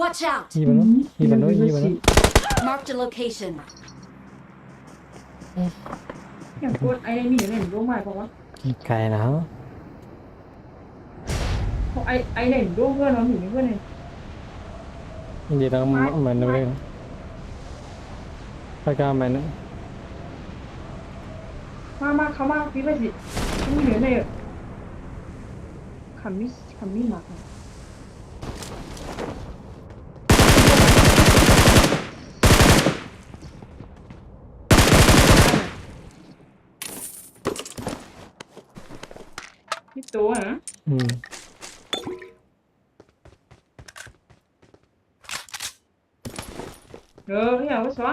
Watch out. ยี่มันเนาะยี่มันเนาะยี่มันเนาะ Marked a location. อย่างกดไอ้นี่อยู่ในรู้ไหมเพราะว่า กินไก่นะ เพราะไอ้ไหนรู้เพื่อนเราถึงเพื่อนเนี่ย เดี๋ยวเรามันเลยไปกามันนะ มาเขามาพี่ไปสินี่เหลือในคำนี้มาค่ะพี่ตัวฮะ อืม พี่เอาไว้ซะ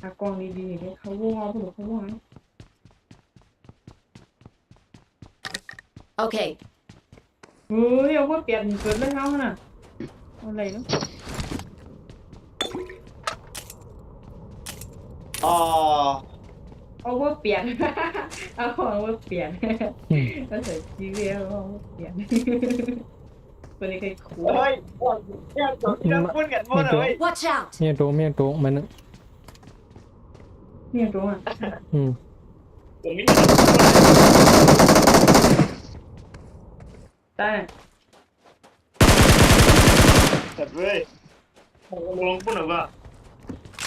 อากองดีๆเนี่ยเขาว่างเขาว่าง Okay. เฮ้ยเอาว่าเปลี่ยนเกิดเรื่องเขาน่ะอะไรเนาะ เอาว่าเปลี่ยน เอาว่าเปลี่ยนก็ใส่ชีวิตเอาว่าเปลี่ยนคนนี้เคยขู่ เฮ้ยเนี่ยจบที่เราพูดกันหมดเลย Watch out. เมียตัวมันนะ เนี่ยตรงอ่ะ อืม ผมไม่ ตา จัดเลยลงพูดหน่อยว่า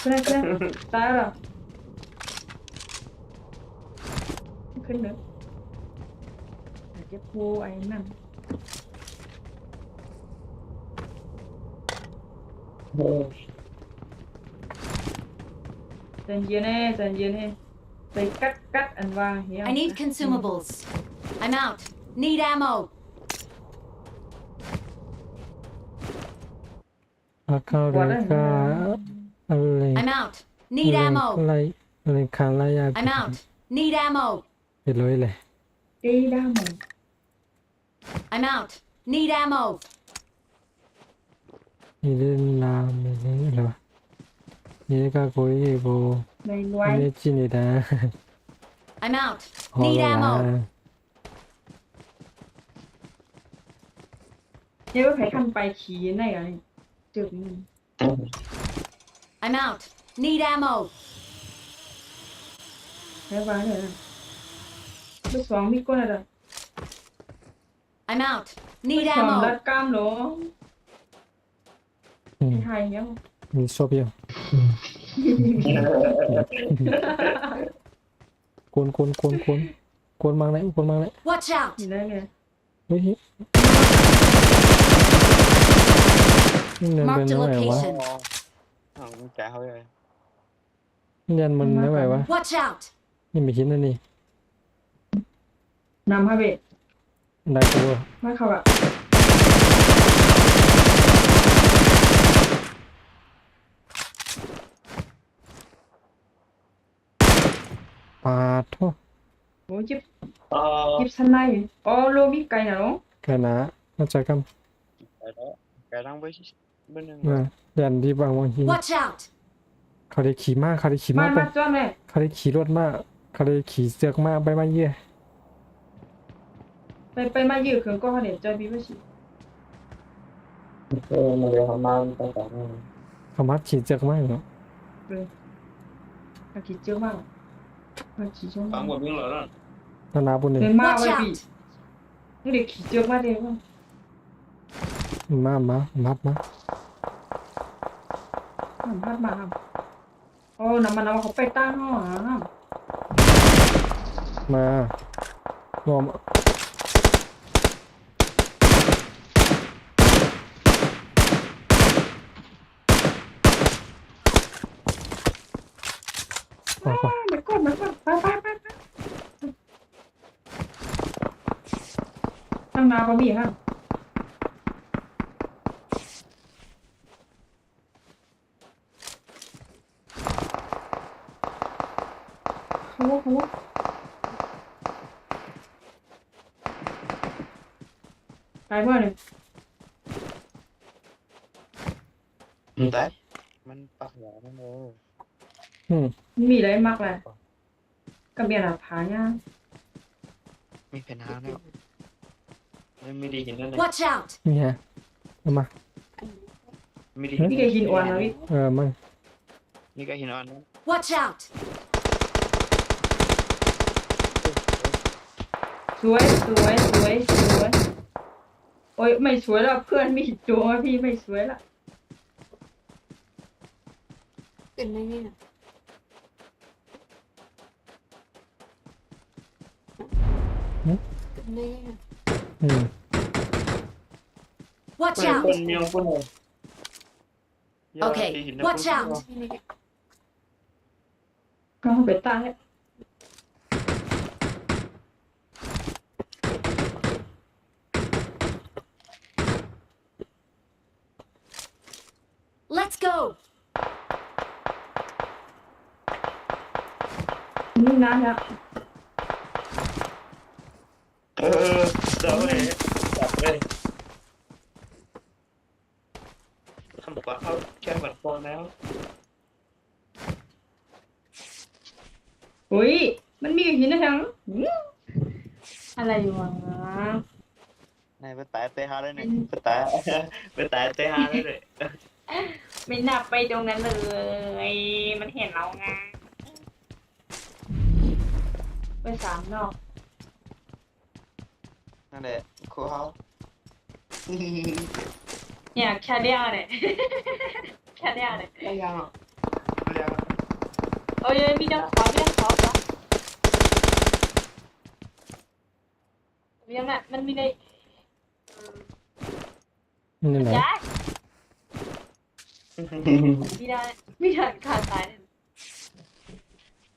ขึ้นตาเหรอขึ้นเนอะอาจจะพูไอ้นั่นใจเย็นใจกัดอันว่าเฮีย I need consumables. I'm out. Need ammo. อาคาเรกาอะไร I'm out. Need ammo. อะไรคาลายา I'm out. Need ammo. ไปเลยเลย เอ้ยด้ามัน I'm out. Need ammo. นี่เล่นลามนี่อะไรวะนี่ก็คุยโบ ในรวย นี่จีนี่นะ I'm out. ฮอล Need ลา ammo. เนี่ยว่าใครทำไปขี่ในอะไรจุดนี้ I'm out. Need ammo. แล้วว่าเลยลูกสองมีก้นอะไร I'm out. ลู Need กสองรั ammo. ดกล้ามหรอ อืม ไทยเนี่ย มีโซเบีย กวนมังเลยกวนมังเลย Watch out! นี่ได้ไง เฮ้ยเดินเป็น Marked a ไม่ไหววะ location. แกเขาเลย ยันมันไม่ไหววะ Watch out! นี่ไม่คิดนะนี่ นำฮะเบะ ได้ตัว มาเขาอะ ปาดโทษ โอ้จิบ เออ จิบสไนด์อ๋อโลมีไก่นะเนาะ แกนะเข้าใจกัน แกนั่งไปเบอร์หนึ่ง ยันที่บางวันที Watch out! เขาได้ขี่มากเขาได้ขี่ มา มากไป มาจ้าแม่ เขาได้ขี่รถมากเขาได้ขี่เสือกมากไปมาเยี่ย ไปมายืดเครื่องก็เขาเดี๋ยวจอยบีว่าสิ มาเรียนทำมาตั้งแต่นั้น เขามัดขี่เสือกมากเนาะ มาขี่เจ้ามากมาขี่เจ้า ฟั มาง ก หมดยังเหรอนั่น นานาปุ่นหนึ่ง เดินมา Watch ไว้บี out! นี่เด็กขี่เจ้ามาเดี๋ยวมามัดมา สัมภาษณ์มาครับโอ้น้ำมันเอาเขาไปตั้งห้องอ่ะ มางอมออกก่อน เดี๋ยวก่อนไปตั้งนาบะหมี่ครับเขาตายเมื่อไหร่ แต่ มันปักหัวนั่นเลย มีอะไรมากเลยกับเบียร์หลับผาย่าง มีเพนฮาแล้ว ไม่ได้กินนั่นเลย Watch out! นี่ฮะเอามา ไม่ได้ นี่แกหินอ่อนนะพี่ มึง นี่ก็หินอ่อนนะ Watch out! สวยโอ้ยไม่สวยแล้วเพื่อนมีตัวพี่ไม่สวยละ ขึ้นได้นี่นะขึ้นได้นี่นะ Watch คน out! เมียงคนเลย Okay, watch out! นี่นี่ ก็ไปตาย Let's go! นี่นะฮะ เดี๋ยวเลยจับเลยทำปากเขาแค่บัดฟองแล้ว อุ้ยมันมีหินนะทั้งอะไรวะ นายไปตายเตะฮาเลยเนี่ย ไปตายเตะหาเลย ไม่นับไปตรงนั้นเลยมันเห็นเราไงไปสามนอก นั่นแหละครูเขา เนี่ยแค่เดียวเนี่ยแค่เดียวเนี่ย เรียง โอ้ยมีดังขอเหรอยังน่ะมันมีใน นี่ไหน ยักษ์มีได้ขาดสาย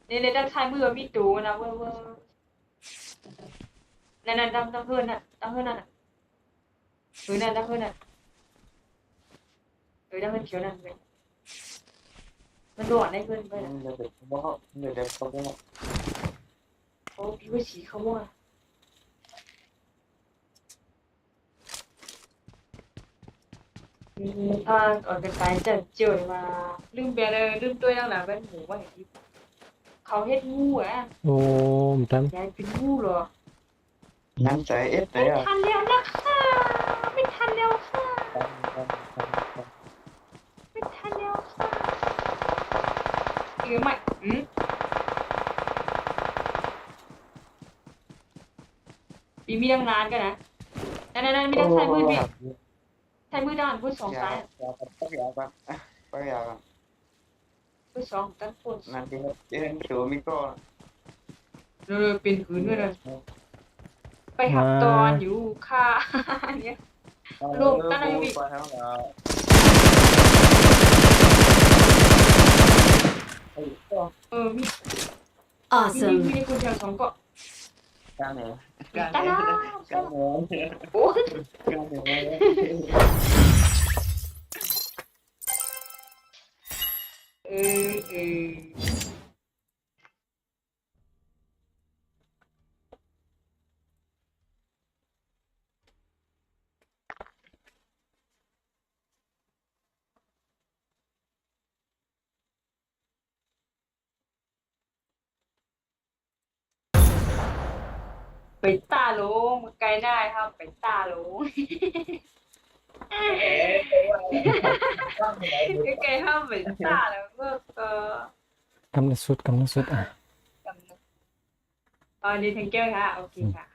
เนี่ยดังชายมือมีตูนะเว้ยนั่นดังเพื่อนน่ะดังเพื่อนน่ะนั่นดังเพื่อนน่ะดังเพื่อนเขียวนั่นเลยมันโดดได้เพื่อนไปนะ เดี๋ยวเขาบอก โอ้พี่ว่าสีเขาว่าออกกันตายจะเจอมาลืมเบียร์เลยลืมตัวยังหลังเป็นหมูว่าอย่างนี้เขาเฮ็ดงูอ่ะ โอ้มตัน ยายเป็นงูเหรอ น้ำใจเอฟเล ไม่ ยอ่ะ ทันแล้วนะคะไม่ทันแล้วค่ะไม่ทันแล้วค่ะไม่ปีมีดังนานกันนะนั่นมีดังใช้มือบีใช้มือด้านมือสองซ้าย ปักยาวกัน ไปสองตันคน นั่นที่เจ๊เขียวมีก็ เป็นคืนด้วยเลยไปหับตอนอยู่ค่าเนี่ยลงตั้งแต่วิ ไปแล้วนะ มี Awesome. มีคนแถว2เกาะ การไหน ตาลา การไหน โอ้ การไหน เออ ไปตาลงไกลได้ครับไปตาลงไกลห้ามไปตาแล้วก็ กำลังสุดอ่ะ กำหนดดีแทงเกอร์ค่ะโอเคค่ะ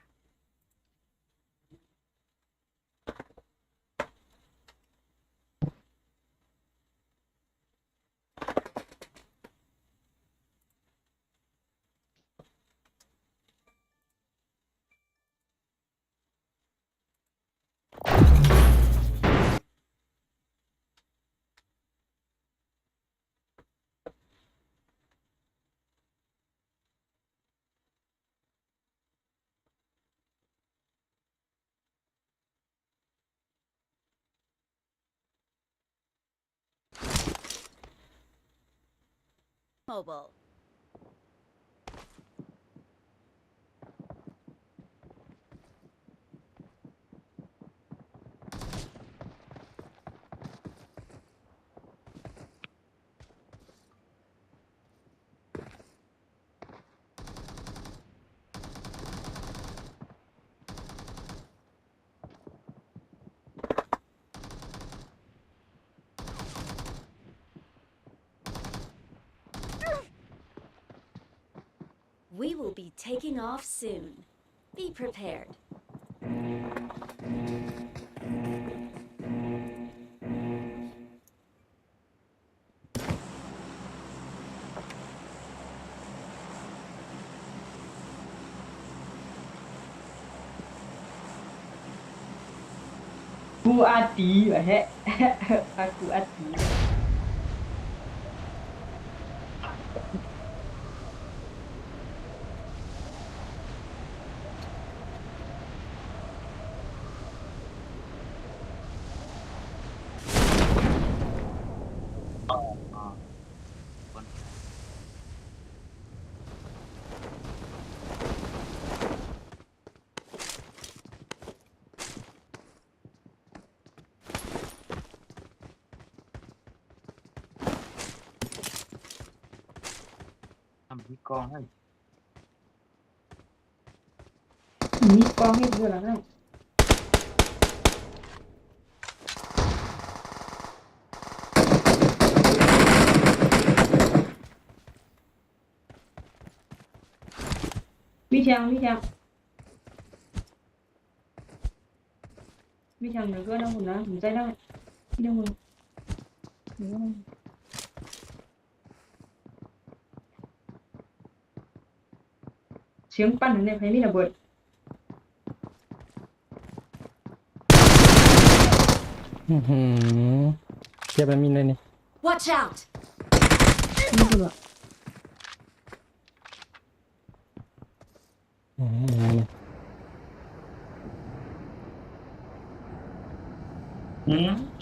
Mobile. We will be taking off soon. Be prepared. Aku hati aku hatiมีกองให้ มีกองให้เพื่อนแล้วมีแทงหนึ่งก็น้องคุณนะผมใจได้พี่น้องคุณเสียงปั้นในไฟมีระเบิด เก็บไปมินเลยนี่ Watch out! นี่คือแบบ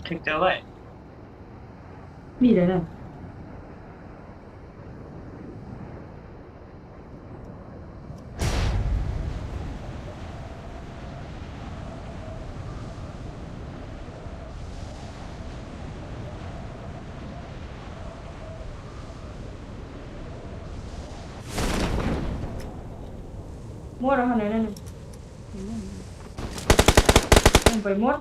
คลิกเจอไว้ มีเลยนะมั่วแล้วขนาดนั้นไปหมด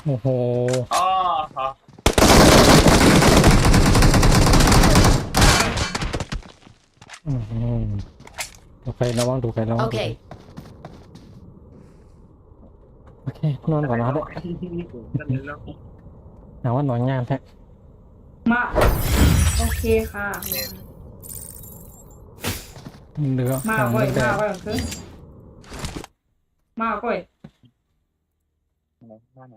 โอ้โห อ๋อ ถูกใครระวังถูกใครระวัง Okay. โอเคนอนก่อนนะครับ หนาว่าหนอนงามแท้ มาโอเคค่ะ เหลือ มา ฝั่ง ก่อย แด มาง ก่อยคือมาก่อย มาไหน